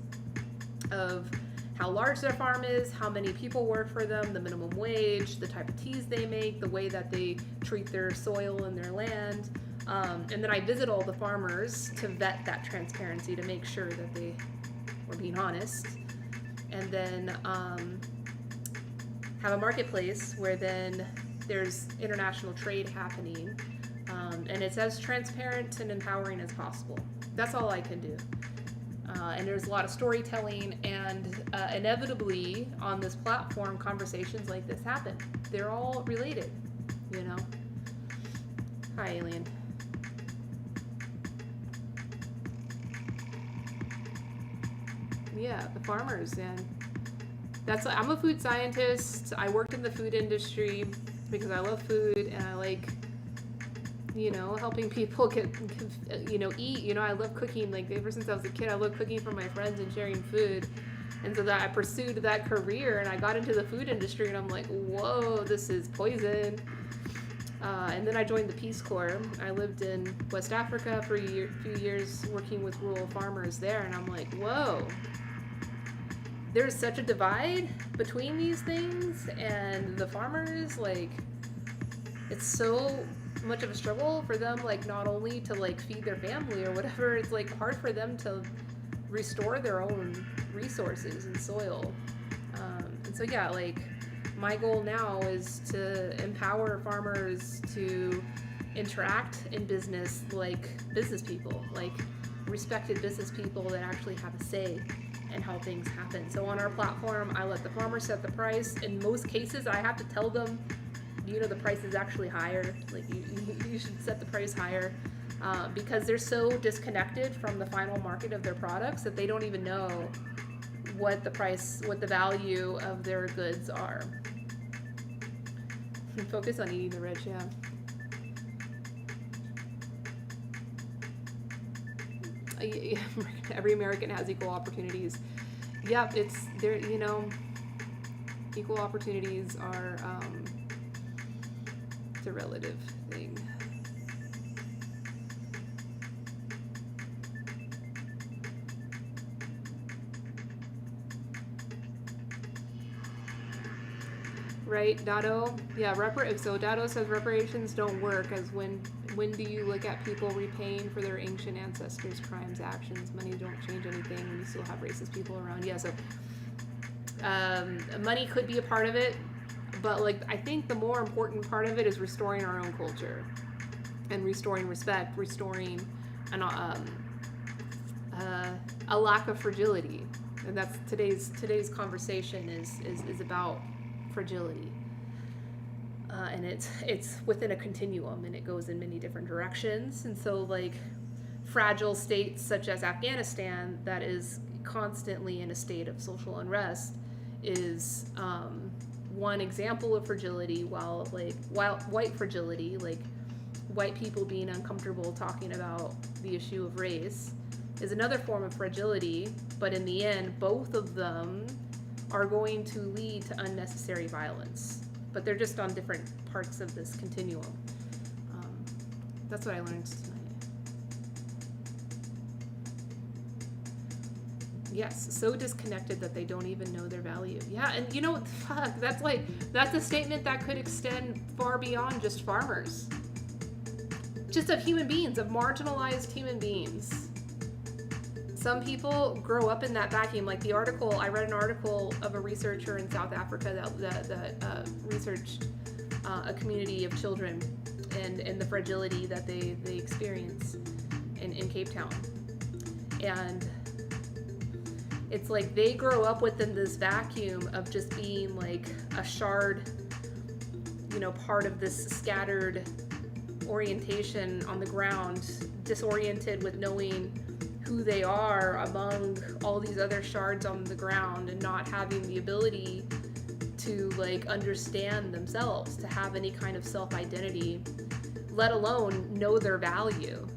of how large their farm is, how many people work for them, the minimum wage, the type of teas they make, the way that they treat their soil and their land. And then I visit all the farmers to vet that transparency to make sure that they were being honest. And then have a marketplace where then there's international trade happening, and it's as transparent and empowering as possible. That's all I can do. And there's a lot of storytelling, and inevitably on this platform, conversations like this happen. They're all related, you know. Hi, Alien. Yeah, the farmers, and I'm a food scientist. I worked in the food industry because I love food and I like, helping people get eat. I love cooking. Like ever since I was a kid, I love cooking for my friends and sharing food. And so that I pursued that career and I got into the food industry and I'm like, whoa, this is poison. And then I joined the Peace Corps. I lived in West Africa for a few years working with rural farmers there, and I'm like, whoa, there's such a divide between these things and the farmers. Like, it's so much of a struggle for them, like not only to like feed their family or whatever, it's like hard for them to restore their own resources and soil. And so yeah, like my goal now is to empower farmers to interact in business like business people, like respected business people that actually have a say in how things happen. So on our platform, I let the farmer set the price. In most cases, I have to tell them, the price is actually higher. Like you should set the price higher, because they're so disconnected from the final market of their products that they don't even know what the value of their goods are. Focus on eating the rich, yeah. Every American has equal opportunities. Yep, it's there. Equal opportunities are it's a relative thing. Right, Dado? Yeah, so Dado says reparations don't work, as when do you look at people repaying for their ancient ancestors' crimes, actions? Money don't change anything when you still have racist people around. Yeah, so money could be a part of it, but like I think the more important part of it is restoring our own culture and restoring respect, restoring a lack of fragility, and that's today's conversation is about fragility, and it's within a continuum and it goes in many different directions. And so like fragile states such as Afghanistan that is constantly in a state of social unrest is one example of fragility, while white fragility, like white people being uncomfortable talking about the issue of race, is another form of fragility. But in the end, both of them are going to lead to unnecessary violence, but they're just on different parts of this continuum. That's what I learned tonight. Yes, so disconnected that they don't even know their value. Yeah, and fuck, that's a statement that could extend far beyond just farmers. Just of human beings, of marginalized human beings. Some people grow up in that vacuum. Like I read an article of a researcher in South Africa that researched a community of children and the fragility that they experience in Cape Town. And it's like they grow up within this vacuum of just being like a shard, part of this scattered orientation on the ground, disoriented with knowing who they are among all these other shards on the ground, and not having the ability to like understand themselves, to have any kind of self-identity, let alone know their value.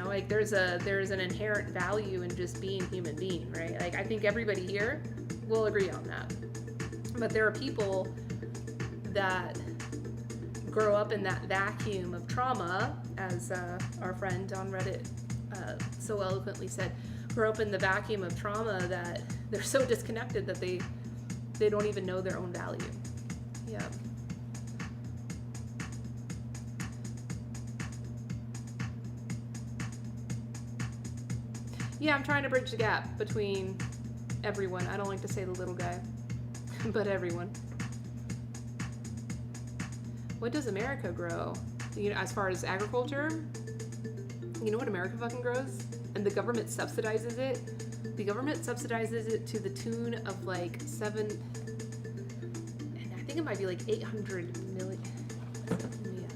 Like there's an inherent value in just being human being, right? Like I think everybody here will agree on that. But there are people that grow up in that vacuum of trauma, as our friend on Reddit so eloquently said, grow up in the vacuum of trauma that they're so disconnected that they don't even know their own value. Yeah. Yeah, I'm trying to bridge the gap between everyone. I don't like to say the little guy, but everyone. What does America grow? You know, as far as agriculture, you know what America fucking grows? And the government subsidizes it. The government subsidizes it to the tune of like and I think it might be like 800 million. Yeah.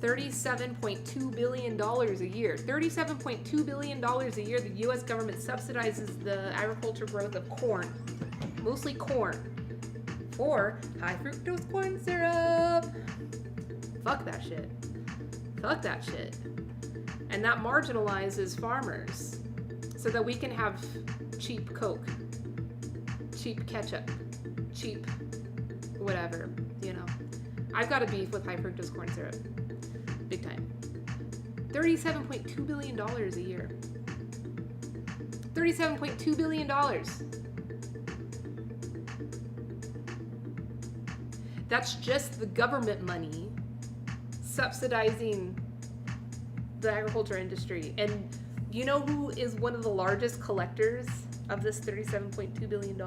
$37.2 billion a year. $37.2 billion a year. The U.S. government subsidizes the agriculture growth of corn, mostly corn, for high fructose corn syrup. Fuck that shit. Fuck that shit. And that marginalizes farmers so that we can have cheap Coke, cheap ketchup, cheap whatever, you know. I've got a beef with high fructose corn syrup. Big time. $37.2 billion a year. $37.2 billion. That's just the government money subsidizing the agriculture industry. And you know who is one of the largest collectors of this $37.2 billion?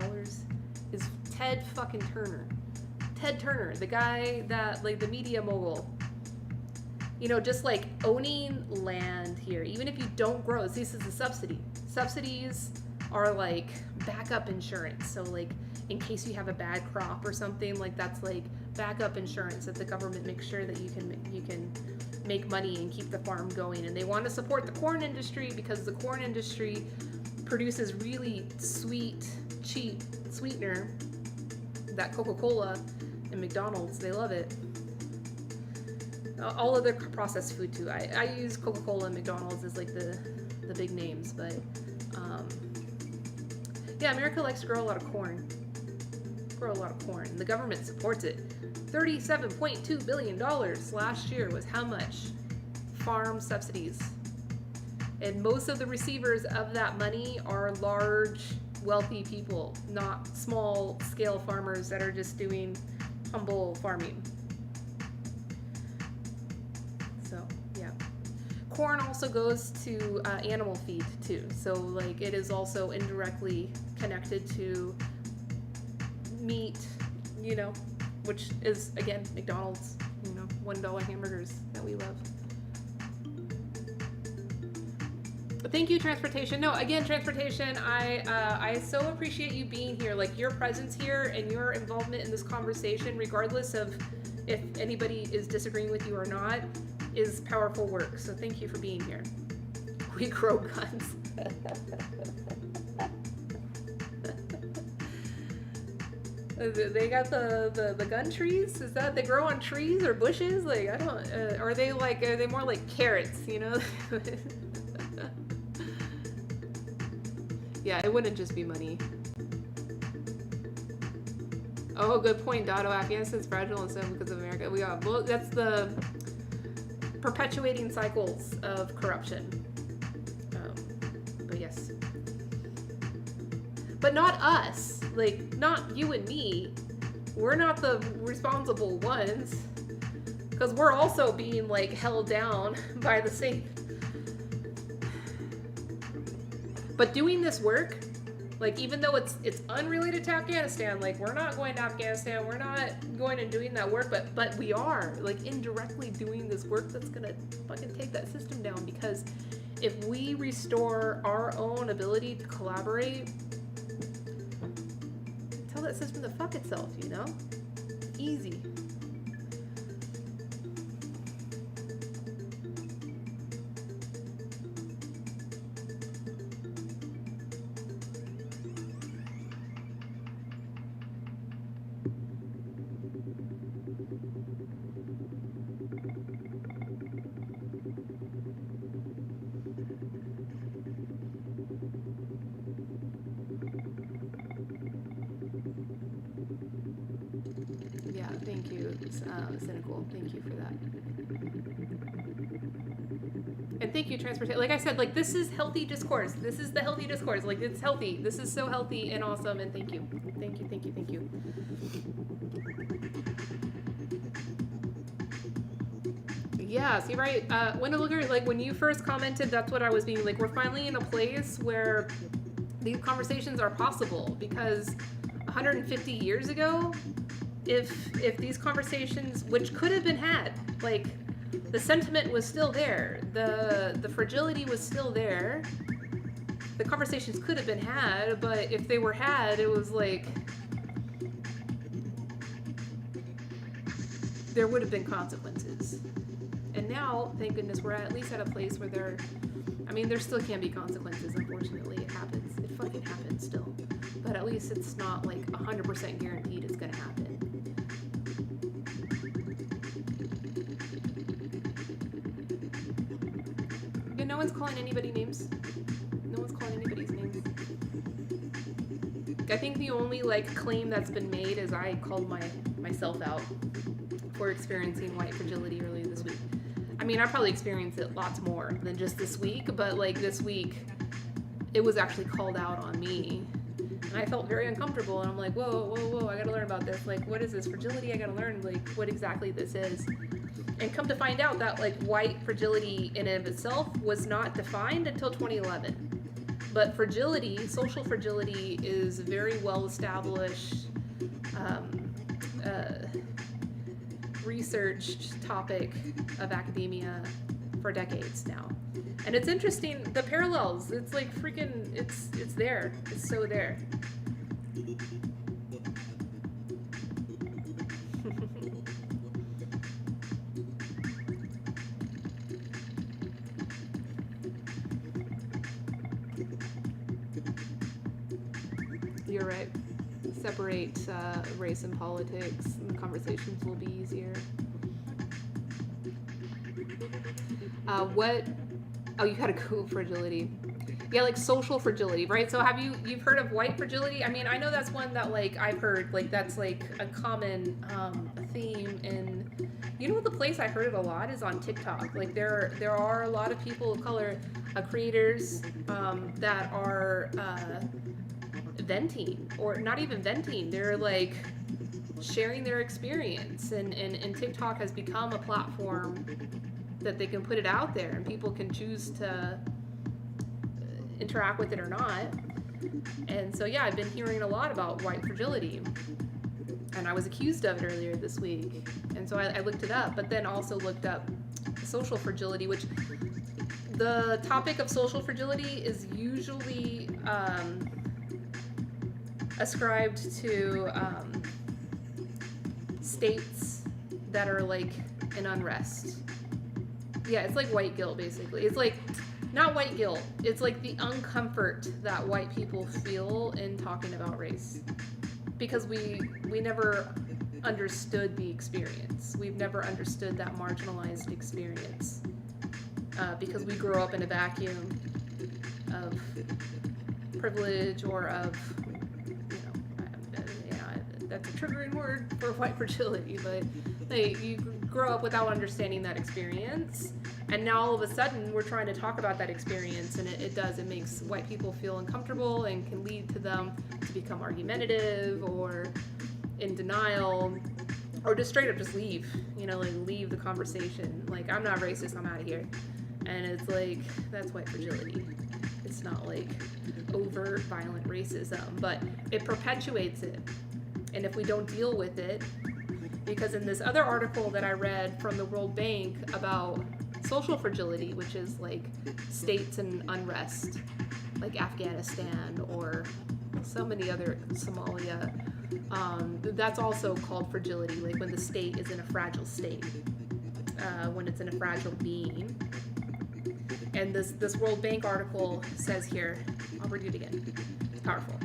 Is Ted fucking Turner. Ted Turner, the guy that, like, the media mogul. You know, just like owning land here, even if you don't grow, this is a subsidy. Subsidies are like backup insurance. So like in case you have a bad crop or something, like that's like backup insurance that the government makes sure that you can make money and keep the farm going. And they want to support the corn industry because the corn industry produces really sweet, cheap sweetener that Coca-Cola and McDonald's, they love it. All other processed food too. I use Coca-Cola and McDonald's as like the big names, but yeah, America likes to grow a lot of corn. The government supports it. $37.2 billion last year was how much? Farm subsidies. And most of the receivers of that money are large, wealthy people, not small scale farmers that are just doing humble farming. Corn also goes to animal feed too, so like it is also indirectly connected to meat, you know, which is again McDonald's, you know, $1 hamburgers that we love. But thank you, transportation. No, again, transportation. I so appreciate you being here, like your presence here and your involvement in this conversation, regardless of if anybody is disagreeing with you or not, is powerful work. So thank you for being here. We grow guns. They got the gun trees? Is that they grow on trees or bushes? Like I don't. Are they more like carrots? You know? Yeah, it wouldn't just be money. Oh, good point, Dotto. Afghanistan's fragile and stuff because of America. Well, that's the perpetuating cycles of corruption. But yes. But not us. Like, not you and me. We're not the responsible ones. Because we're also being, like, held down by the same. But doing this work, like, even though it's unrelated to Afghanistan, like, we're not going to Afghanistan, we're not going and doing that work, but we are, like, indirectly doing this work that's gonna fucking take that system down, because if we restore our own ability to collaborate, tell that system to fuck itself, you know? Easy. Thank you, Cynical. Thank you for that. And thank you, Transportation. Like I said, like, this is healthy discourse. This is the healthy discourse. Like, it's healthy. This is so healthy and awesome, and thank you. Thank you, thank you, thank you. Yeah, see, right, Wendell, like, when you first commented, that's what I was being like, we're finally in a place where these conversations are possible, because 150 years ago, if these conversations, which could have been had, like, the sentiment was still there, the fragility was still there, the conversations could have been had, but if they were had, it was like, there would have been consequences. And now, thank goodness, we're at least at a place where there still can be consequences, unfortunately. It happens. It fucking happens still. But at least it's not like 100% guaranteed it's gonna happen. Yeah, no one's calling anybody names. No one's calling anybody's names. I think the only, like, claim that's been made is I called myself out for experiencing white fragility earlier this week. I mean, I probably experienced it lots more than just this week, but like this week, it was actually called out on me. And I felt very uncomfortable, and I'm like, whoa, I gotta learn about this. Like, what is this fragility? I gotta learn, like, what exactly this is. And come to find out that, like, white fragility in and of itself was not defined until 2011. But fragility, social fragility, is a very well established, researched topic of academia for decades now. And it's interesting, the parallels, it's like freaking, it's there. It's so there. You're right. Separate race and politics, and the conversations will be easier. Oh, you had a Google fragility. Yeah, like social fragility, right? So you've heard of white fragility? I mean, I know that's one that, like, I've heard, like, that's like a common theme. And you know what, the place I heard it a lot is on TikTok. Like, there are a lot of people of color, creators, that are venting, or not even venting, they're like sharing their experience, and TikTok has become a platform that they can put it out there, and people can choose to interact with it or not. And so yeah, I've been hearing a lot about white fragility, and I was accused of it earlier this week, and so I looked it up, but then also looked up social fragility, which the topic of social fragility is usually ascribed to states that are like in unrest. Yeah, it's like white guilt, basically. It's like, not white guilt, it's like the uncomfort that white people feel in talking about race. Because we never understood the experience. We've never understood that marginalized experience. Because we grew up in a vacuum of privilege, or of, that's a triggering word for white fragility, but you grow up without understanding that experience, and now all of a sudden we're trying to talk about that experience, and it makes white people feel uncomfortable, and can lead to them to become argumentative, or in denial, or just straight up just leave, like leave the conversation, like, I'm not racist, I'm out of here. And it's like, that's white fragility. It's not like overt violent racism, but it perpetuates it. And if we don't deal with it, because in this other article that I read from the World Bank about social fragility, which is like states in unrest, like Afghanistan or so many other, Somalia, that's also called fragility, like when the state is in a fragile state, when it's in a fragile being. And this World Bank article says here, I'll read it again, it's powerful.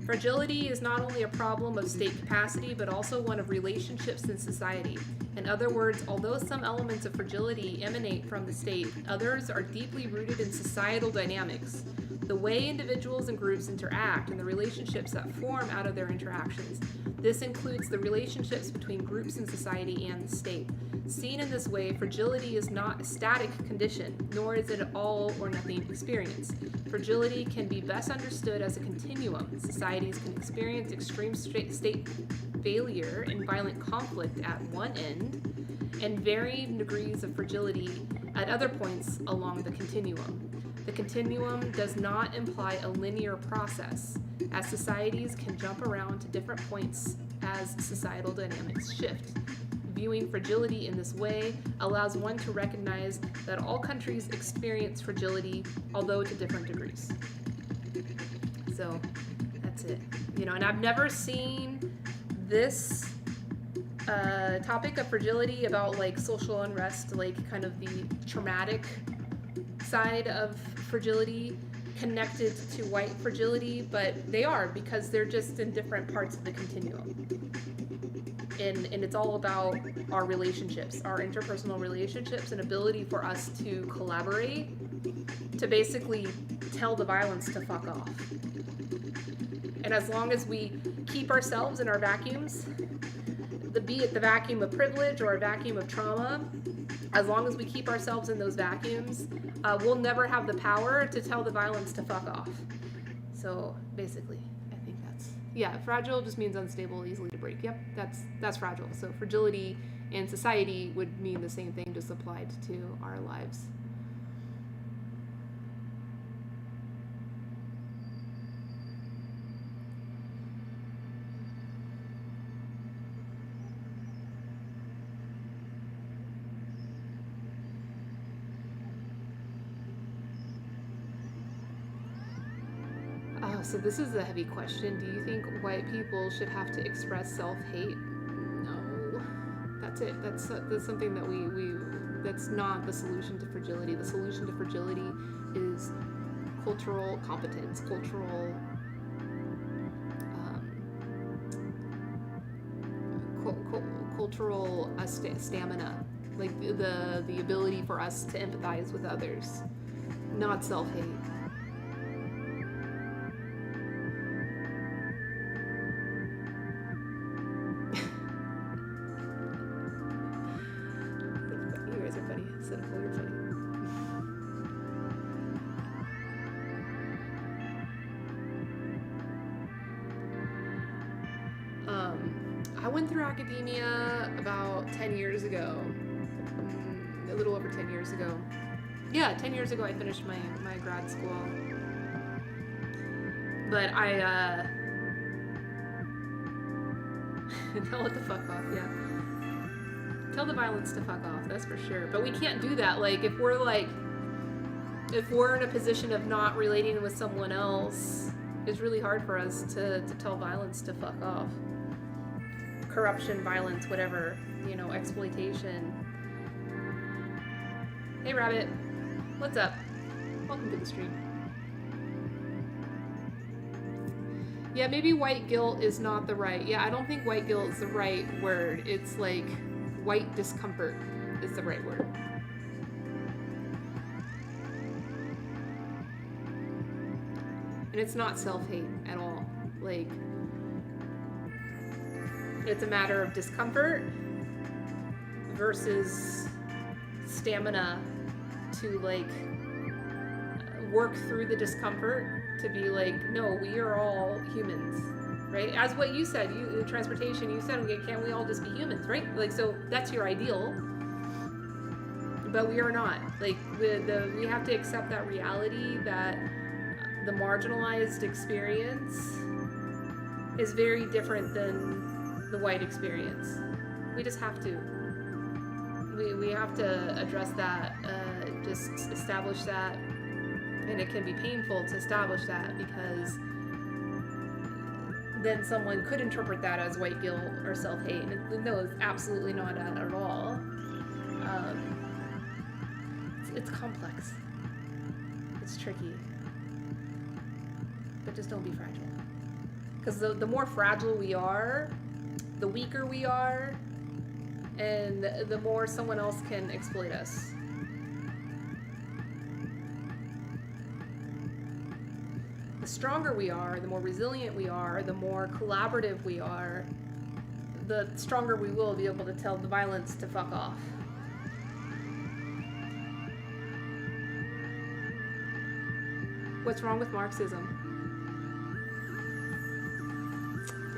Fragility is not only a problem of state capacity, but also one of relationships in society. In other words, although some elements of fragility emanate from the state, others are deeply rooted in societal dynamics. The the way individuals and groups interact and the relationships that form out of their interactions. This includes the relationships between groups in society and the state. Seen in this way, fragility is not a static condition, nor is it an all or nothing experience. Fragility can be best understood as a continuum. Societies can experience extreme state failure and violent conflict at one end, and varying degrees of fragility at other points along the continuum. The continuum does not imply a linear process, as societies can jump around to different points as societal dynamics shift. Viewing fragility in this way allows one to recognize that all countries experience fragility, although to different degrees. So that's it. And I've never seen this topic of fragility about like social unrest, like kind of the traumatic side of fragility connected to white fragility, but they are, because they're just in different parts of the continuum. And it's all about our relationships, our interpersonal relationships, and ability for us to collaborate to basically tell the violence to fuck off. And as long as we keep ourselves in our vacuums, be it the vacuum of privilege or a vacuum of trauma, as long as we keep ourselves in those vacuums, we'll never have the power to tell the violence to fuck off. So basically, I think fragile just means unstable, easily to break. Yep, that's fragile. So fragility in society would mean the same thing, just applied to our lives. So this is a heavy question. Do you think white people should have to express self-hate? No. That's it. That's something that we that's not the solution to fragility. The solution to fragility is cultural competence, cultural stamina, like the ability for us to empathize with others, not self-hate. I went through academia about 10 years ago, a little over 10 years ago. Yeah, 10 years ago I finished my grad school. But tell it to fuck off, yeah. Tell the violence to fuck off, that's for sure. But we can't do that. Like, if we're in a position of not relating with someone else, it's really hard for us to tell violence to fuck off. Corruption, violence, whatever, exploitation. Hey Rabbit, what's up? Welcome to the stream. Yeah, maybe white guilt is not the right. Yeah, I don't think white guilt is the right word. It's like white discomfort is the right word. And it's not self-hate at all. Like, it's a matter of discomfort versus stamina to like work through the discomfort to be like, no, we are all humans, right? As what you said, transportation, you said, okay, can't we all just be humans, right? Like, so that's your ideal, but we are not. Like, we have to accept that reality that the marginalized experience is very different than the white experience. We just have to. We have to address that, just establish that, and it can be painful to establish that because then someone could interpret that as white guilt or self-hate, and no, it's absolutely not at all. It's complex. It's tricky. But just don't be fragile. Because the more fragile we are, the weaker we are, and the more someone else can exploit us. stronger we are, the more resilient we are, the more collaborative we are, the stronger we will be able to tell the violence to fuck off. What's wrong with Marxism?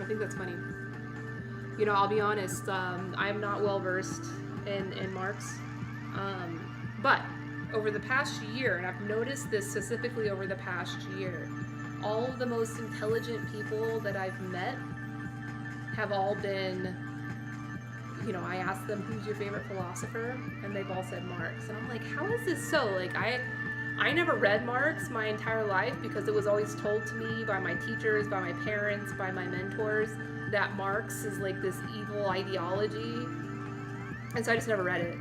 I think that's funny. You know, I'll be honest, I'm not well versed in Marx. But over the past year, and I've noticed this specifically over the past year, all of the most intelligent people that I've met have all been, you know, I asked them, who's your favorite philosopher? And they've all said Marx. And I'm like, how is this so? Like, I never read Marx my entire life because it was always told to me by my teachers, by my parents, by my mentors, that Marx is like this evil ideology. And so I just never read it.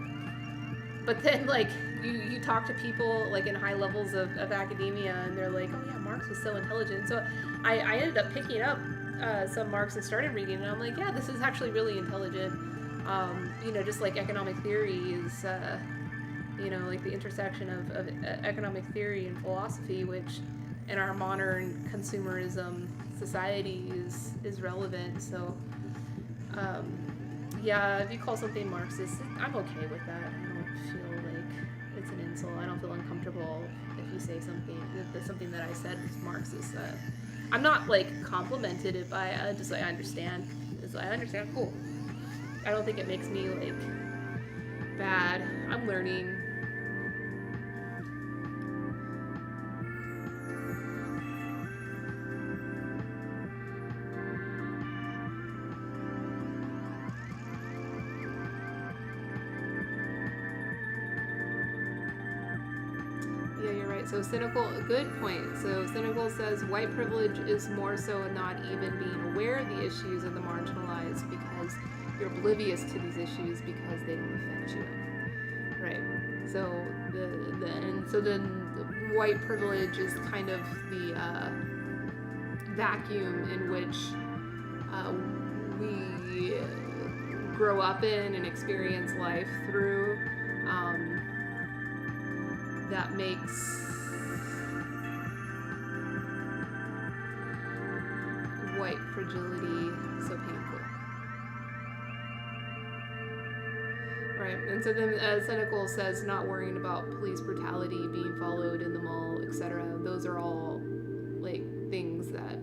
But then, like, you talk to people, like, in high levels of academia, and they're like, oh yeah, Marx was so intelligent. So I ended up picking up some Marx and started reading, and I'm like, yeah, this is actually really intelligent. You know, just like economic theory is, you know, like the intersection of economic theory and philosophy, which in our modern consumerism society is relevant. So, yeah, if you call something Marxist, I'm okay with that. I don't feel like it's an insult. I don't feel uncomfortable if you say something, if something that I said was Marxist. I'm not like complimented if I understand. I understand, cool. I don't think it makes me like bad. I'm learning. Yeah, you're right. So cynical, good point. So cynical says white privilege is more so not even being aware of the issues of the marginalized because you're oblivious to these issues because they don't affect you. Right. So so then white privilege is kind of the vacuum in which we grow up in and experience life through. That makes white fragility so painful. Right, and so then Cynical says not worrying about police brutality, being followed in the mall, etc. Those are all like things that,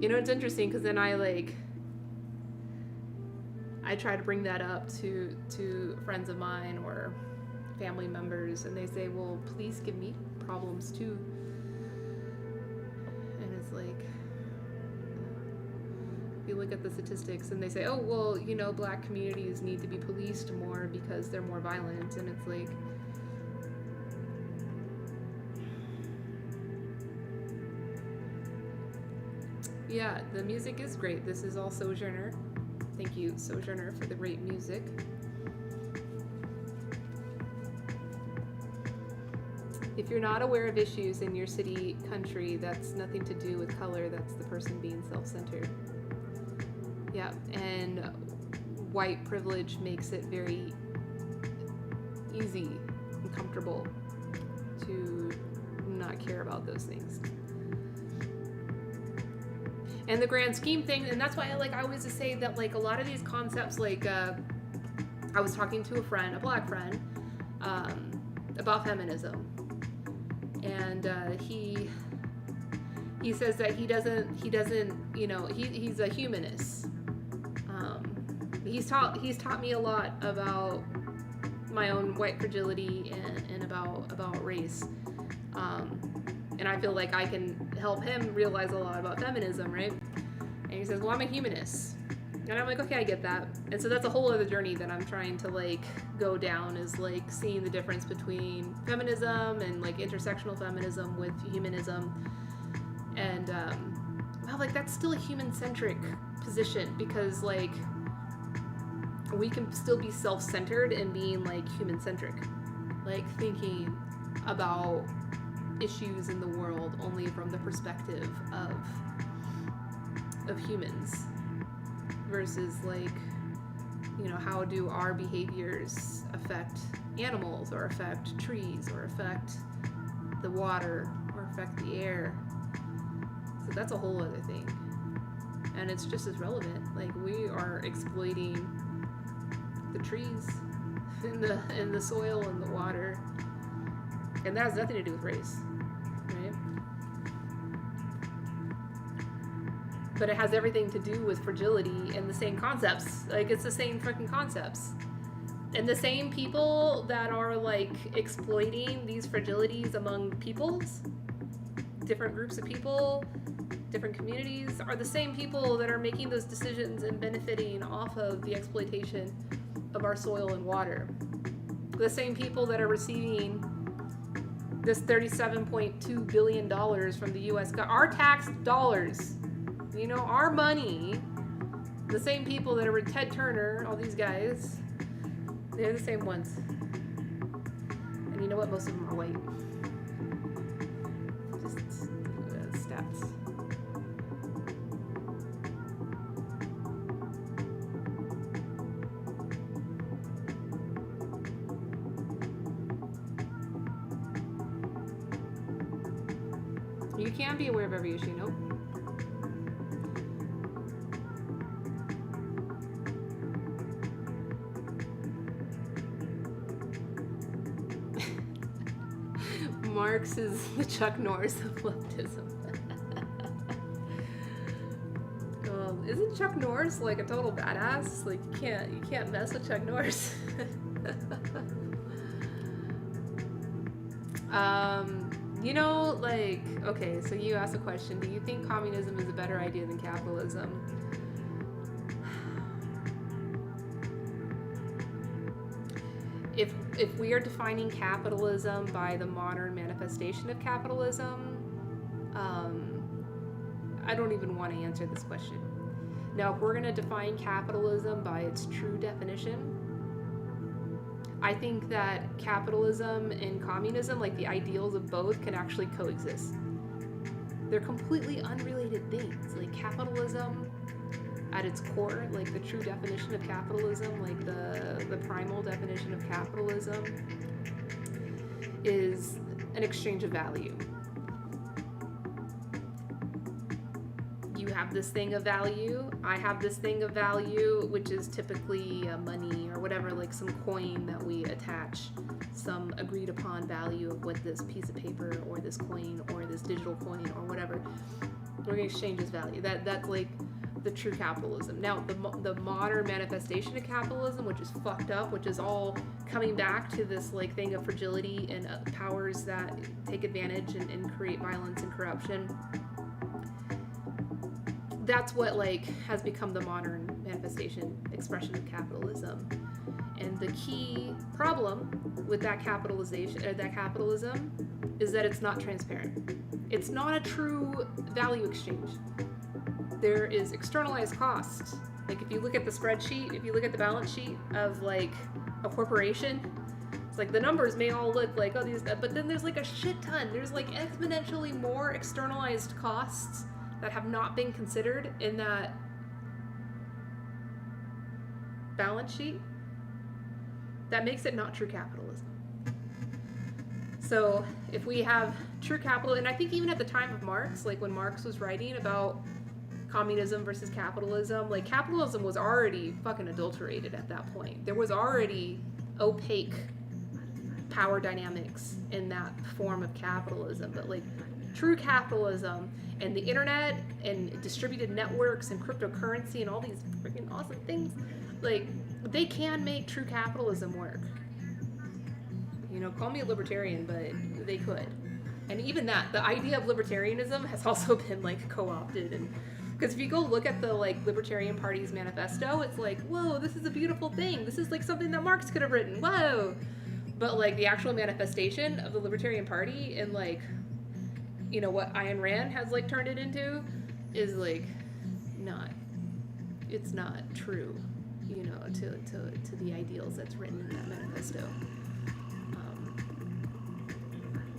you know, it's interesting because then I try to bring that up to friends of mine or family members, and they say, well, police give me problems too. And it's like, you look at the statistics and they say, oh, well, you know, black communities need to be policed more because they're more violent. And it's like, yeah, the music is great. This is all Sojourner. Thank you, Sojourner, for the great music. If you're not aware of issues in your city, country, that's nothing to do with color. That's the person being self-centered. Yeah, and white privilege makes it very easy and comfortable to not care about those things. And the grand scheme thing, and that's why I always say that like a lot of these concepts, like I was talking to a friend, a black friend, about feminism. And he says that he doesn't, you know, he's a humanist. He's taught me a lot about my own white fragility and about race. And I feel like I can help him realize a lot about feminism, right? And he says, well, I'm a humanist. And I'm like, okay, I get that. And so that's a whole other journey that I'm trying to like go down, is like seeing the difference between feminism and like intersectional feminism with humanism. And well, like that's still a human-centric position, because like we can still be self-centered and being like human-centric, like thinking about issues in the world only from the perspective of humans. Versus like, you know, how do our behaviors affect animals or affect trees or affect the water or affect the air? So that's a whole other thing. And it's just as relevant. Like, we are exploiting the trees in the soil and the water. And that has nothing to do with race, right? But it has everything to do with fragility and the same concepts. Like, it's the same freaking concepts. And the same people that are like exploiting these fragilities among peoples, different groups of people, different communities, are the same people that are making those decisions and benefiting off of the exploitation of our soil and water. The same people that are receiving this $37.2 billion from the US, our tax dollars, you know, our money. The same people that are with Ted Turner, all these guys, they're the same ones. And you know what? Most of them are white. Just stats. You can be aware of every issue, nope. Marx is the Chuck Norris of leftism. Isn't Chuck Norris like a total badass? Like, you can't mess with Chuck Norris. You know, like, okay, so you asked a question. Do you think communism is a better idea than capitalism? If we are defining capitalism by the modern manifestation of capitalism, I don't even want to answer this question. Now, if we're going to define capitalism by its true definition, I think that capitalism and communism, like the ideals of both, can actually coexist. They're completely unrelated things. Like, capitalism at its core, like the true definition of capitalism, like the primal definition of capitalism, is an exchange of value. You have this thing of value, I have this thing of value, which is typically money or whatever, like some coin that we attach some agreed upon value of what this piece of paper or this coin or this digital coin or whatever, we're going to exchange this value. That's like the true capitalism. Now, the modern manifestation of capitalism, which is fucked up, which is all coming back to this like thing of fragility and powers that take advantage and create violence and corruption. That's what like has become the modern manifestation expression of capitalism. And the key problem with that capitalism is that it's not transparent. It's not a true value exchange. There is externalized cost. Like, if you look at the spreadsheet, if you look at the balance sheet of like a corporation, it's like the numbers may all look like, oh, these, but then there's like a shit ton. There's like exponentially more externalized costs that have not been considered in that balance sheet. That makes it not true capitalism. So if we have true capital, and I think even at the time of Marx, like when Marx was writing about communism versus capitalism, like capitalism was already fucking adulterated at that point. There was already opaque power dynamics in that form of capitalism, but like true capitalism and the internet and distributed networks and cryptocurrency and all these freaking awesome things, like they can make true capitalism work. You know, call me a libertarian, but they could. And even that, the idea of libertarianism has also been like co-opted, and because if you go look at the like Libertarian Party's manifesto, it's like, whoa, this is a beautiful thing. This is like something that Marx could have written. Whoa. But like the actual manifestation of the Libertarian Party and like, you know, what Ayn Rand has like turned it into is like it's not true, you know, to the ideals that's written in that manifesto.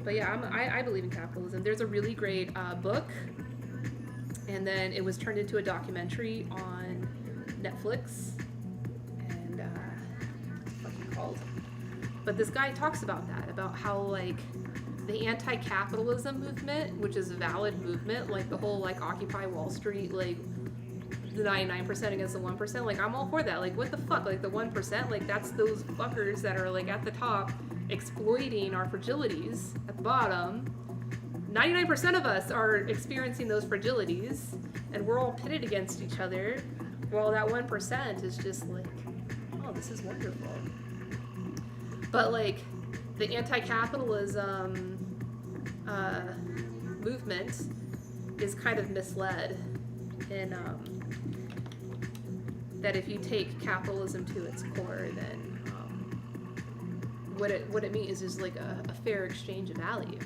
But yeah, I believe in capitalism. There's a really great book, and then it was turned into a documentary on Netflix, and what's it fucking called? But this guy talks about that, about how like the anti-capitalism movement, which is a valid movement, like the whole like Occupy Wall Street, like the 99% against the 1%, like I'm all for that. Like what the fuck, like the 1%, like that's those fuckers that are like at the top exploiting our fragilities at the bottom. 99% of us are experiencing those fragilities, and we're all pitted against each other, while that 1% is just like, oh, this is wonderful. But like the anti-capitalism movement is kind of misled in that if you take capitalism to its core, then what it means is like a fair exchange of value.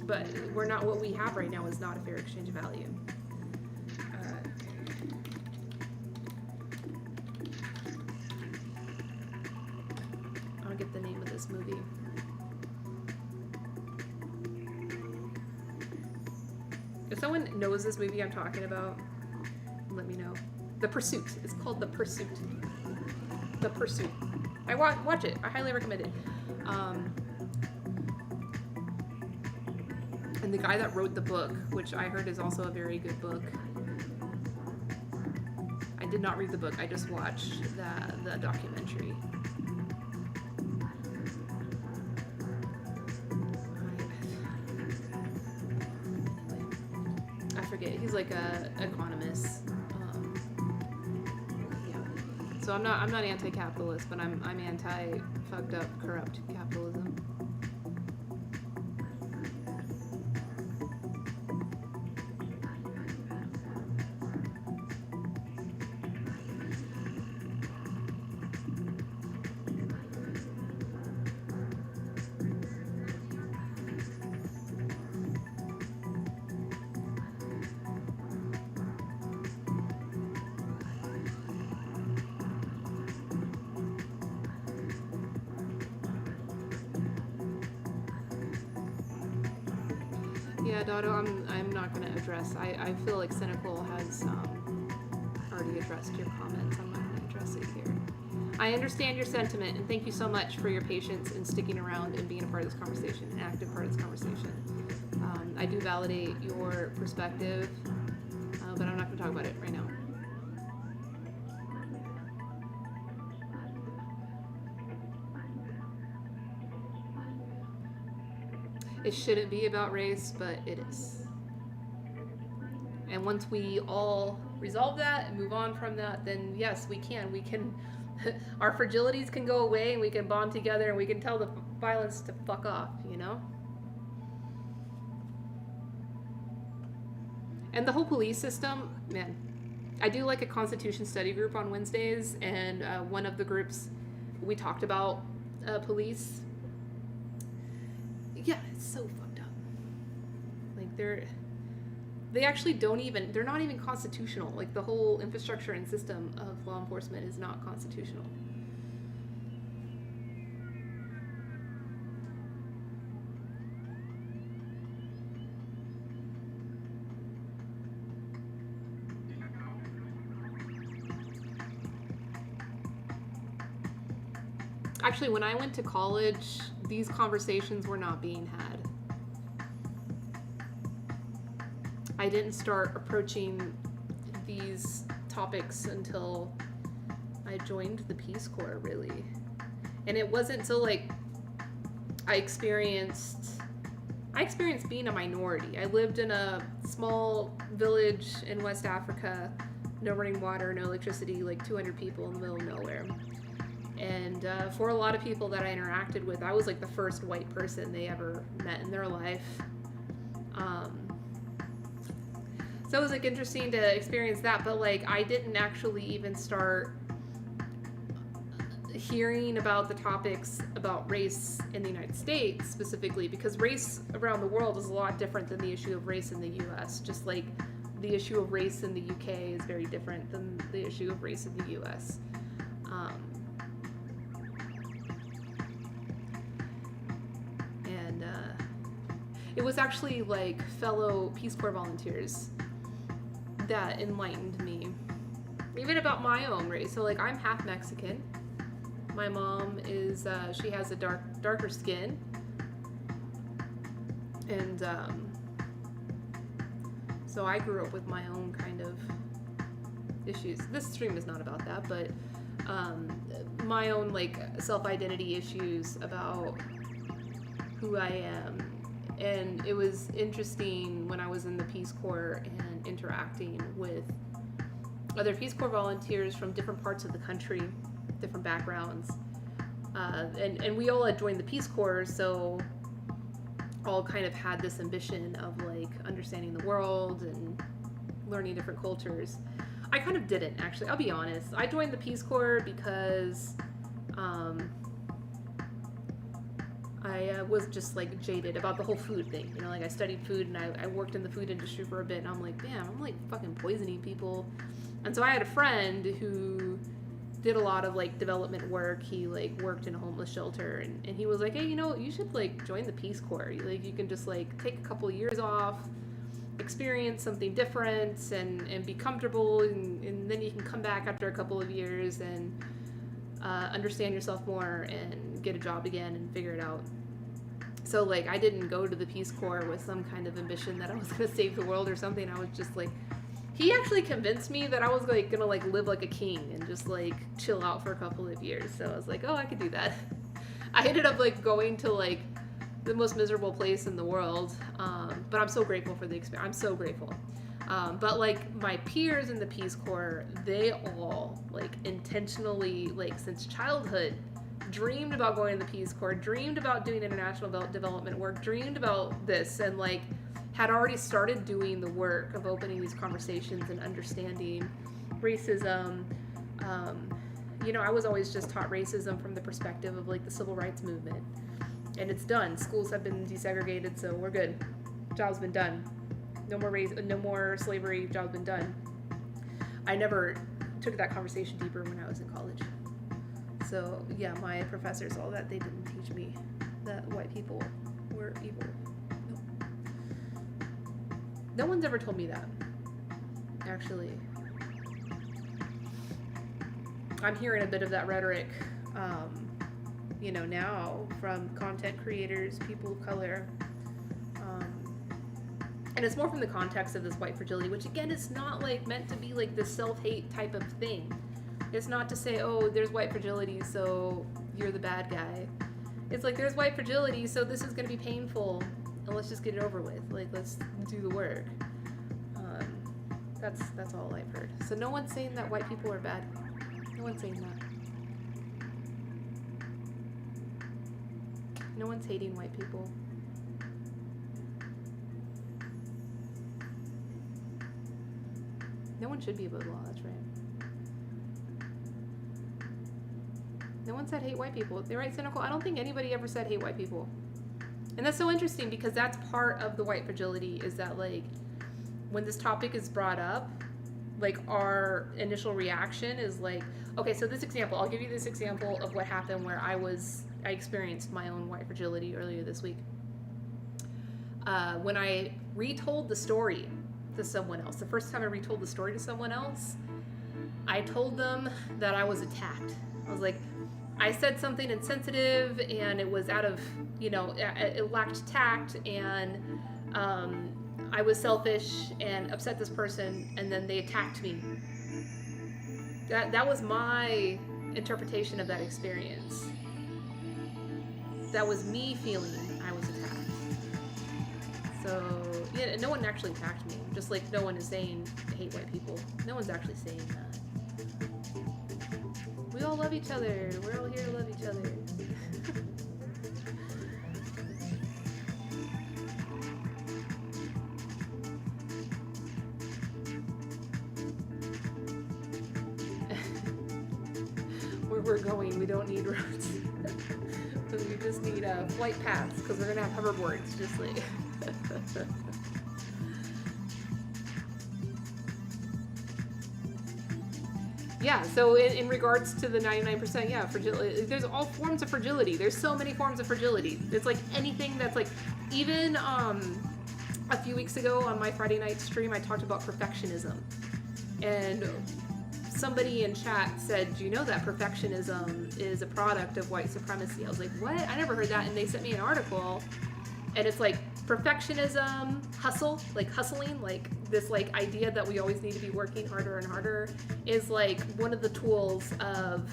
But we're not, what we have right now is not a fair exchange of value. I'll get the name of this movie. If someone knows this movie I'm talking about, let me know. The Pursuit. It's called The Pursuit. The Pursuit. I watch it. I highly recommend it. And the guy that wrote the book, which I heard is also a very good book. I did not read the book. I just watched the documentary. I forget. He's like a economist. Yeah. So I'm not anti-capitalist, but I'm anti fucked up, corrupt capitalism. Yeah, Dotto, I'm not going to address. I feel like Cynical has already addressed your comments. I'm not going to address it here. I understand your sentiment, and thank you so much for your patience in sticking around and being a part of this conversation, an active part of this conversation. I do validate your perspective, but I'm not going to talk about it right now. It shouldn't be about race, but it is. And once we all resolve that and move on from that, then yes, we can, our fragilities can go away, and we can bond together, and we can tell the violence to fuck off, you know? And the whole police system, man, I do like a Constitution study group on Wednesdays, and one of the groups, we talked about police. Yeah, it's so fucked up. Like they actually they're not even constitutional. Like the whole infrastructure and system of law enforcement is not constitutional. Actually, when I went to college, these conversations were not being had. I didn't start approaching these topics until I joined the Peace Corps, really. And it wasn't until like I experienced being a minority. I lived in a small village in West Africa, no running water, no electricity, like 200 people in the middle of nowhere. And for a lot of people that I interacted with, I was like the first white person they ever met in their life. So it was like interesting to experience that, but like I didn't actually even start hearing about the topics about race in the United States specifically, because race around the world is a lot different than the issue of race in the US. Just like the issue of race in the UK is very different than the issue of race in the US. It was actually like fellow Peace Corps volunteers that enlightened me, even about my own race. So like I'm half Mexican. My mom is, she has a darker skin. And so I grew up with my own kind of issues. This stream is not about that, but my own like self-identity issues about who I am. And it was interesting when I was in the Peace Corps and interacting with other Peace Corps volunteers from different parts of the country, different backgrounds. And we all had joined the Peace Corps, so all kind of had this ambition of like understanding the world and learning different cultures. I kind of didn't, actually. I'll be honest. I joined the Peace Corps because I was just like jaded about the whole food thing. You know, like I studied food and I worked in the food industry for a bit, and I'm like, damn, I'm like fucking poisoning people. And so I had a friend who did a lot of like development work. He like worked in a homeless shelter, and he was like, hey, you know, you should like join the Peace Corps. You can just like take a couple of years off, experience something different, and be comfortable, and then you can come back after a couple of years and understand yourself more and get a job again and figure it out. So like I didn't go to the Peace Corps with some kind of ambition that I was gonna save the world or something. I was just like, he actually convinced me that I was like gonna like live like a king and just like chill out for a couple of years. So I was like, oh, I could do that. I ended up like going to like the most miserable place in the world, but I'm so grateful for the experience. I'm so grateful. But like my peers in the Peace Corps, they all like intentionally, like since childhood, dreamed about going to the Peace Corps, dreamed about doing international development work, dreamed about this, and like had already started doing the work of opening these conversations and understanding racism. You know, I was always just taught racism from the perspective of like the civil rights movement, and it's done. Schools have been desegregated, so we're good. Job's been done. No more slavery. Job's been done. I never took that conversation deeper when I was in college. So yeah, my professors, all that, they didn't teach me that white people were evil. No one's ever told me that, actually. I'm hearing a bit of that rhetoric, you know, now from content creators, people of color. And it's more from the context of this white fragility, which again is not like meant to be like this self-hate type of thing. It's not to say, oh, there's white fragility, so you're the bad guy. It's like, there's white fragility, so this is going to be painful, and let's just get it over with. Like, let's do the work. That's all I've heard. So no one's saying that white people are bad. No one's saying that. No one's hating white people. No one should be above the law, that's right. No one said hate white people. They're right, cynical. I don't think anybody ever said hate white people. And that's so interesting because that's part of the white fragility, is that like when this topic is brought up, like our initial reaction is like, okay, so this example, I'll give you this example of what happened where I experienced my own white fragility earlier this week. When I retold the story to someone else, the first time I retold the story to someone else, I told them that I was attacked. I was like, I said something insensitive and it was out of, you know, it lacked tact, and I was selfish and upset this person, and then they attacked me. That was my interpretation of that experience. That was me feeling I was attacked. So, yeah, no one actually attacked me. Just like no one is saying I hate white people. No one's actually saying that. We all love each other. We're all here to love each other. Where we're going, we don't need roads. We just need flight paths, because we're going to have hoverboards, just like... Yeah, so in regards to the 99%, yeah, fragility, there's all forms of fragility. There's so many forms of fragility. It's like anything that's like, even a few weeks ago on my Friday night stream, I talked about perfectionism. And somebody in chat said, do you know that perfectionism is a product of white supremacy? I was like, what? I never heard that. And they sent me an article, and it's like Perfectionism, hustle, like hustling, like this like idea that we always need to be working harder and harder is like one of the tools of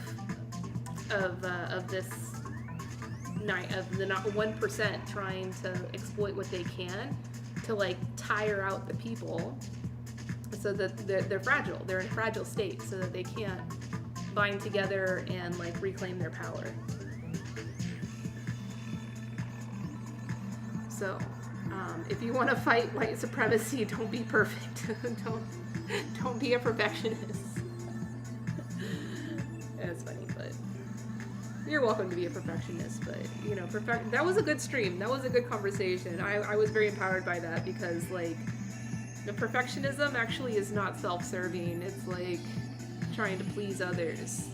this night of the not 1% trying to exploit what they can to like tire out the people so that they're fragile. They're in a fragile state so that they can't bind together and like reclaim their power. So, if you want to fight white supremacy, don't be perfect. don't be a perfectionist. That's funny, but you're welcome to be a perfectionist. But you know, that was a good stream. That was a good conversation. I was very empowered by that because like the perfectionism actually is not self-serving. It's like trying to please others.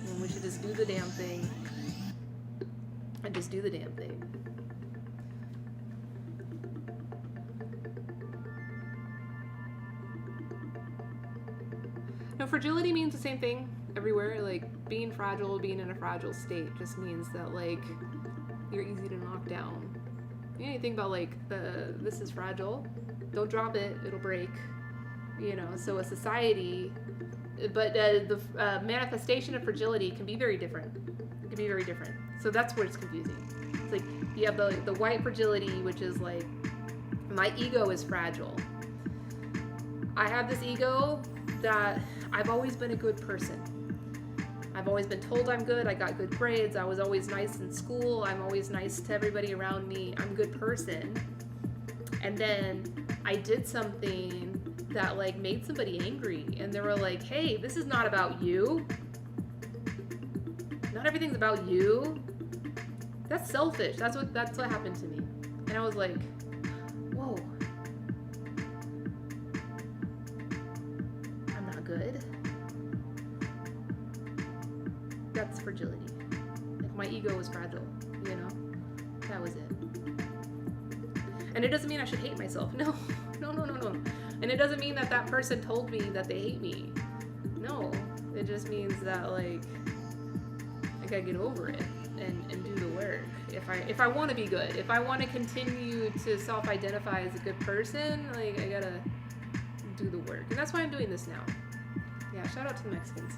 And we should just do the damn thing. And just do the damn thing. No, fragility means the same thing everywhere. Like being fragile, being in a fragile state just means that like you're easy to knock down. You know, you think about like this is fragile. Don't drop it, it'll break. You know, so a society, but the manifestation of fragility can be very different. It can be very different. So that's where it's confusing. It's like you have the white fragility, which is like my ego is fragile. I have this ego that I've always been a good person. I've always been told I'm good. I got good grades. I was always nice in school. I'm always nice to everybody around me. I'm a good person. And then I did something that like made somebody angry, and they were like, "Hey, this is not about you. Not everything's about you. That's selfish." That's what happened to me. And I was like, "Whoa. I'm not good." That's fragility. Like my ego was fragile, you know? That was it. And it doesn't mean I should hate myself. No. And it doesn't mean that person told me that they hate me. No. It just means that like I gotta get over it and do the work. If I want to be good, if I want to continue to self-identify as a good person, like I gotta do the work. And that's why I'm doing this now. Yeah, shout out to the Mexicans.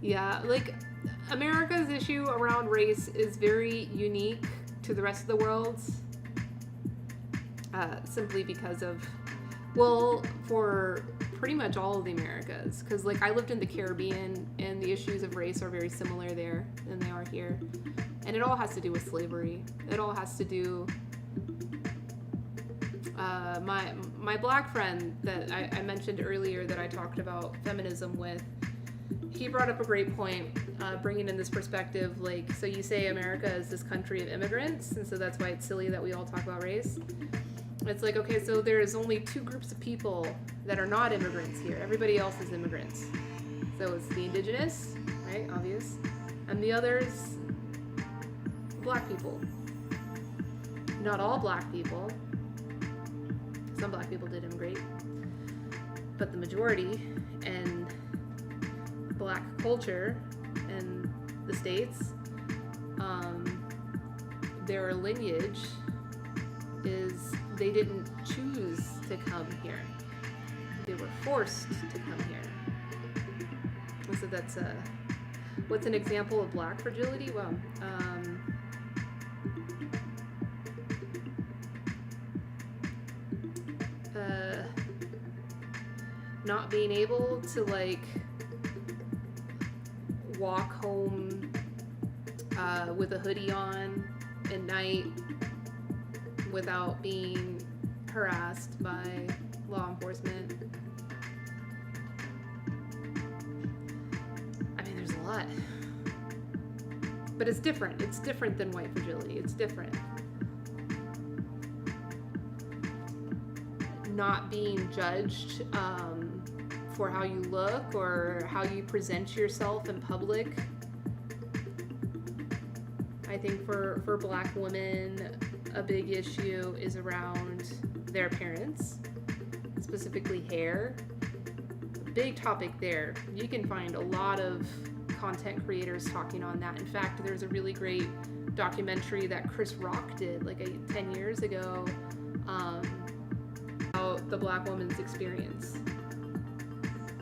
Yeah, like America's issue around race is very unique to the rest of the world, simply because of, well, for pretty much all of the Americas, because like I lived in the Caribbean and the issues of race are very similar there than they are here, and it all has to do with slavery. It all has to do. My black friend that I mentioned earlier that I talked about feminism with. He brought up a great point, bringing in this perspective, like, so you say America is this country of immigrants, and so that's why it's silly that we all talk about race. It's like, okay, so there's only two groups of people that are not immigrants here. Everybody else is immigrants. So it's the indigenous, right, obvious, and the others, black people. Not all black people. Some black people did immigrate, but the majority, and black culture in the States, their lineage is they didn't choose to come here. They were forced to come here. And so that's what's an example of black fragility? Well, not being able to like walk home with a hoodie on at night without being harassed by law enforcement. I mean, there's a lot. But it's different. It's different than white fragility. It's different. Not being judged for how you look or how you present yourself in public. I think for black women, a big issue is around their appearance. It's specifically hair. Big topic there. You can find a lot of content creators talking on that. In fact, there's a really great documentary that Chris Rock did 10 years ago about the Black woman's experience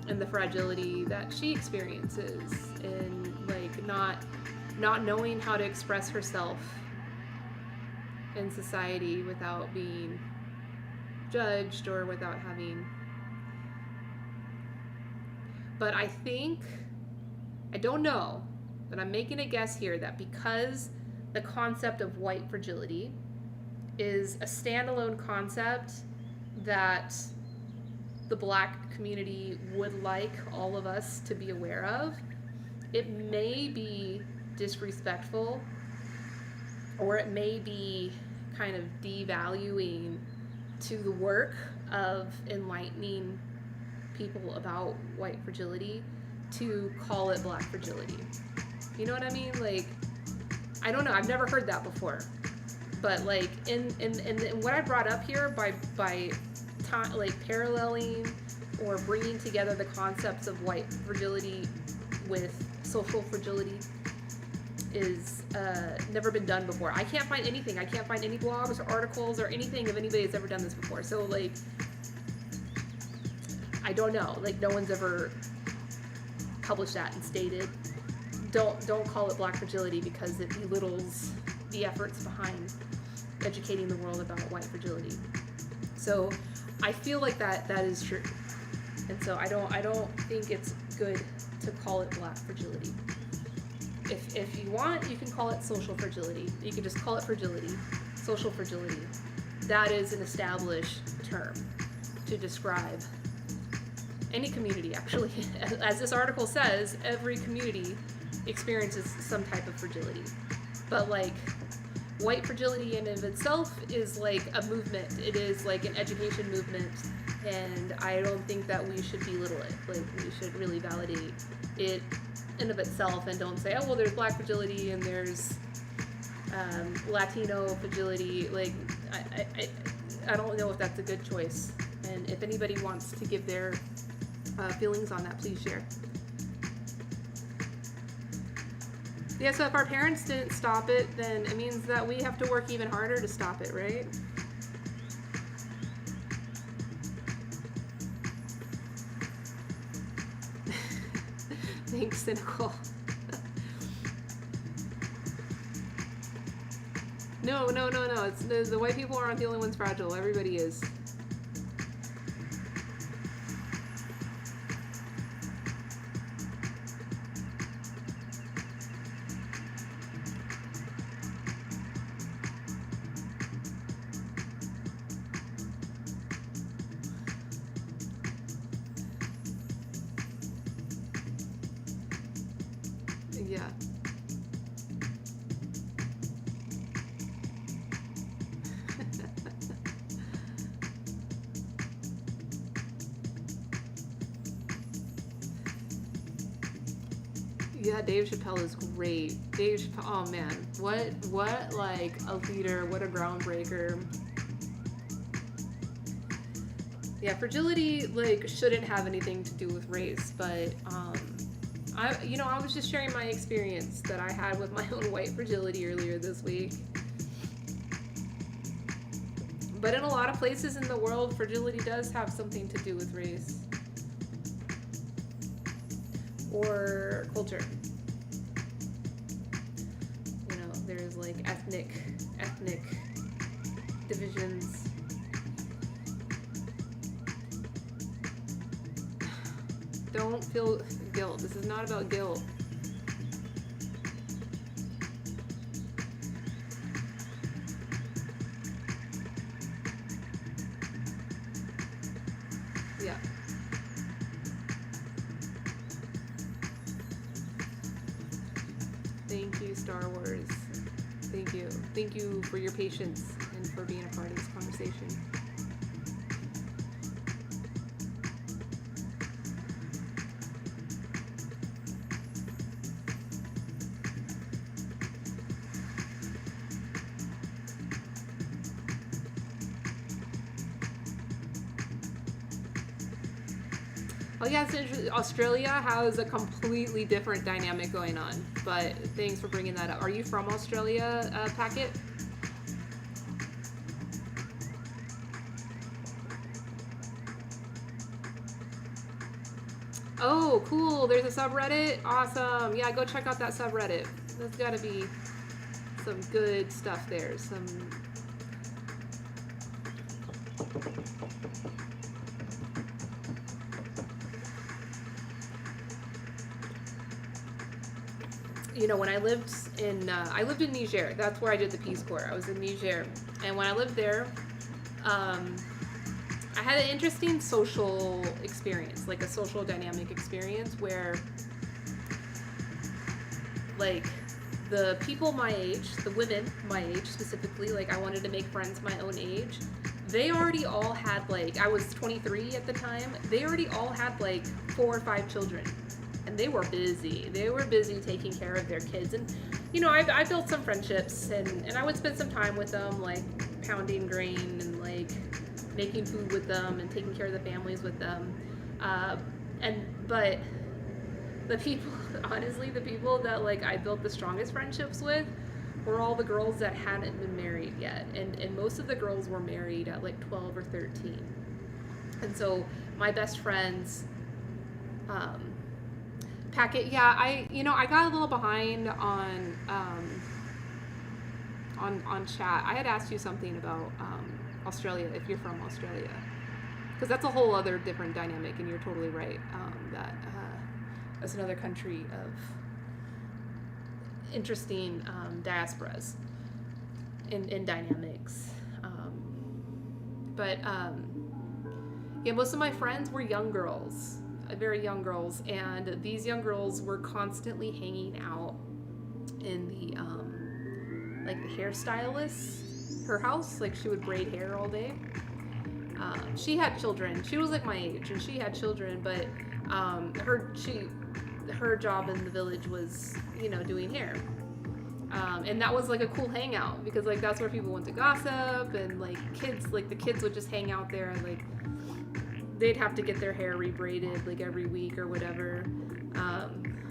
and the fragility that she experiences in not knowing how to express herself in society without being judged or without having. But I don't know, but I'm making a guess here that because the concept of white fragility is a standalone concept that the Black community would like all of us to be aware of, it may be disrespectful, or it may be kind of devaluing to the work of enlightening people about white fragility to call it Black fragility. You know what I mean? I don't know. I've never heard that before. But in what I brought up here by paralleling or bringing together the concepts of white fragility with social fragility is never been done before. I can't find anything. I can't find any blogs or articles or anything of anybody that's ever done this before. So I don't know. No one's ever published that and stated, don't call it Black fragility because it belittles the efforts behind educating the world about white fragility. So I feel like that is true. And so I don't think it's good to call it Black fragility. If you want, you can call it social fragility. You can just call it fragility, social fragility. That is an established term to describe any community, actually. As this article says, every community experiences some type of fragility. But white fragility in and of itself is a movement. It is an education movement, and I don't think that we should belittle it. We should really validate it in of itself and don't say, oh, well, there's Black fragility and there's Latino fragility. I don't know if that's a good choice. And if anybody wants to give their feelings on that, please share. Yeah, so if our parents didn't stop it, then it means that we have to work even harder to stop it, right? Thanks, cynical. No. It's the white people aren't the only ones fragile. Everybody is. Yeah. Yeah, Dave Chappelle is great. Dave Chappelle, oh man, what a leader, what a groundbreaker. Yeah, fragility shouldn't have anything to do with race, but I was just sharing my experience that I had with my own white fragility earlier this week. But in a lot of places in the world, fragility does have something to do with race or culture. There's ethnic divisions. Don't feel guilt. This is not about guilt. Yeah. Thank you, Star Wars. Thank you. Thank you for your patience and for being a part of this conversation. Oh yeah, it's interesting. Australia has a completely different dynamic going on. But thanks for bringing that up. Are you from Australia, Packet? Oh, cool. There's a subreddit. Awesome. Yeah, go check out that subreddit. There's got to be some good stuff there. Some. You know, when I lived in Niger. That's where I did the Peace Corps. I was in Niger, and when I lived there, I had an interesting social experience, like a social dynamic experience where, like, the people my age, the women my age specifically, like, I wanted to make friends my own age. They already all had, like, I was 23 at the time. They already all had, like, 4 or 5 children. And they were busy. They were busy taking care of their kids. And, you know, I built some friendships, and I would spend some time with them, like, pounding grain and, like, making food with them and taking care of the families with them. But the people, honestly, the people that, like, I built the strongest friendships with were all the girls that hadn't been married yet. And most of the girls were married at, like, 12 or 13. And so my best friends, Packet, yeah, I got a little behind on chat. I had asked you something about Australia, if you're from Australia, because that's a whole other different dynamic, and you're totally right. That's another country of interesting diasporas in dynamics. Yeah, most of my friends were young girls, very young girls, and these young girls were constantly hanging out in the like the hairstylist, her house. Like, she would braid hair all day. She had children. She was like my age, and she had children, but her job in the village was, you know, doing hair. And that was like a cool hangout, because, like, that's where people went to gossip, and, like, the kids would just hang out there, and, like, they'd have to get their hair rebraided, like, every week or whatever,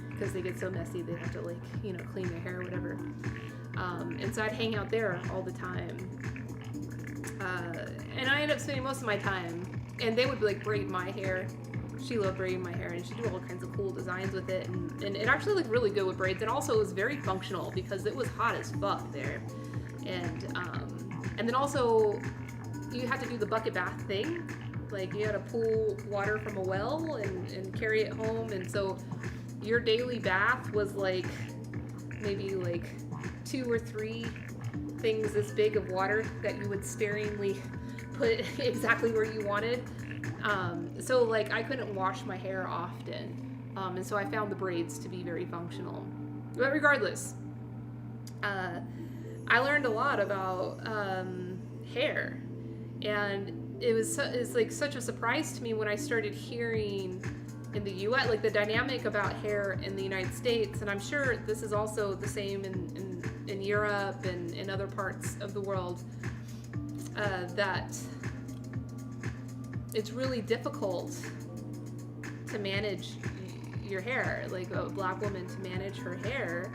because they get so messy, they'd have to, like, you know, clean their hair or whatever. And so I'd hang out there all the time. And I ended up spending most of my time, and they would, like, braid my hair. She loved braiding my hair, and she'd do all kinds of cool designs with it, and it actually looked really good with braids, and also it was very functional because it was hot as fuck there. And then also you had to do the bucket bath thing. Like, you had to pull water from a well and carry it home, and so your daily bath was, like, maybe, like, 2 or 3 things this big of water that you would sparingly put exactly where you wanted. So, like, I couldn't wash my hair often, and so I found the braids to be very functional. But regardless, I learned a lot about hair, and it's like such a surprise to me when I started hearing in the U.S., like, the dynamic about hair in the United States, and I'm sure this is also the same in Europe and in other parts of the world, that it's really difficult to manage your hair, like a black woman to manage her hair,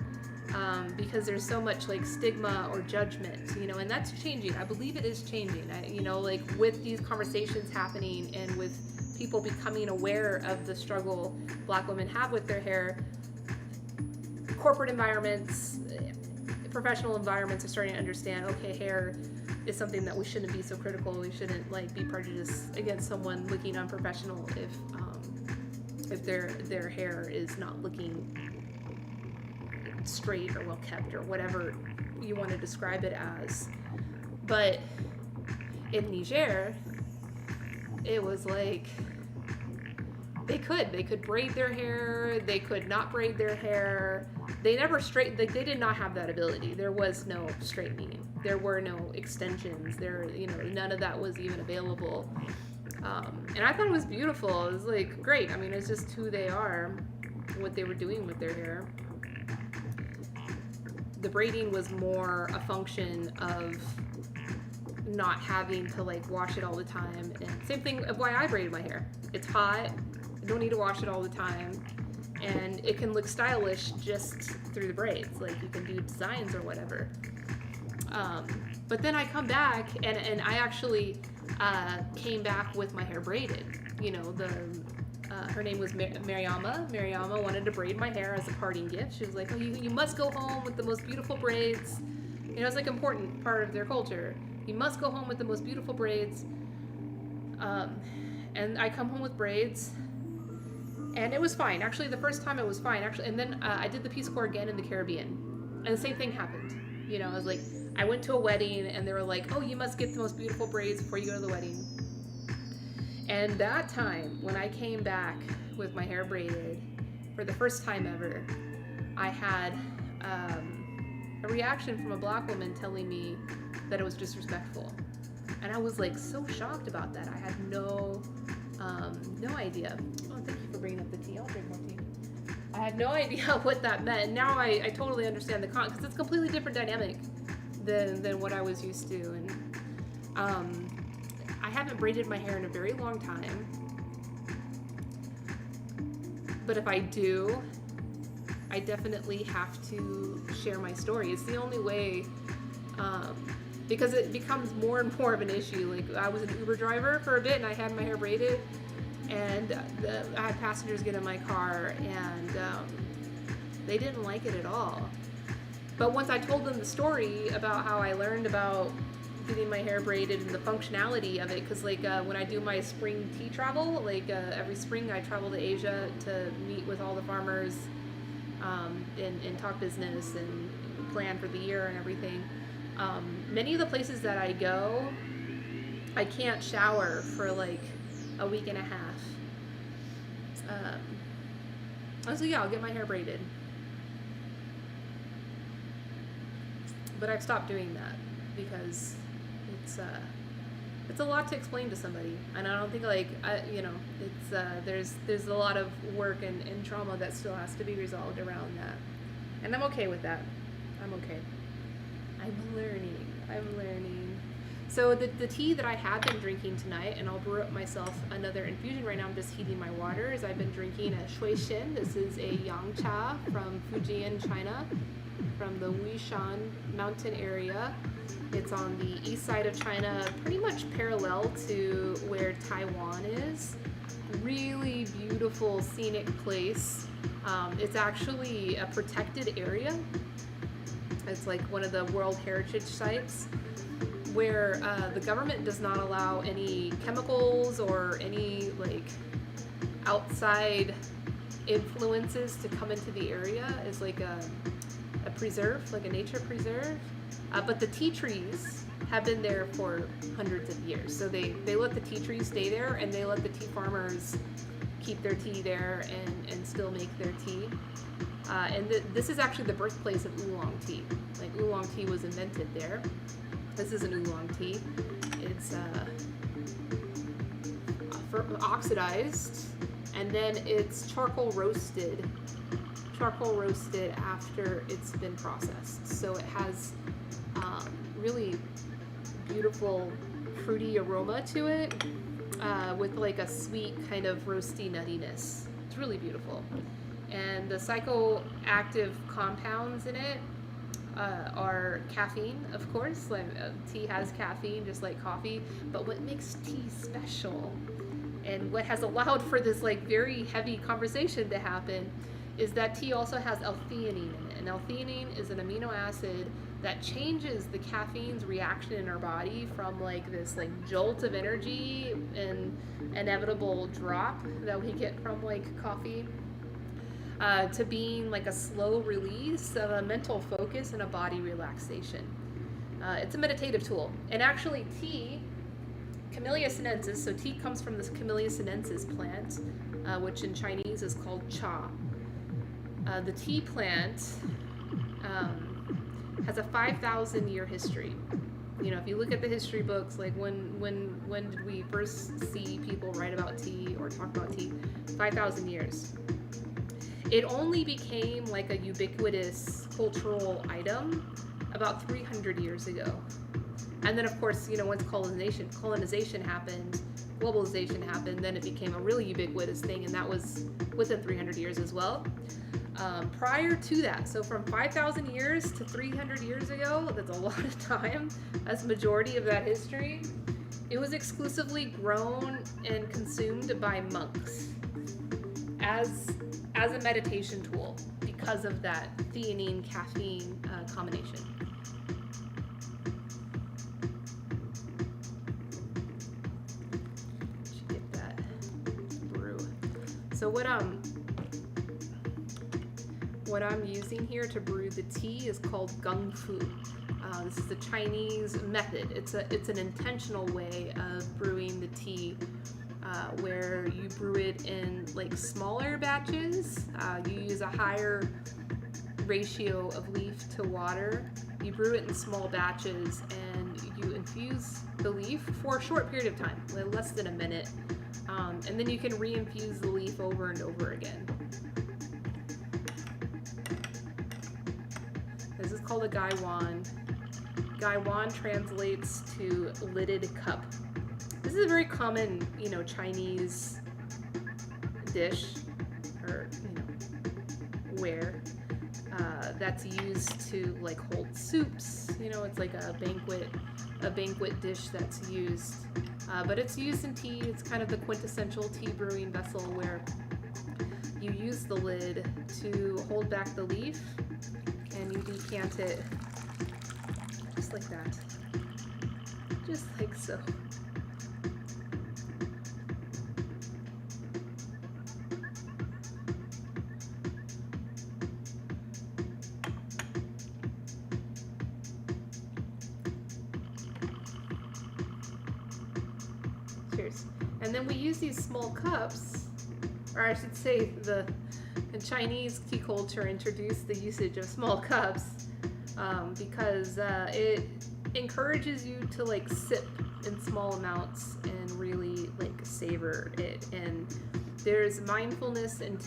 because there's so much, like, stigma or judgment, you know, and that's changing. I believe it is changing. Like, with these conversations happening and with people becoming aware of the struggle black women have with their hair, corporate environments, professional environments are starting to understand, okay, hair is something that we shouldn't be so critical. We shouldn't, like, be prejudiced against someone looking unprofessional if their hair is not looking straight or well kept or whatever you want to describe it as. But in Niger, it was like they could braid their hair, they could not braid their hair. They never they did not have that ability. There was no straightening. There were no extensions. None of that was even available. And I thought it was beautiful. It was, like, great. I mean, it's just who they are, what they were doing with their hair. The braiding was more a function of not having to, like, wash it all the time. And same thing of why I braided my hair. It's hot. You don't need to wash it all the time. And it can look stylish just through the braids. Like you can do designs or whatever. But then I come back and I actually came back with my hair braided. Her name was Mariama. Mariama wanted to braid my hair as a parting gift. She was like, oh, you must go home with the most beautiful braids. It's like an important part of their culture. You must go home with the most beautiful braids. And I come home with braids. And it was fine. Actually, the first time it was fine. Actually, and then I did the Peace Corps again in the Caribbean. And the same thing happened. I was like, I went to a wedding and they were like, oh, you must get the most beautiful braids before you go to the wedding. And that time, when I came back with my hair braided, for the first time ever, I had a reaction from a black woman telling me that it was disrespectful. And I was like so shocked about that. I had no idea. Oh, thank you for bringing up the tea. I'll drink more tea. I had no idea what that meant. Now I totally understand because it's a completely different dynamic than what I was used to. And I haven't braided my hair in a very long time. But if I do, I definitely have to share my story. It's the only way, because it becomes more and more of an issue. Like I was an Uber driver for a bit and I had my hair braided, and I had passengers get in my car and they didn't like it at all. But once I told them the story about how I learned about getting my hair braided and the functionality of it, because like when I do my spring tea travel, like every spring I travel to Asia to meet with all the farmers and talk business and plan for the year and everything. Many of the places that I go, I can't shower for like a week and a half. So yeah, I'll get my hair braided. But I've stopped doing that because it's a lot to explain to somebody, and I don't think there's a lot of work and trauma that still has to be resolved around that, and I'm okay with that. I'm okay. I'm learning. So the tea that I have been drinking tonight, and I'll brew up myself another infusion right now. I'm just heating my water. I've been drinking a shui xin. This is a yang cha from Fujian, China, from the Wishan mountain area. It's on the east side of China, pretty much parallel to where Taiwan is. Really beautiful scenic place. It's actually a protected area. It's like one of the World Heritage Sites where the government does not allow any chemicals or any like outside influences to come into the area. It's like a preserve, like a nature preserve. But the tea trees have been there for hundreds of years. So they let the tea trees stay there, and they let the tea farmers keep their tea there and still make their tea. This is actually the birthplace of oolong tea. Like oolong tea was invented there. This is an oolong tea. It's oxidized, and then it's charcoal roasted after it's been processed. So it has really beautiful fruity aroma to it, with like a sweet kind of roasty nuttiness. It's really beautiful. And the psychoactive compounds in it are caffeine, of course. Like tea has caffeine just like coffee, but what makes tea special and what has allowed for this like very heavy conversation to happen is that tea also has L-theanine in it. And L-theanine is an amino acid that changes the caffeine's reaction in our body from like this like jolt of energy and inevitable drop that we get from like coffee to being like a slow release of a mental focus and a body relaxation. It's a meditative tool. And actually tea, Camellia sinensis, so tea comes from this Camellia sinensis plant, which in Chinese is called cha. The tea plant has a 5,000 year history. If you look at the history books, like when did we first see people write about tea or talk about tea? 5,000 years. It only became like a ubiquitous cultural item about 300 years ago. And then of course, once colonization happened, globalization happened, then it became a really ubiquitous thing, and that was within 300 years as well. Prior to that, so from 5,000 years to 300 years ago, that's a lot of time. That's the majority of that history. It was exclusively grown and consumed by monks as a meditation tool because of that theanine caffeine combination. Should get that brew. So what I'm using here to brew the tea is called gung fu. This is a Chinese method. It's an intentional way of brewing the tea, where you brew it in like smaller batches. You use a higher ratio of leaf to water. You brew it in small batches, and you infuse the leaf for a short period of time, less than a minute, and then you can re-infuse the leaf over and over again. This is called a gaiwan. Gaiwan translates to lidded cup. This is a very common, Chinese dish or ware that's used to like hold soups. It's like a banquet dish that's used, but it's used in tea. It's kind of the quintessential tea brewing vessel where you use the lid to hold back the leaf, and you decant it just like that, just like so. Cheers. And then we use these small cups, or I should say the Chinese tea culture introduced the usage of small cups because it encourages you to like sip in small amounts and really like savor it. And there's mindfulness and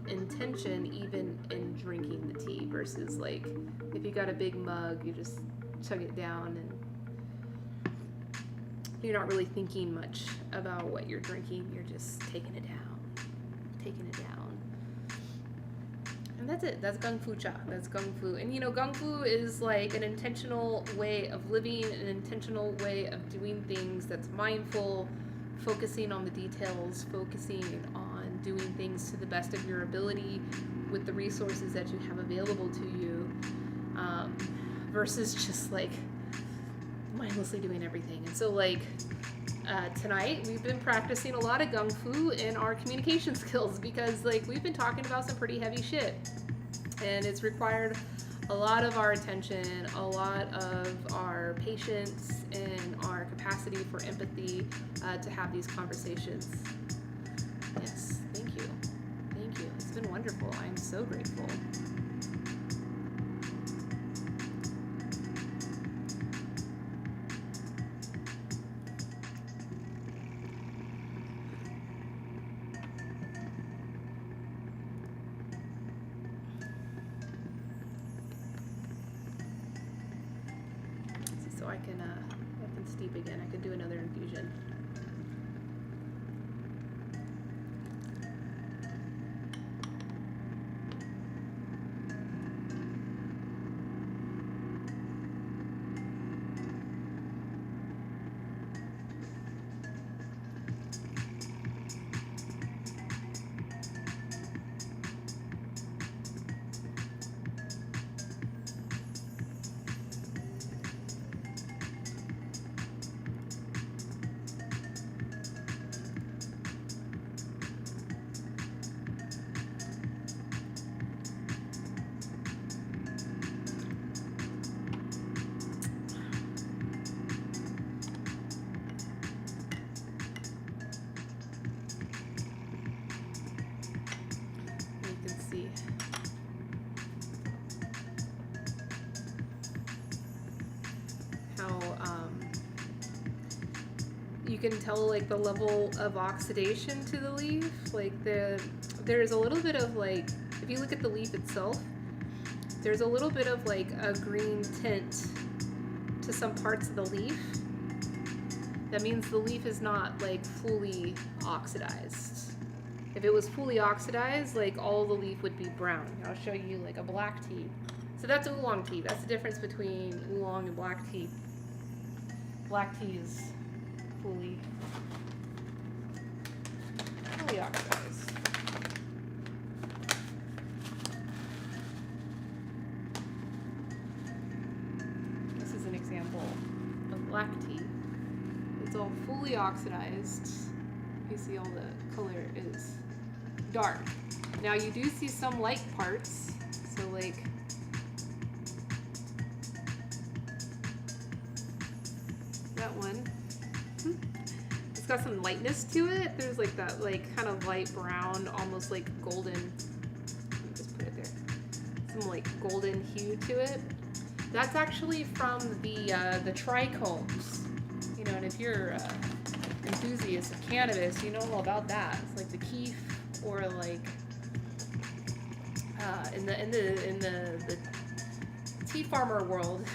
intention even in drinking the tea versus like if you got a big mug, you just chug it down and you're not really thinking much about what you're drinking. You're just taking it down. And that's it. That's Gung Fu Cha. That's Gung Fu. And Gung Fu is like an intentional way of living, an intentional way of doing things that's mindful, focusing on the details, focusing on doing things to the best of your ability with the resources that you have available to you, versus just like mindlessly doing everything. And so like tonight we've been practicing a lot of Gung Fu in our communication skills because like we've been talking about some pretty heavy shit, and it's required a lot of our attention, a lot of our patience, and our capacity for empathy to have these conversations. Yes, thank you. It's been wonderful. I'm so grateful. So I can steep again. I could do another infusion. You can tell like the level of oxidation to the leaf. Like there's a little bit of like, if you look at the leaf itself, there's a little bit of like a green tint to some parts of the leaf. that means the leaf is not like fully oxidized. If it was fully oxidized, like all the leaf would be brown. I'll show you like a black tea. So that's oolong tea. That's the difference between oolong and black tea. Black tea is fully oxidized. This is an example of black tea. It's all fully oxidized. You see all the color is dark. Now you do see some light parts, so like that one. It's got some lightness to it. There's like that like kind of light brown, almost like golden. Let me just put it there. Some like golden hue to it. That's actually from the trichomes. You know, and if you're enthusiast of cannabis, you know all about that. It's like the keef, or like in the tea farmer world,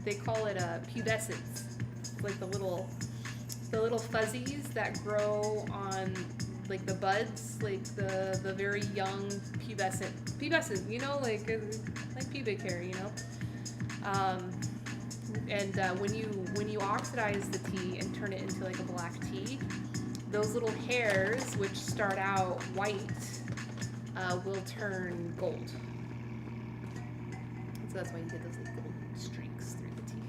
they call it pubescence. It's like the little fuzzies that grow on like the buds, like the very young pubescent, you know, like pubic hair, you know. And when you oxidize the tea and turn it into like a black tea, those little hairs, which start out white, will turn gold. So that's why you get those like gold streaks through the tea.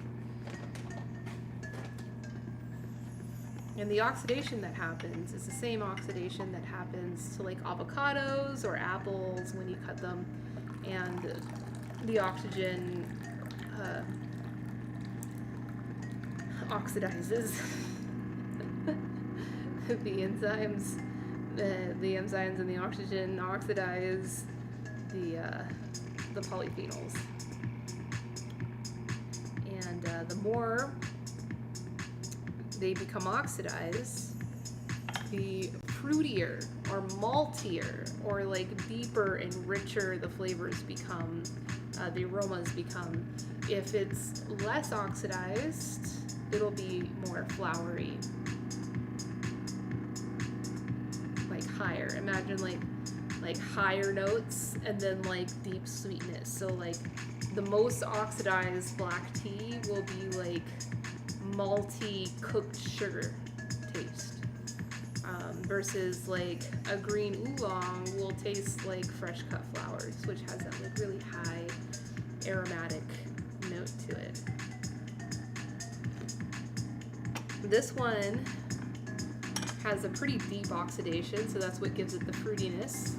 And the oxidation that happens is the same oxidation that happens to like avocados or apples when you cut them, and the oxygen oxidizes the enzymes. The enzymes and the oxygen oxidize the polyphenols, and the more they become oxidized, the fruitier or maltier or like deeper and richer the flavors become, the aromas become. If it's less oxidized, it'll be more flowery, like higher. Imagine like higher notes and then like deep sweetness. So like the most oxidized black tea will be like malty cooked sugar taste, versus like a green oolong will taste like fresh cut flowers, which has that like really high aromatic note to it. This one has a pretty deep oxidation, so that's what gives it the fruitiness,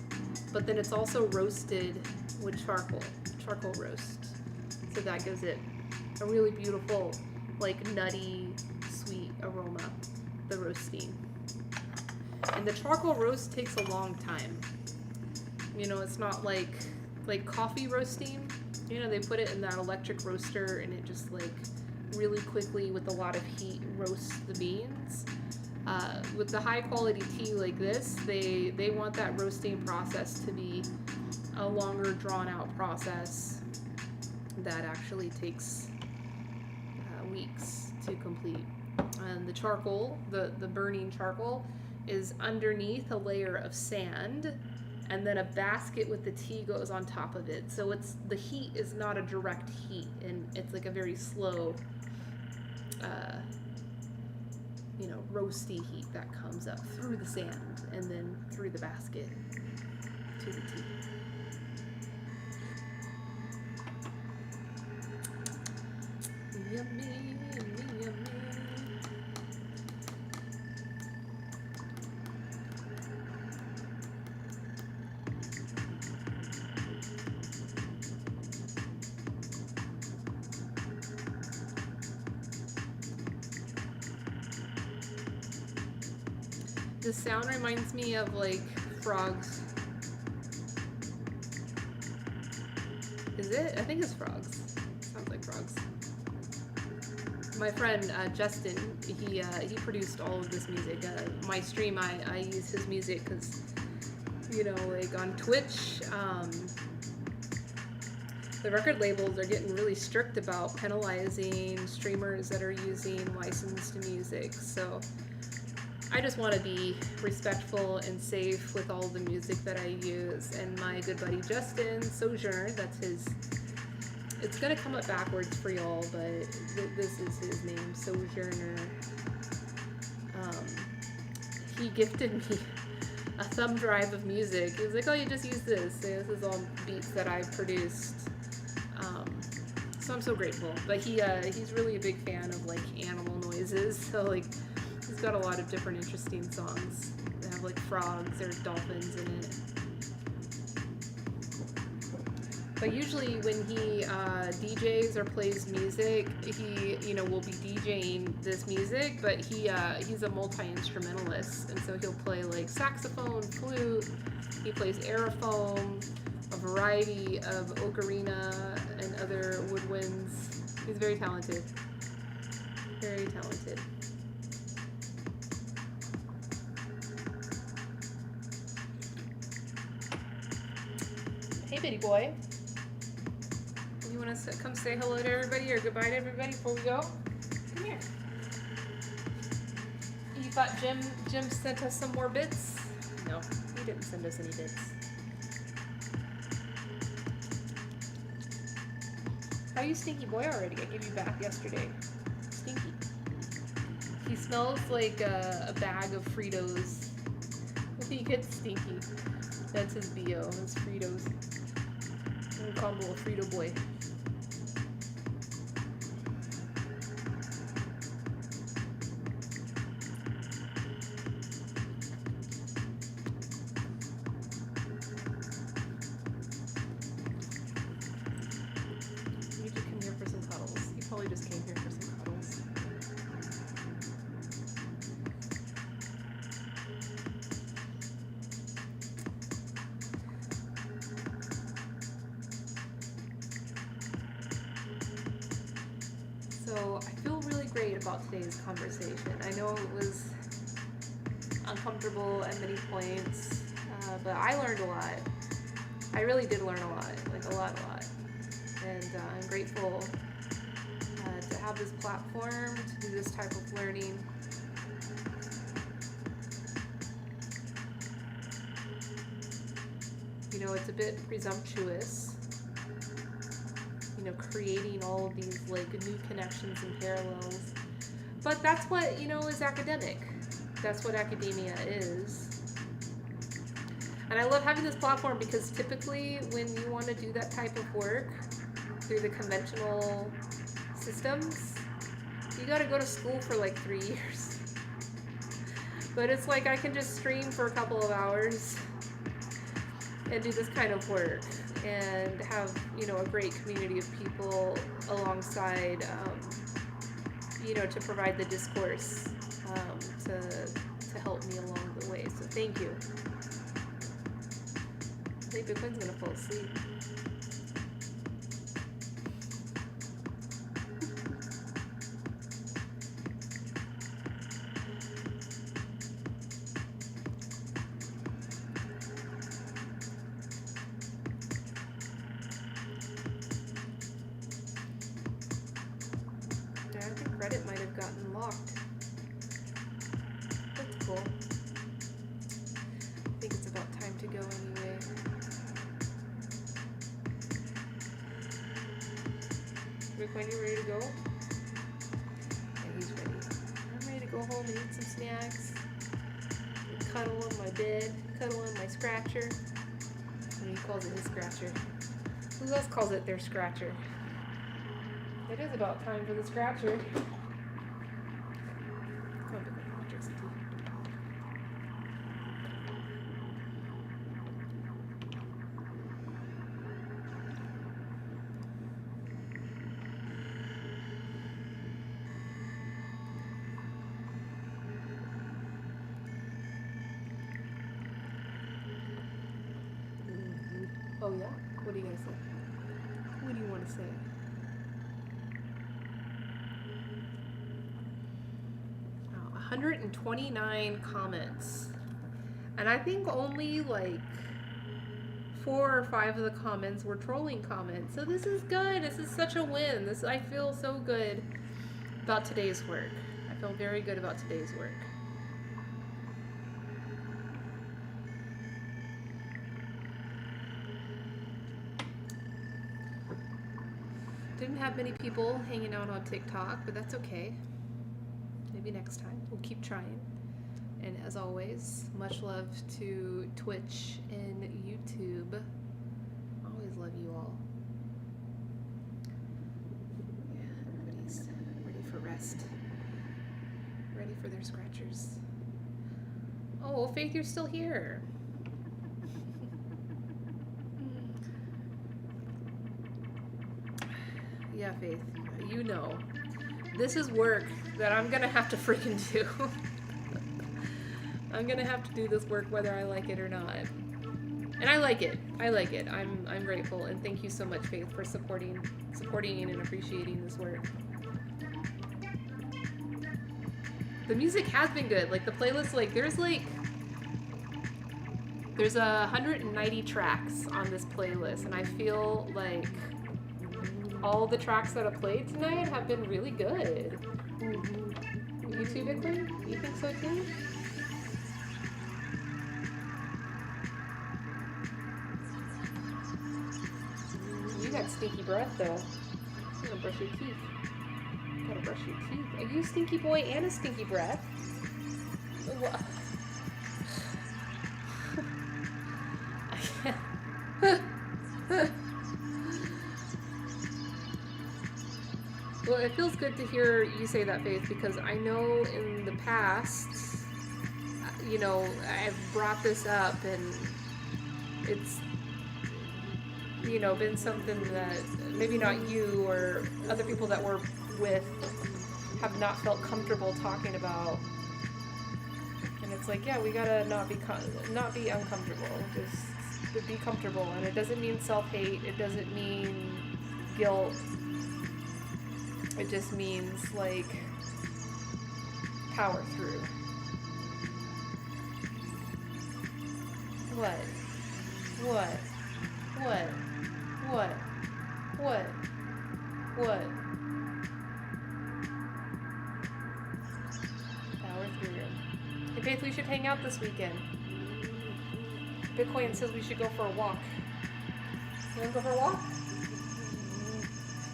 but then it's also roasted with charcoal roast, so that gives it a really beautiful like nutty sweet aroma, the roasting. And the charcoal roast takes a long time. You know, it's not like coffee roasting. You know, they put it in that electric roaster and it just like really quickly with a lot of heat roasts the beans. With the high quality tea like this, they want that roasting process to be a longer drawn out process that actually takes weeks to complete. And the charcoal, the burning charcoal, is underneath a layer of sand, and then a basket with the tea goes on top of it. So it's, the heat is not a direct heat, and it's like a very slow, you know, roasty heat that comes up through the sand and then through the basket to the tea. Yummy, yummy, yummy. This sound reminds me of like frogs. Is it? I think it's frogs. Sounds like frogs. My friend Justin, he produced all of this music. My stream, I use his music because, you know, like on Twitch, the record labels are getting really strict about penalizing streamers that are using licensed music. So I just want to be respectful and safe with all the music that I use. And my good buddy Justin Sojourn, that's his, it's going to come up backwards for y'all, but this is his name, Sojourner. He gifted me a thumb drive of music. He was like, oh, you just use this. So this is all beats that I've produced. So I'm so grateful. But he's really a big fan of like animal noises. So like he's got a lot of different interesting songs that have like frogs or dolphins in it. But usually when he DJs or plays music, he will be DJing this music, but he's a multi-instrumentalist, and so he'll play like saxophone, flute, he plays aerophone, a variety of ocarina and other woodwinds. He's very talented. Very talented. Hey, bitty boy. You want to come say hello to everybody or goodbye to everybody before we go? Come here. You thought Jim sent us some more bits? No, he didn't send us any bits. How are you, Stinky Boy, already? I gave you back yesterday. Stinky. He smells like a bag of Fritos. I think it's Stinky. That's his bio. It's Fritos. We'll call him a little Frito boy. You just came here for some cuddles. You probably just came here for some cuddles. So I feel really great about today's conversation. I know it was uncomfortable at many points, but I learned a lot. I really did learn a lot, like a lot. And I'm grateful to have this platform, to do this type of learning. It's a bit presumptuous, creating all of these like new connections and parallels. But that's what, is academic. That's what academia is. And I love having this platform because typically when you want to do that type of work through the conventional systems, you got to go to school for like 3 years. But it's like I can just stream for a couple of hours and do this kind of work and have, a great community of people alongside, to provide the discourse, to help me along the way. So thank you. I think Bitcoin's gonna fall asleep. Reddit might have gotten locked. That's cool. I think it's about time to go anyway. Bitcoin, you ready to go? Yeah, he's ready. I'm ready to go home and eat some snacks. And cuddle on my bed. Cuddle on my scratcher. And he calls it his scratcher. Who else calls it their scratcher? It is about time for the scratcher. Come on, Bitcoin, drink some tea. Oh yeah? What do you guys say? What do you want to say? 129 comments, and I think only like 4 or 5 of the comments were trolling comments. So this is good. This is such a win. I feel so good about today's work. I feel very good about today's work. Didn't have many people hanging out on TikTok, but that's okay. Maybe next time. We'll keep trying. And as always, much love to Twitch and YouTube. Always love you all. Yeah, everybody's ready for rest. Ready for their scratchers. Oh, Faith, you're still here. Yeah, Faith, you know. This is work that I'm gonna have to freaking do. I'm gonna have to do this work whether I like it or not. And I like it. I like it. I'm grateful, and thank you so much, Faith, for supporting and appreciating this work. The music has been good. Like the playlist, there's 190 tracks on this playlist, and I feel like all the tracks that I played tonight have been really good. You too, Bitcoin? You think so too? You got stinky breath though. You gotta brush your teeth. You gotta brush your teeth. Are you a stinky boy and a stinky breath? I can't. Well, it feels good to hear you say that, Faith, because I know in the past, you know, I've brought this up and it's, you know, been something that maybe not you or other people that we're with have not felt comfortable talking about. And it's like, yeah, we gotta not be uncomfortable, just be comfortable. And it doesn't mean self-hate, it doesn't mean guilt. It just means, like, power through. What? Power through. Hey, Faith, we should hang out this weekend. Bitcoin says we should go for a walk. You wanna go for a walk?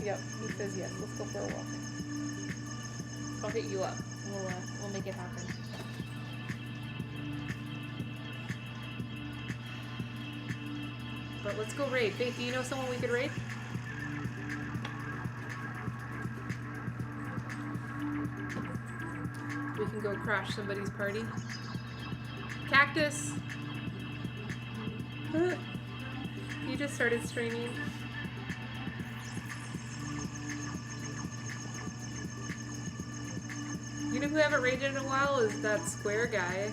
Yep, he says yes. Let's go for a walk. I'll hit you up. We'll make it happen. But let's go raid. Faith, do you know someone we could raid? We can go crash somebody's party. Cactus! You just started streaming. You know who I haven't raided in a while is that square guy.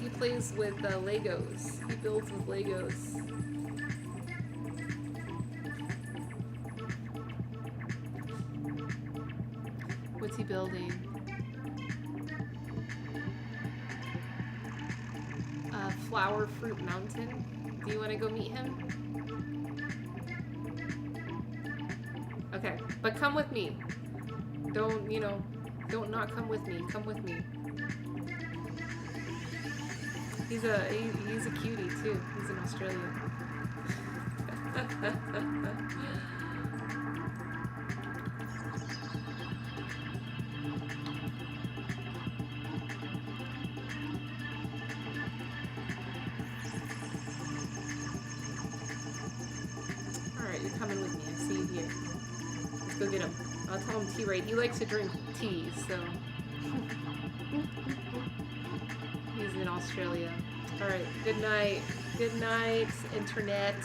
He plays with Legos. He builds with Legos. What's he building? Flower Fruit Mountain. Do you want to go meet him? Okay, but come with me. Don't not come with me. Come with me. He's a cutie too. He's in Australia. You're coming with me. I see you here. Let's go get him. I'll tell him tea raid. He likes to drink tea, so. He's in Australia. Alright, good night. Good night, internet.